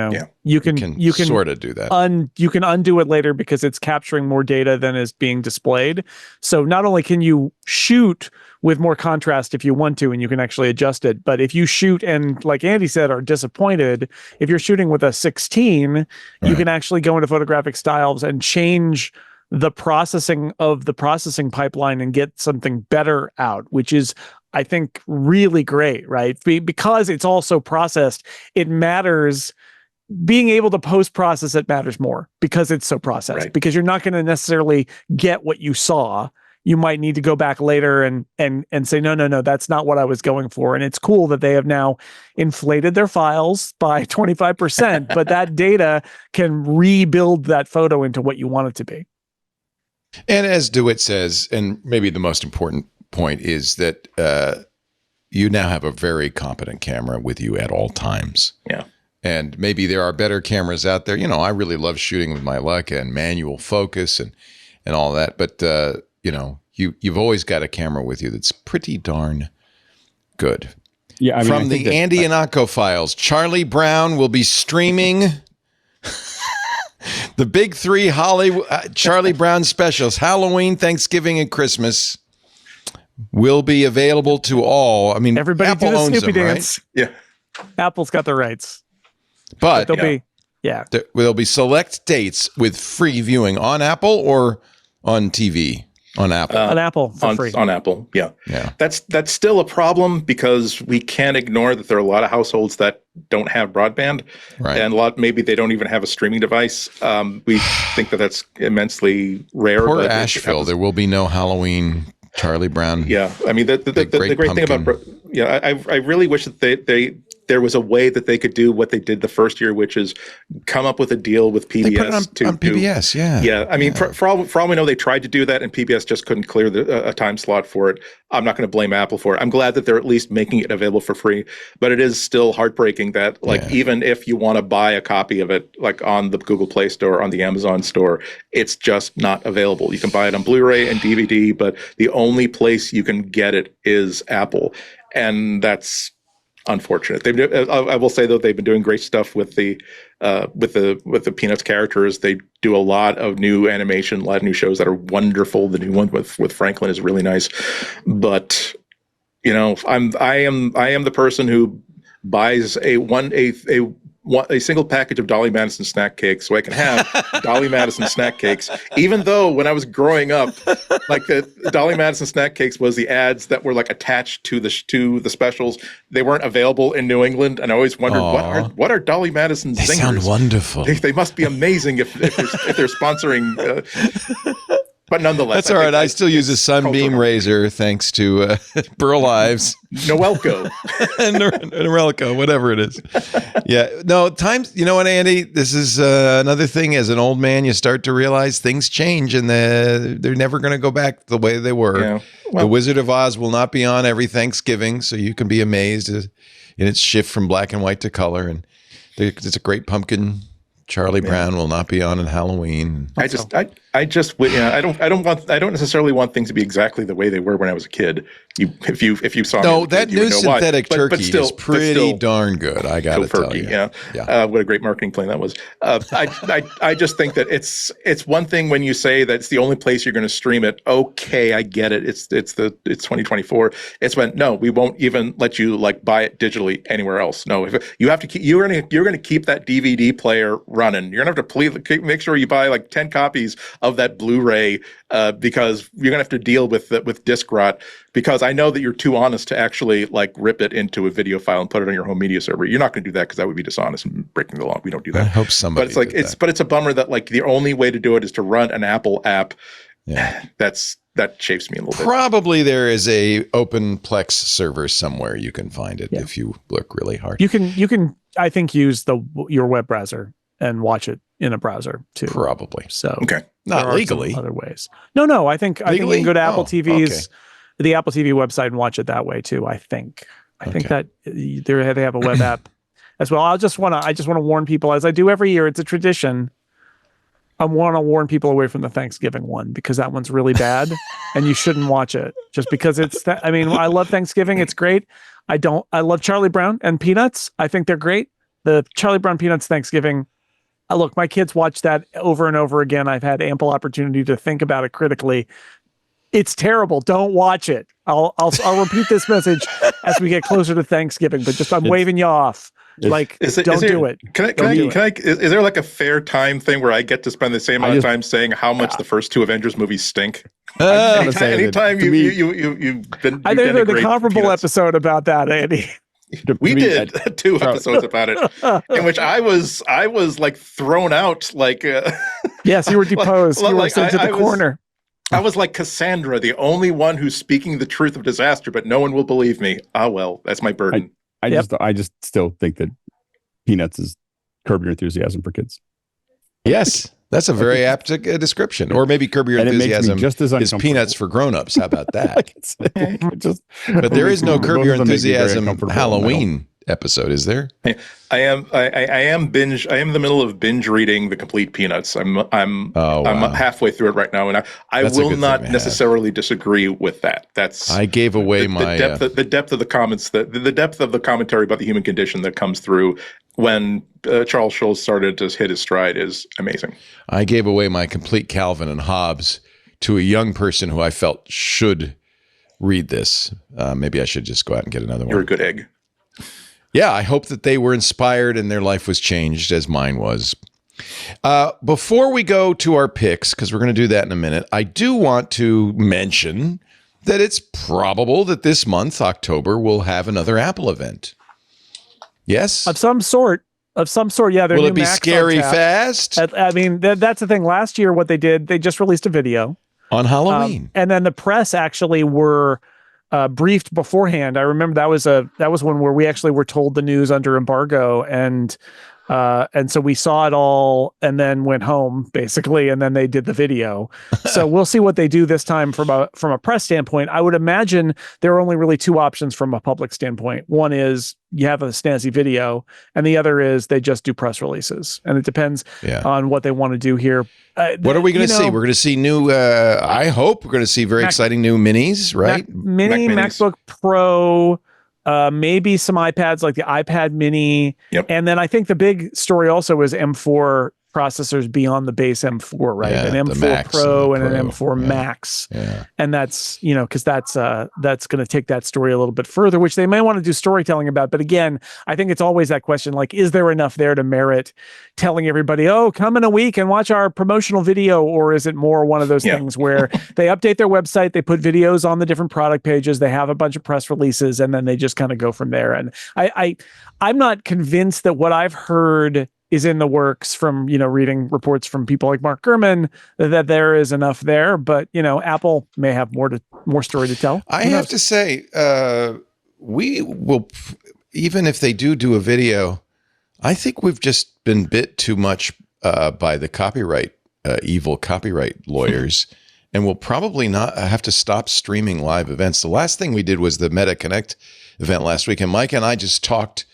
can sort of do that. You can undo it later because it's capturing more data than is being displayed. So not only can you shoot with more contrast if you want to, and you can actually adjust it, but if you shoot and, like Andy said, are disappointed, if you're shooting with a 16, you can actually go into photographic styles and change the processing of the processing pipeline and get something better out, which is, I think, really great, right? Because it's also processed, it matters. Being able to post-process it matters more because it's so processed, because you're not going to necessarily get what you saw. you might need to go back later and say, no, that's not what I was going for. And it's cool that they have now inflated their files by 25%, but that data can rebuild that photo into what you want it to be. And as DeWitt says, and maybe the most important point is that you now have a very competent camera with you at all times. Yeah. And maybe there are better cameras out there. You know, I really love shooting with my Leica and manual focus and all that. But, you know, you've always got a camera with you that's pretty darn good. Yeah, I mean, from the Andy Anako files, Charlie Brown will be streaming the big three Hollywood Charlie Brown specials, Halloween, Thanksgiving, and Christmas, will be available to all. I mean, everybody Apple do the owns Snoopy them, dance. right? Yeah, Apple's got the rights, but there'll be select dates with free viewing on Apple or on TV. On Apple. On Apple for free. On Apple, yeah. Yeah. That's still a problem because we can't ignore that there are a lot of households that don't have broadband, right. And maybe they don't even have a streaming device. We think that that's immensely rare. Poor but Asheville. There will be no Halloween Charlie Brown. Yeah, I mean the great thing about I really wish that there was a way that they could do what they did the first year, which is come up with a deal with PBS. They put it on PBS, yeah. Yeah, I mean, for all we know, they tried to do that, and PBS just couldn't clear a time slot for it. I'm not going to blame Apple for it. I'm glad that they're at least making it available for free, but it is still heartbreaking that, even if you want to buy a copy of it, like on the Google Play Store, on the Amazon Store, it's just not available. You can buy it on Blu-ray and DVD, but the only place you can get it is Apple, and that's unfortunate. I will say though, they've been doing great stuff with the Peanuts characters. They do a lot of new animation, a lot of new shows that are wonderful. The new one with Franklin is really nice, but you know, I am the person who buys a single package of Dolly Madison snack cakes so I can have Dolly Madison snack cakes, even though when I was growing up, like the Dolly Madison snack cakes was the ads that were like attached to the specials. They weren't available in New England, and I always wondered what are Dolly Madison zingers? They sound wonderful. They must be amazing if they're sponsoring. But nonetheless, that's all right. I still use a Sunbeam razor thanks to Burl Ives, Noelco, and Norelco, whatever it is. Yeah, no times. You know what, Andy? This is another thing. As an old man, you start to realize things change, and they're never going to go back the way they were. Yeah. Well, The Wizard of Oz will not be on every Thanksgiving, so you can be amazed in its shift from black and white to color. And it's a great pumpkin. Charlie Brown will not be on Halloween. I don't necessarily want things to be exactly the way they were when I was a kid. If you saw that new synthetic turkey is pretty darn good. I got to tell you. Yeah. What a great marketing plan that was. I just think that it's one thing when you say that it's the only place you're going to stream it. Okay, I get it. It's 2024. It's when no, we won't even let you like buy it digitally anywhere else. No, if you have to keep, you're going to keep that DVD player running. You're going to have to make sure you buy like 10 copies of that Blu-ray because you're going to have to deal with disc rot, because I know that you're too honest to actually like rip it into a video file and put it on your home media server. You're not going to do that because that would be dishonest and breaking the law. We don't do that. I hope somebody. But it's like but it's a bummer that like the only way to do it is to run an Apple app. Yeah, that chafes me a little bit. Probably there is a OpenPlex server somewhere you can find it if you look really hard. You can I think use your web browser and watch it in a browser too. Probably. So okay, not legally. Other ways. No. I think you can go to Apple TV's the Apple TV website and watch it that way too. I think that they have a web app as well. I just want to warn people, as I do every year. It's a tradition. I want to warn people away from the Thanksgiving one because that one's really bad, and you shouldn't watch it just because it's. I mean, I love Thanksgiving; it's great. I love Charlie Brown and Peanuts. I think they're great. The Charlie Brown Peanuts Thanksgiving. Look, my kids watch that over and over again. I've had ample opportunity to think about it critically. It's terrible. Don't watch it. I'll repeat this message as we get closer to Thanksgiving, but I'm waving you off. Like, don't do it. Is there like a fair time thing where I get to spend the same amount of time saying how much the first two Avengers movies stink? Anytime you've been. I think there's a comparable episode about that, Andy. We did 2 episodes about it, in which I was like thrown out. Like, yes, you were deposed. You were sent to the corner. I was like Cassandra, the only one who's speaking the truth of disaster, but no one will believe me. Ah, well, that's my burden. I just still think that Peanuts is Curb Your Enthusiasm for kids. Yes, that's a very apt description. Or maybe Curb Your Enthusiasm is Peanuts for grown-ups. How about that? But there is no Curb Your Enthusiasm Halloween episode, is there? I am in the middle of binge reading the complete Peanuts. I'm halfway through it right now, and I will not necessarily disagree with that. I gave away the depth of the comments, the depth of the commentary about the human condition that comes through when Charles Schulz started to hit his stride is amazing. I gave away my complete Calvin and Hobbes to a young person who I felt should read this. Maybe I should just go out and get another one. You're a good egg. Yeah, I hope that they were inspired and their life was changed as mine was. Before we go to our picks, because we're going to do that in a minute, I do want to mention that it's probable that this month, October, will have another Apple event. Yes? Of some sort. Yeah. Will it be scary fast? I mean, that's the thing. Last year, what they did, they just released a video. On Halloween. And then the press actually were briefed beforehand. I remember that was one where we actually were told the news under embargo, and so we saw it all and then went home basically, and then they did the video. So we'll see what they do this time from a press standpoint. I would imagine there are only really two options from a public standpoint. One is you have a snazzy video, and the other is they just do press releases, and it depends on what they want to do here. What are we going to see? We're going to see new, I hope we're going to see very exciting new minis, right? MacBook Pro, maybe some iPads like the iPad mini. Yep. And then I think the big story also is M4 processors beyond the base M4, right? Yeah, an M4 Pro and an M4 Max. Yeah. And that's, because that's going to take that story a little bit further, which they may want to do storytelling about. But again, I think it's always that question, like, is there enough there to merit telling everybody, oh, come in a week and watch our promotional video? Or is it more one of those things where they update their website, they put videos on the different product pages, they have a bunch of press releases, and then they just kind of go from there. And I'm not convinced that what I've heard is in the works from, reading reports from people like Mark Gurman, that there is enough there, but, Apple may have more story to tell. I have to say, we will, even if they do a video, I think we've just been bit too much by the evil copyright lawyers, and we'll probably not have to stop streaming live events. The last thing we did was the Meta Connect event last week, and Mike and I just talked,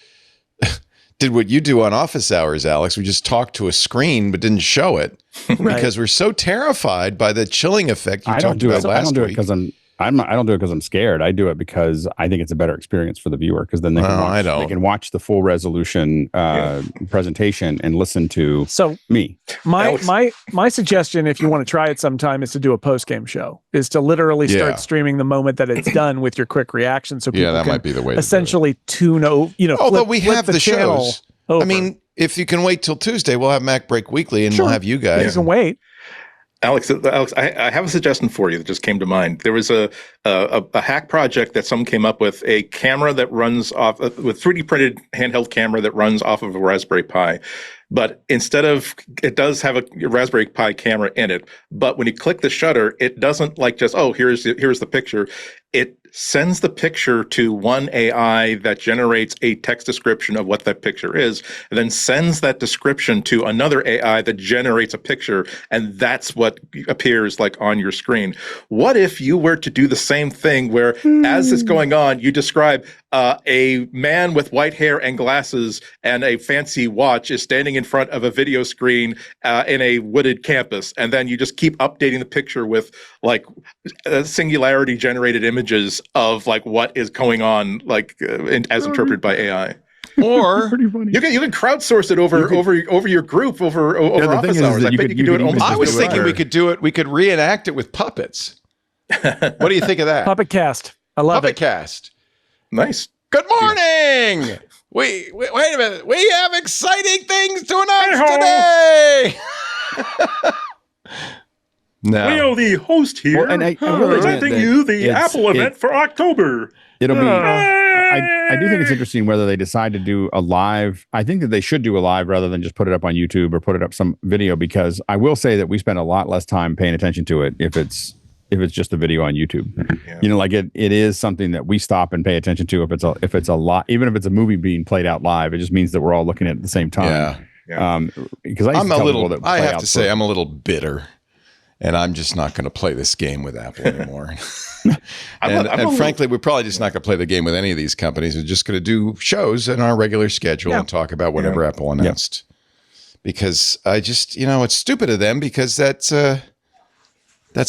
did what you do on office hours, Alex. We just talked to a screen but didn't show it because we're so terrified by the chilling effect you talked about last week. I don't do it because I don't do it because I'm scared. I do it because I think it's a better experience for the viewer, because then they can watch the full resolution presentation and listen to me. My suggestion, if you want to try it sometime, is to do a post-game show, is to literally start streaming the moment that it's done with your quick reaction, so people that can might be the way essentially tune over. Although we have the shows. Over. I mean, if you can wait till Tuesday, we'll have MacBreak Weekly, and we'll have you guys. You can wait. Alex, I have a suggestion for you that just came to mind. There was a hack project that someone came up with, a camera that runs off with 3D printed handheld camera that runs off of a Raspberry Pi. But instead of, it does have a Raspberry Pi camera in it, but when you click the shutter, it doesn't like just, here's the picture. It sends the picture to one AI that generates a text description of what that picture is, and then sends that description to another AI that generates a picture, and that's what appears like on your screen. What if you were to do the same thing where as it's going on, you describe a man with white hair and glasses and a fancy watch is standing in front of a video screen in a wooded campus, and then you just keep updating the picture with like singularity generated images of like what is going on, like as interpreted by AI. Or you can crowdsource it over your group over office hours. I bet you can do it almost. I was thinking we could do it. We could reenact it with puppets. What do you think of that? Puppet cast. I love Puppet cast. Nice. Good morning. Wait a minute. We have exciting things to announce today. No. Leo, the host here, presenting you the Apple event for October. It'll be. I do think it's interesting whether they decide to do a live. I think that they should do a live rather than just put it up on YouTube or put it up some video, because I will say that we spend a lot less time paying attention to it if it's just a video on YouTube. You know, like it is something that we stop and pay attention to if it's a lot, even if it's a movie being played out live. It just means that we're all looking at it at the same time. Because I have to say I'm a little bitter, and I'm just not going to play this game with Apple anymore. and frankly, we're probably just not going to play the game with any of these companies. We're just going to do shows in our regular schedule and talk about whatever Apple announced. Because I just, it's stupid of them because that's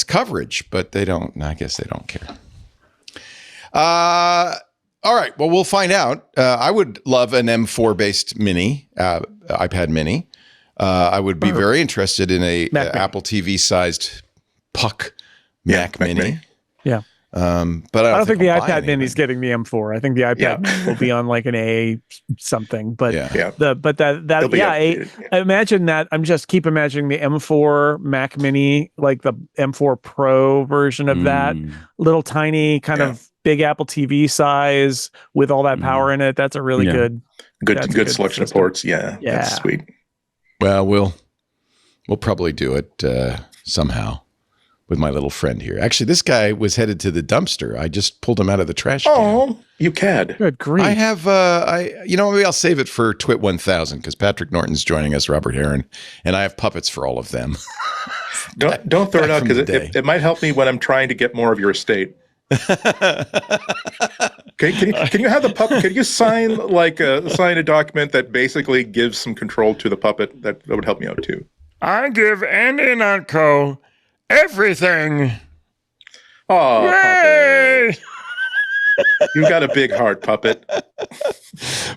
coverage, but they don't. I guess they don't care. All right. Well, we'll find out. I would love an M4 based mini, iPad mini. I would be very interested in a Apple TV sized puck Mac Mini. Yeah. But I don't think the iPad Mini is getting the M4. I think the iPad Mini will be on like an A something. But imagine that. Keep imagining the M4 Mac Mini, like the M4 Pro version of that, little tiny kind of big Apple TV size with all that power in it. That's a really good selection of ports. Yeah, that's sweet. Well, we'll probably do it somehow with my little friend here. Actually, this guy was headed to the dumpster. I just pulled him out of the trash can. Oh, you cad. Good grief. I have, maybe I'll save it for Twit 1000 because Patrick Norton's joining us, Robert Heron, and I have puppets for all of them. Don't throw it out because it might help me when I'm trying to get more of your estate. Can you have the puppet? Can you sign a document that basically gives some control to the puppet? That would help me out too. I give Andy and Unco everything. Oh, Puppet. You've got a big heart, Puppet.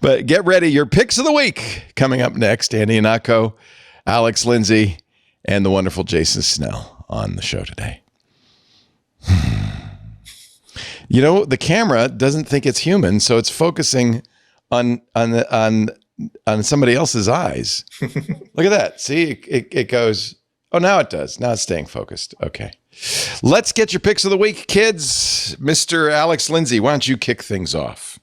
But get ready, your picks of the week coming up next. Andy Anako, Alex Lindsay, and the wonderful Jason Snell on the show today. The camera doesn't think it's human, so it's focusing on somebody else's eyes. Look at that. See, it goes. Oh, now it does. Now it's staying focused. Okay. Let's get your picks of the week, kids. Mr. Alex Lindsay, why don't you kick things off?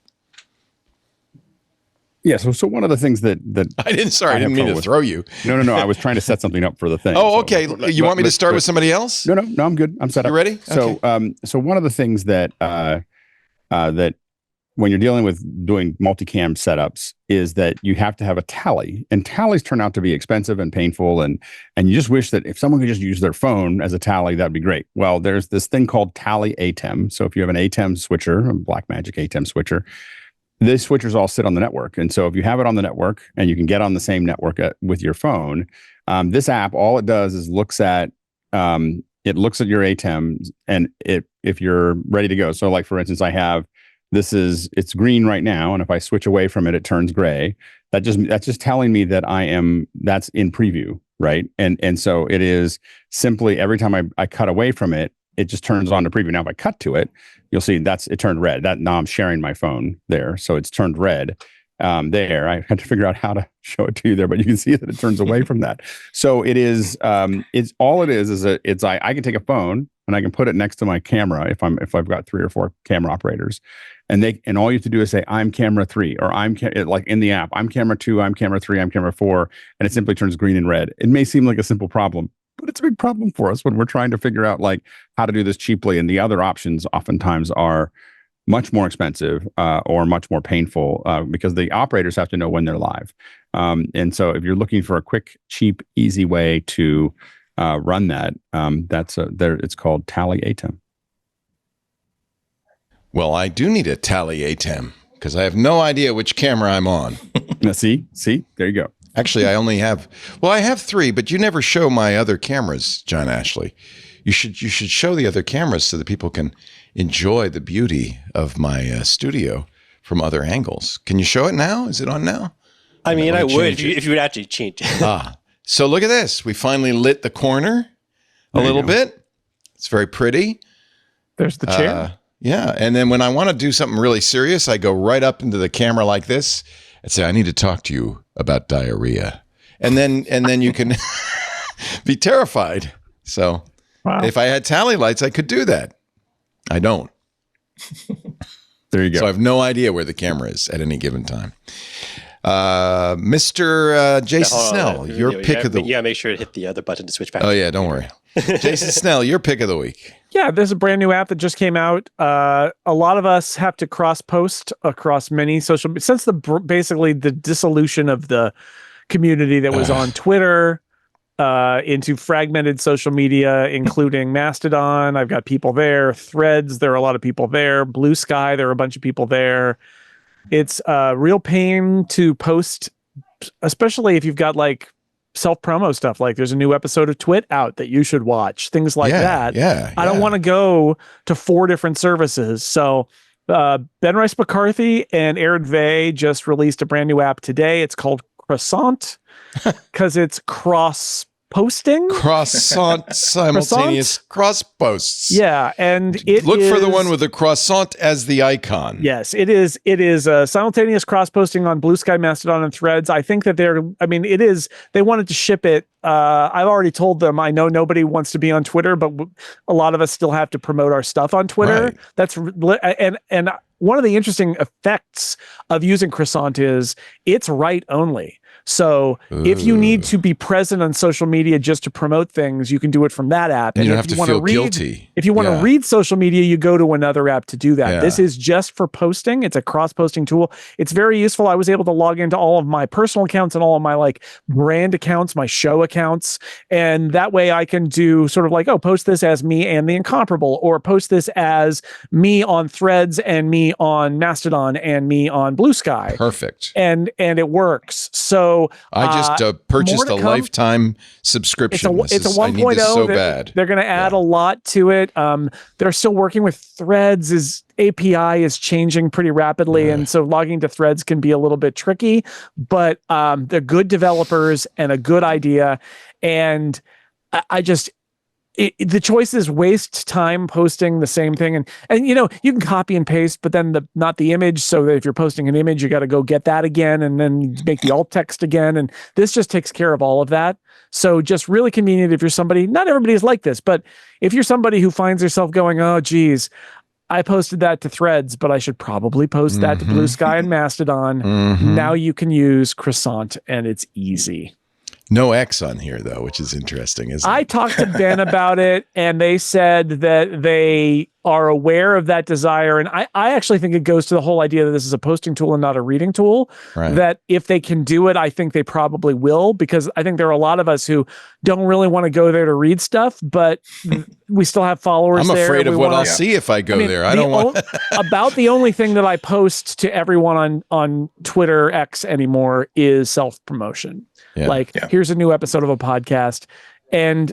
Yeah, so one of the things that I didn't mean to throw you. No. I was trying to set something up for the thing. Oh, okay. You want me to start with somebody else? No, I'm good. I'm set up. You ready? So, okay. So one of the things that that when you're dealing with doing multicam setups is that you have to have a tally, and tallies turn out to be expensive and painful, and you just wish that if someone could just use their phone as a tally, that'd be great. Well, there's this thing called Tally ATEM. So if you have an ATEM switcher, a Blackmagic ATEM switcher, these switchers all sit on the network. And so if you have it on the network and you can get on the same network with your phone, this app, all it does is looks at your ATEM and if you're ready to go. So like, for instance, it's green right now. And if I switch away from it, it turns gray. That's just telling me that that's in preview. Right. And so it is simply every time I cut away from it, it just turns on to preview. Now, if I cut to it, you'll see it turned red. Now I'm sharing my phone there. So it's turned red there. I had to figure out how to show it to you there, but you can see that it turns away from that. So it is, it's all it is I can take a phone and I can put it next to my camera if I've got 3 or 4 camera operators, and all you have to do is say, I'm camera 3, or like in the app, I'm camera 2, I'm camera 3, I'm camera 4, and it simply turns green and red. It may seem like a simple problem, but it's a big problem for us when we're trying to figure out like how to do this cheaply. And the other options oftentimes are much more expensive or much more painful because the operators have to know when they're live. And so if you're looking for a quick, cheap, easy way to run that, it's called Tally ATEM. Well, I do need a Tally ATEM because I have no idea which camera I'm on. See, there you go. Actually, I have 3, but you never show my other cameras, John Ashley. You should show the other cameras so that people can enjoy the beauty of my studio from other angles. Can you show it now? Is it on now? I mean, I would if you would actually change it. So look at this. We finally lit the corner a little bit. It's very pretty. There's the chair. Yeah. And then when I want to do something really serious, I go right up into the camera like this and say, I need to talk to you about diarrhea. And then you can be terrified. So if I had tally lights, I could do that. I don't. There you go. So I have no idea where the camera is at any given time. Mr. Jason Snell, your pick of the week. Yeah, make sure to hit the other button to switch back. Oh, yeah, don't worry. Jason Snell, your pick of the week. Yeah, there's a brand new app that just came out. A lot of us have to cross-post across many social... Since basically the dissolution of the community that was on Twitter into fragmented social media, including Mastodon. I've got people there. Threads, there are a lot of people there. Blue Sky, there are a bunch of people there. It's a real pain to post, especially if you've got like self-promo stuff, like there's a new episode of Twit out that you should watch, things like that. I don't want to go to 4 different services. So Ben Rice McCarthy and Aaron Vey just released a brand new app today. It's called Croissant because it's cross-posting. Croissant simultaneous cross-posts. Yeah, and look for the one with the croissant as the icon. Yes, it is. It is simultaneous cross-posting on Blue Sky, Mastodon, and Threads. I think that it is. They wanted to ship it. I've already told them. I know nobody wants to be on Twitter, but a lot of us still have to promote our stuff on Twitter. Right. That's and one of the interesting effects of using Croissant is it's write only. So if you need to be present on social media just to promote things, you can do it from that app. And you don't have to feel guilty. If you want to read social media, you go to another app to do that. Yeah. This is just for posting. It's a cross-posting tool. It's very useful. I was able to log into all of my personal accounts and all of my like brand accounts, my show accounts. And that way I can do sort of like, post this as me and the Incomparable, or post this as me on Threads and me on Mastodon and me on Blue Sky. Perfect. And it works. So I just purchased a lifetime subscription. It's a 1.0. So bad. They're going to add a lot to it. They're still working with Threads. His API is changing pretty rapidly, and so logging to Threads can be a little bit tricky. But they're good developers and a good idea. And the choice is waste time posting the same thing, and you can copy and paste, but then not the image. So that if you're posting an image, you got to go get that again and then make the alt text again. And this just takes care of all of that. So just really convenient if you're somebody. Not everybody is like this, but if you're somebody who finds yourself going, oh geez, I posted that to Threads, but I should probably post that to Blue Sky and Mastodon. Now you can use Croissant, and it's easy. No X on here, though, which is interesting, isn't it? I talked to Ben about it, and they said that they are aware of that desire. And I actually think it goes to the whole idea that this is a posting tool and not a reading tool. Right. That if they can do it, I think they probably will, because I think there are a lot of us who don't really want to go there to read stuff, but we still have followers there. I'm afraid of what I'll see if I go there. I don't want... About the only thing that I post to everyone on Twitter X anymore is self-promotion. Yeah. Here's a new episode of a podcast. And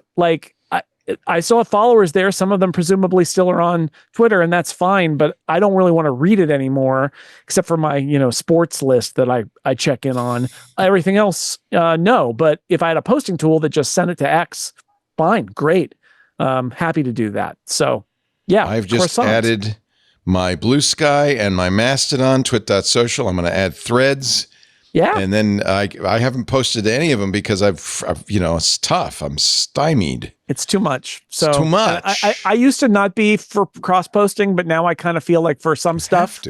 I still have followers there. Some of them presumably still are on Twitter, and that's fine, but I don't really want to read it anymore, except for my, sports list that I check in on. Everything else, no. But if I had a posting tool that just sent it to X, fine, great. Happy to do that. So yeah. I've just added my Blue Sky and my Mastodon, twit.social. I'm going to add Threads. Yeah. And then I haven't posted to any of them because I've it's tough. I'm stymied. It's too much. So it's too much. I used to not be for cross posting, but now I kind of feel like for some stuff,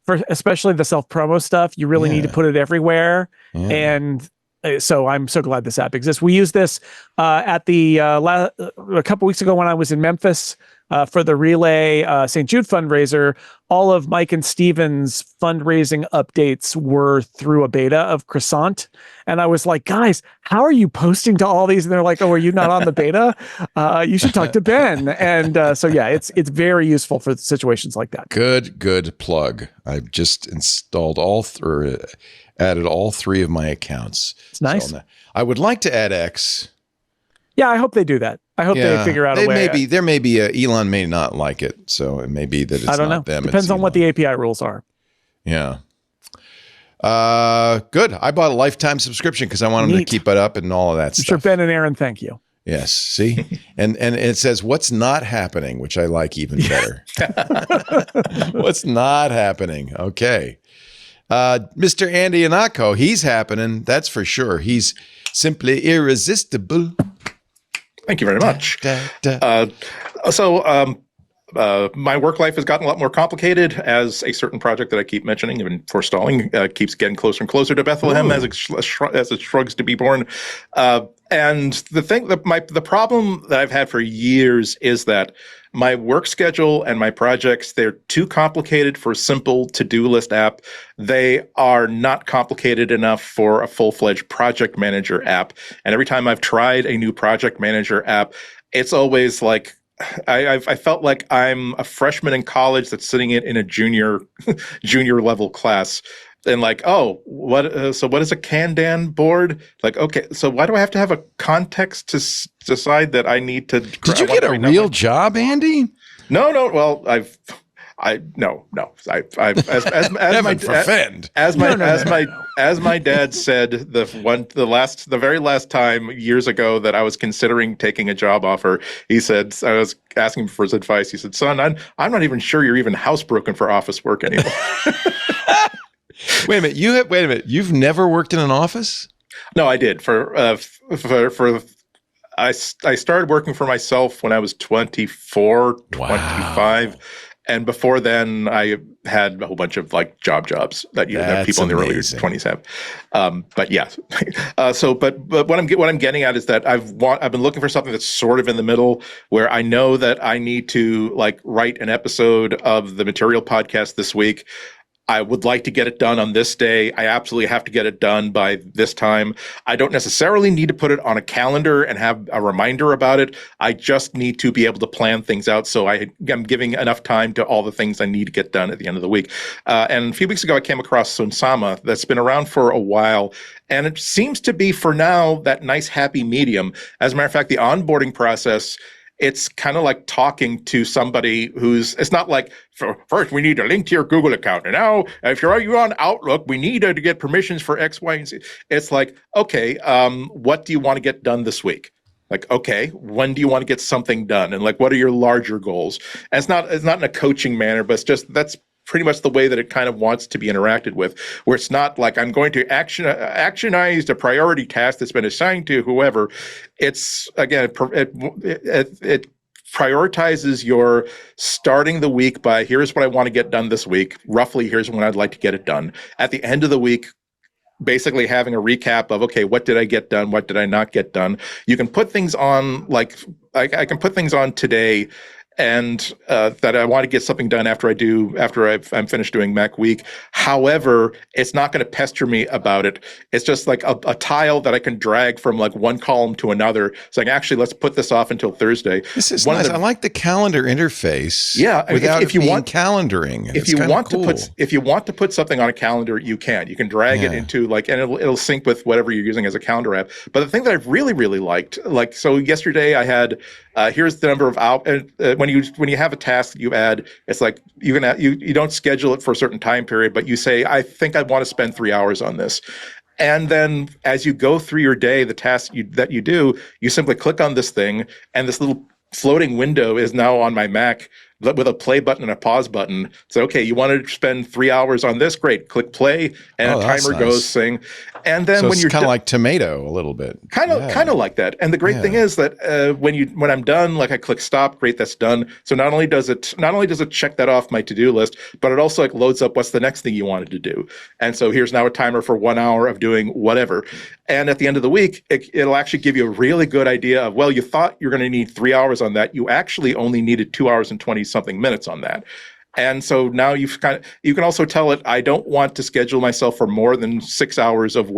for especially the self-promo stuff, you really need to put it everywhere. Yeah. And so I'm so glad this app exists. We used this at the a couple weeks ago when I was in Memphis for the Relay St. Jude fundraiser. All of Mike and Steven's fundraising updates were through a beta of Croissant. And I was like, guys, how are you posting to all these? And they're like, oh, are you not on the beta? You should talk to Ben. And so, yeah, it's very useful for situations like that. Good plug. I've just installed added all 3 of my accounts. It's nice. So I would like to add X. Yeah, I hope they do that. I hope they figure out a way. There may be Elon may not like it, so it may be that it's I don't not know. them. Depends on what the API rules are. Yeah. Good. I bought a lifetime subscription because I wanted to keep it up and all of that stuff. I'm sure Ben and Aaron thank you. Yes. See? and it says what's not happening, which I like even better. What's not happening? Okay. Mr. Andy Anako, he's happening. That's for sure. He's simply irresistible. Thank you very much. My work life has gotten a lot more complicated as a certain project that I keep mentioning and forestalling keeps getting closer and closer to Bethlehem as it shrugs to be born. And the thing that the problem that I've had for years is that my work schedule and my projects, they're too complicated for a simple to-do list app. They are not complicated enough for a full-fledged project manager app. And every time I've tried a new project manager app, it's always like, I felt like I'm a freshman in college that's sitting in a junior level class. And like, oh, so what is a Kanban board? Like, okay, so why do I have to have a context to decide that I need to? Did you get a real job, Andy? No. Well, as my dad said the very last time years ago that I was considering taking a job offer, he said, I was asking him for his advice. He said, son, I'm not even sure you're even housebroken for office work anymore. Wait a minute. You've never worked in an office? No, I did. I started working for myself when I was 24, 25. And before then, I had a whole bunch of like jobs that people in the early 20s have. But yeah. But what I'm getting at is that I've been looking for something that's sort of in the middle, where I know that I need to like write an episode of the Material Podcast this week. I would like to get it done on this day. I absolutely have to get it done by this time. I don't necessarily need to put it on a calendar and have a reminder about it. I just need to be able to plan things out so I'm giving enough time to all the things I need to get done at the end of the week. And a few weeks ago, I came across Sunsama that's been around for a while. And it seems to be, for now, that nice happy medium. As a matter of fact, the onboarding process, it's kind of like talking to somebody it's not like, first we need to link to your Google account. And now if you're on Outlook, we need to get permissions for X, Y, and Z. It's like, okay, what do you want to get done this week? Like, okay, when do you want to get something done? And like, what are your larger goals? And it's not in a coaching manner, but it's just, that's pretty much the way that it kind of wants to be interacted with, where it's not like I'm going to actionize the priority task that's been assigned to whoever. It's, again, it prioritizes your starting the week by, here's what I want to get done this week. Roughly, here's when I'd like to get it done. At the end of the week, basically having a recap of, okay, what did I get done? What did I not get done? You can put things on, like, I can put things on today, and that I want to get something done after I'm finished doing Mac Week. However, it's not going to pester me about it. It's just like a tile that I can drag from like one column to another. Saying, actually, let's put this off until Thursday. This is nice. I like the calendar interface. Yeah, without if you want calendaring, if you want to put something on a calendar, you can. You can drag it into like, and it'll sync with whatever you're using as a calendar app. But the thing that I've really, really liked, like, so yesterday I had here's the number of hours. When you have a task that you add, it's like you don't schedule it for a certain time period, but you say, I think I want to spend 3 hours on this. And then as you go through your day, the task that you do, you simply click on this thing, and this little floating window is now on my Mac with a play button and a pause button. So, okay, you want to spend 3 hours on this? Great. Click play, and a timer goes sing. And then when you're kind of like Tomato a little bit, kind of like that. And the great thing is that when I'm done, like I click stop, great, that's done. So not only does it check that off my to-do list, but it also like loads up what's the next thing you wanted to do. And so here's now a timer for 1 hour of doing whatever. And at the end of the week, it'll actually give you a really good idea of, well, you thought you're going to need 3 hours on that. You actually only needed 2 hours and 20 something minutes on that. And so now you can also tell it, I don't want to schedule myself for more than 6 hours of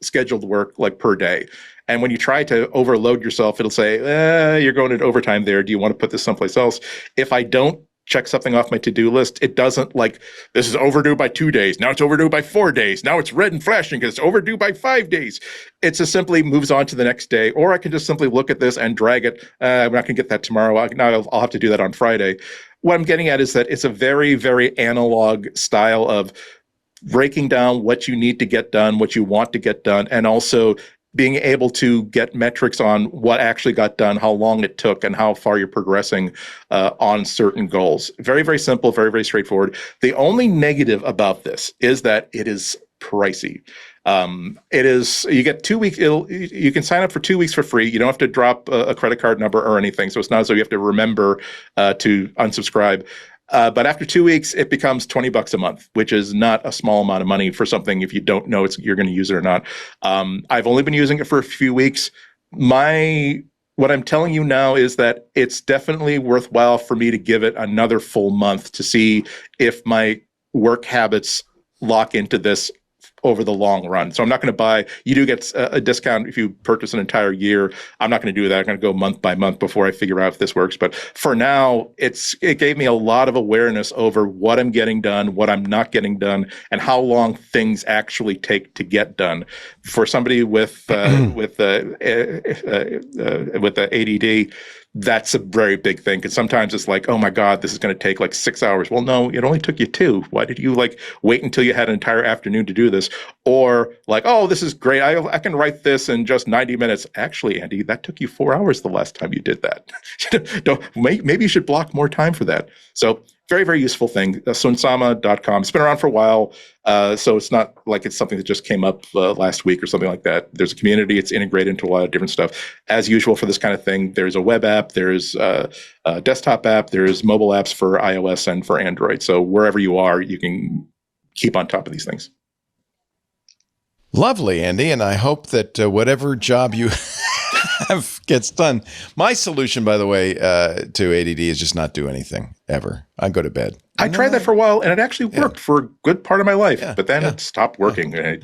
scheduled work like per day. And when you try to overload yourself, it'll say, you're going into overtime there. Do you want to put this someplace else? If I don't check something off my to-do list, it doesn't like, this is overdue by 2 days. Now it's overdue by 4 days. Now it's red and flashing because it's overdue by 5 days. It just simply moves on to the next day. Or I can just simply look at this and drag it. I'm not going to get that tomorrow. I'll have to do that on Friday. What I'm getting at is that it's a very, very analog style of breaking down what you need to get done, what you want to get done, and also being able to get metrics on what actually got done, how long it took, and how far you're progressing on certain goals. Very, very simple, very, very straightforward. The only negative about this is that it is pricey. It is, you get 2 weeks, you can sign up for 2 weeks for free. You don't have to drop a credit card number or anything. So it's not as though you have to remember to unsubscribe. But after 2 weeks, it becomes $20 a month, which is not a small amount of money for something if you don't know you're going to use it or not. I've only been using it for a few weeks. what I'm telling you now is that it's definitely worthwhile for me to give it another full month to see if my work habits lock into this over the long run. So I'm not going to buy, you do get a discount if you purchase an entire year. I'm not going to do that. I'm going to go month by month before I figure out if this works. But for now, it gave me a lot of awareness over what I'm getting done, what I'm not getting done, and how long things actually take to get done. For somebody with the ADD, that's a very big thing, because sometimes it's like, oh my God, this is going to take like 6 hours. Well, no, it only took you 2. Why did you wait until you had an entire afternoon to do this? Or oh, this is great. I can write this in just 90 minutes. Actually, Andy, that took you 4 hours the last time you did that. Maybe you should block more time for that. So very, very useful thing. Sunsama.com. It's been around for a while. So it's not like it's something that just came up last week or something like that. There's a community. It's integrated into a lot of different stuff. As usual for this kind of thing, there's a web app, there's a desktop app, there's mobile apps for iOS and for Android. So wherever you are, you can keep on top of these things. Lovely, Andy. And I hope that whatever job you have gets done. My solution, by the way, to ADD is just not do anything ever. I go to bed. I tried that for a while, and it actually worked for a good part of my life. But then it stopped working. I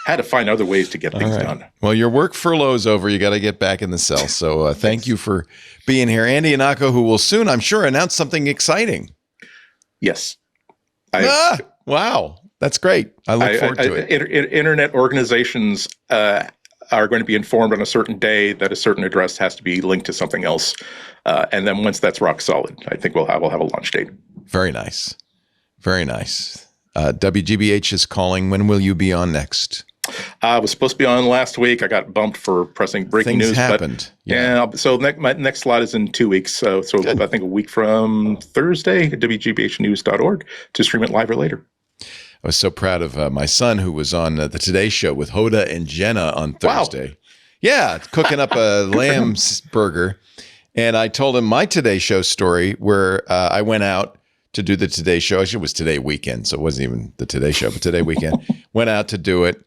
had to find other ways to get things done. Well, your work furlough's over. You got to get back in the cell. So thank you for being here. Andy Anako, who will soon, I'm sure, announce something exciting. Yes. Wow. That's great. I look forward to it. Internet organizations are going to be informed on a certain day that a certain address has to be linked to something else. And then once that's rock solid, I think we'll have a launch date. Very nice. Very nice. WGBH is calling. When will you be on next? I was supposed to be on last week. I got bumped for pressing breaking news. Things happened. So my next slot is in 2 weeks. So I think a week from Thursday at WGBHnews.org to stream it live or later. I was so proud of my son, who was on the Today Show with Hoda and Jenna on Thursday. Wow. Yeah, cooking up a lamb's burger. And I told him my Today Show story, where I went out to do the Today Show. Actually, it was Today Weekend, so it wasn't even the Today Show, but Today Weekend. Went out to do it.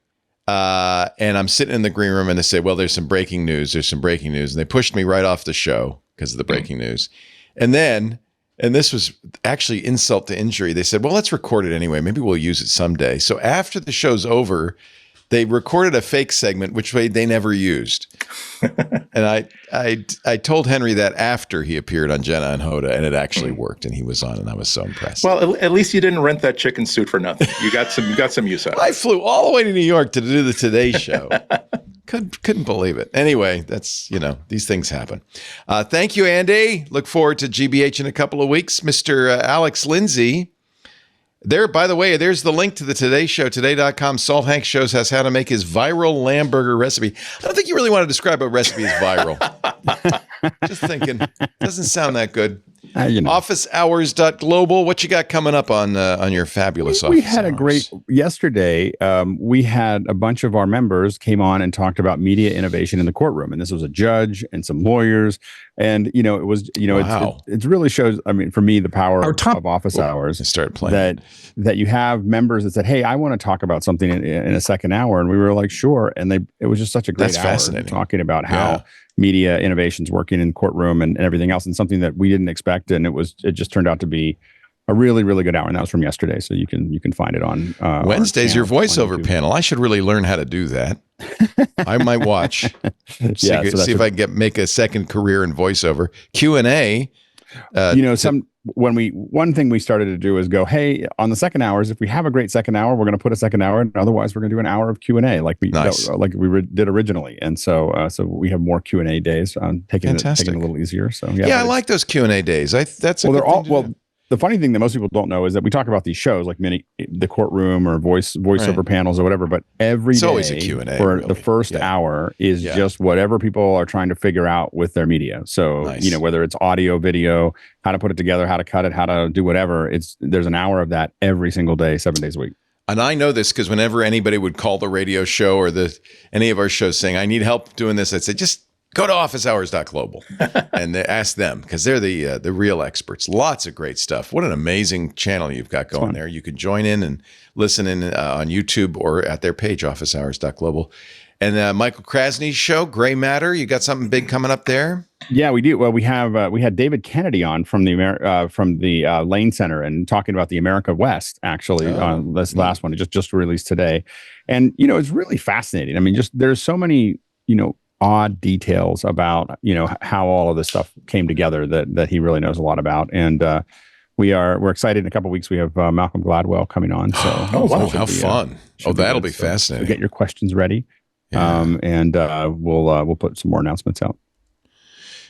And I'm sitting in the green room, and they say, well, there's some breaking news. There's some breaking news. And they pushed me right off the show because of the breaking news. And then... and this was actually insult to injury. They said, well, let's record it anyway. Maybe we'll use it someday. So after the show's over, they recorded a fake segment, which they never used. And I told Henry that after he appeared on Jenna and Hoda, and it actually worked, and he was on, and I was so impressed. Well, at least you didn't rent that chicken suit for nothing. You got some use out of it. I flew all the way to New York to do the Today Show. Couldn't believe it. Anyway, that's, these things happen. Thank you, Andy. Look forward to GBH in a couple of weeks. Mr. Alex Lindsay. There, by the way, there's the link to the Today Show. Today.com. Salt Hanks shows us how to make his viral lamb burger recipe. I don't think you really want to describe a recipe as viral. Just thinking. Doesn't sound that good. Officehours.global. What you got coming up on your fabulous office? We had a great yesterday. We had a bunch of our members came on and talked about media innovation in the courtroom, and this was a judge and some lawyers, and it was wow. it really shows. I mean, for me, the power of office hours. Start playing that you have members that said, "Hey, I want to talk about something in a second hour," and we were like, "Sure," and it was just such a great hour fascinating. Talking about how media innovations working in courtroom and everything else, and something that we didn't expect, and it just turned out to be a really, really good hour, and that was from yesterday. So you can find it on Wednesday's your voiceover panel. I should really learn how to do that. I might watch. See if I can make a second career in voiceover. Q&A. One thing we started to do is go, hey, on the second hours, if we have a great second hour, we're going to put a second hour, and otherwise we're going to do an hour of Q&A like we did originally. And so we have more Q&A days. Taking it a little easier. So I like those Q&A days. The funny thing that most people don't know is that we talk about these shows like the courtroom or voiceover panels or whatever, but it's always a Q&A for the first hour is just whatever people are trying to figure out with their media. So, whether it's audio, video, how to put it together, how to cut it, how to do whatever, there's an hour of that every single day, 7 days a week. And I know this because whenever anybody would call the radio show or any of our shows saying, I need help doing this, I'd say, just go to officehours.global and ask them, because they're the real experts. Lots of great stuff. What an amazing channel you've got going there. You can join in and listen in on YouTube or at their page, officehours.global. And Michael Krasny's show, Gray Matter. You got something big coming up there? Yeah, we do. Well, we had David Kennedy on from the Lane Center and talking about the America West. Actually, this last one it just released today, and it's really fascinating. I mean, there's so many odd details about how all of this stuff came together that he really knows a lot about, and we're excited. In a couple of weeks, we have Malcolm Gladwell coming on. So wow, how fun! That'll be fascinating. So get your questions ready. Yeah. And we'll put some more announcements out.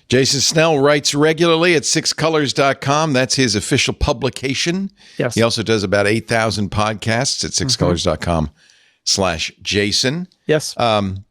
Jason Snell writes regularly at sixcolors.com. That's his official publication. Yes. He also does about 8,000 podcasts at sixcolors.com/Jason. Yes. And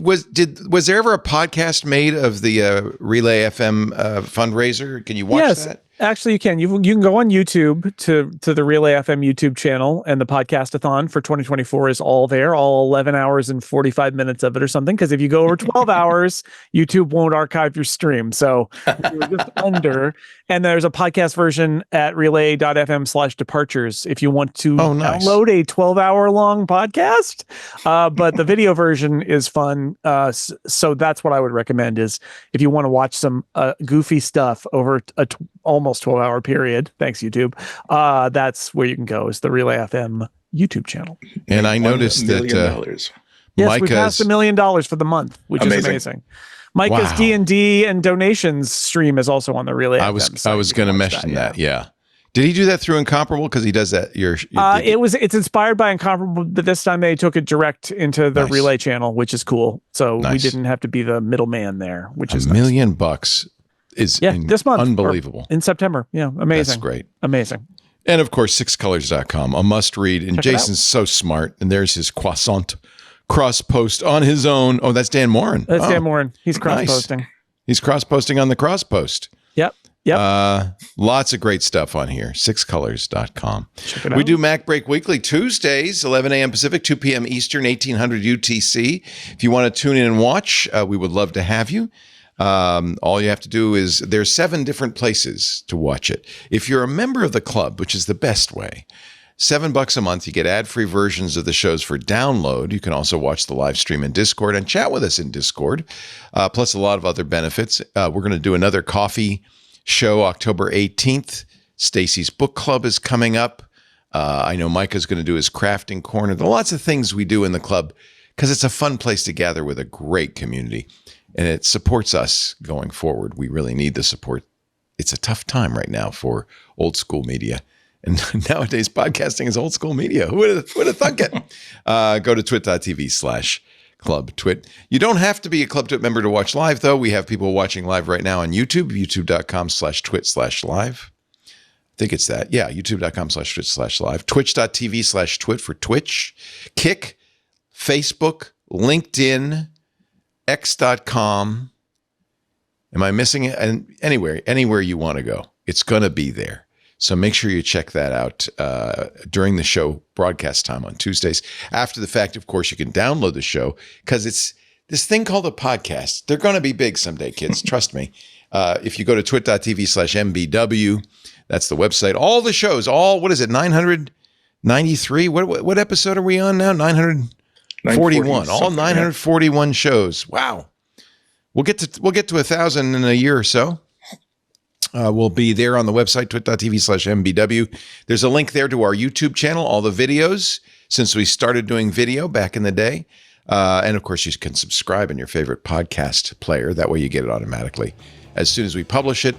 was there ever a podcast made of the Relay FM fundraiser? Can you watch that? Actually, you can. You can go on YouTube to the Relay FM YouTube channel, and the podcast-a-thon for 2024 is all there, all 11 hours and 45 minutes of it or something. Because if you go over 12 hours, YouTube won't archive your stream. So you're just under. And there's a podcast version at relay.fm/departures if you want to download a 12-hour-long podcast. But the video version is fun. So that's what I would recommend is if you want to watch some goofy stuff over almost 12-hour period. Thanks, YouTube. That's where you can go, is the Relay FM YouTube channel. And I noticed that yes, we passed $1 million for the month, which is amazing. Micah's D&D and donations stream is also on the Relay FM. I was going to mention that. Yeah. Did he do that through Incomparable? Because he does that. It's inspired by Incomparable, but this time they took it direct into the Relay channel, which is cool. So we didn't have to be the middleman there, which is $1 million is this month, unbelievable. In September. Yeah, amazing. That's great. Amazing. And of course, sixcolors.com, a must read. And Jason's so smart. And there's his croissant cross post on his own. Oh, that's Dan Morin. That's Dan Morin. He's cross posting. Nice. He's cross posting on the cross post. Yep. Lots of great stuff on here. Sixcolors.com. Check it out. We do MacBreak Weekly Tuesdays, 11 a.m. Pacific, 2 p.m. Eastern, 1800 UTC. If you want to tune in and watch, we would love to have you. All you have to do is there's 7 different places to watch it. If you're a member of the club, which is the best way, $7 a month, you get ad-free versions of the shows for download. You can also watch the live stream in Discord and chat with us in Discord, plus a lot of other benefits. We're going to do another coffee show October 18th. Stacy's book club is coming up. I know Micah's going to do his crafting corner. There are lots of things we do in the club because it's a fun place to gather with a great community. And it supports us going forward. We really need the support. It's a tough time right now for old school media. And nowadays, podcasting is old school media. Who would have thunk it? Go to twit.tv/clubtwit. You don't have to be a Club Twit member to watch live, though. We have people watching live right now on YouTube, youtube.com/twit/live. I think it's that. Yeah, youtube.com/twit/live. Twitch.tv/twit for Twitch. Kick, Facebook, LinkedIn, X.com. Am I missing it? And anywhere you want to go, it's going to be there. So make sure you check that out during the show broadcast time on Tuesdays. After the fact, of course, you can download the show because it's this thing called a podcast. They're going to be big someday, kids. Trust me. If you go to twit.tv/MBW, that's the website. All the shows, what is it, 993? What episode are we on now? 941. All 941 shows. Wow. We'll get to 1,000 in a year or so. We'll be there on the website, twit.tv/MBW. There's a link there to our YouTube channel, all the videos, since we started doing video back in the day. And of course, you can subscribe in your favorite podcast player. That way you get it automatically. As soon as we publish it,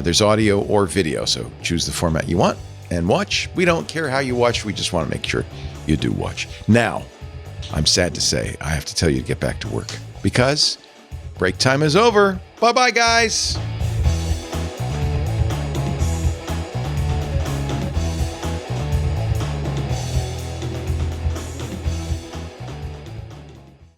there's audio or video. So choose the format you want and watch. We don't care how you watch. We just want to make sure you do watch. Now, I'm sad to say, I have to tell you to get back to work because break time is over. Bye-bye, guys.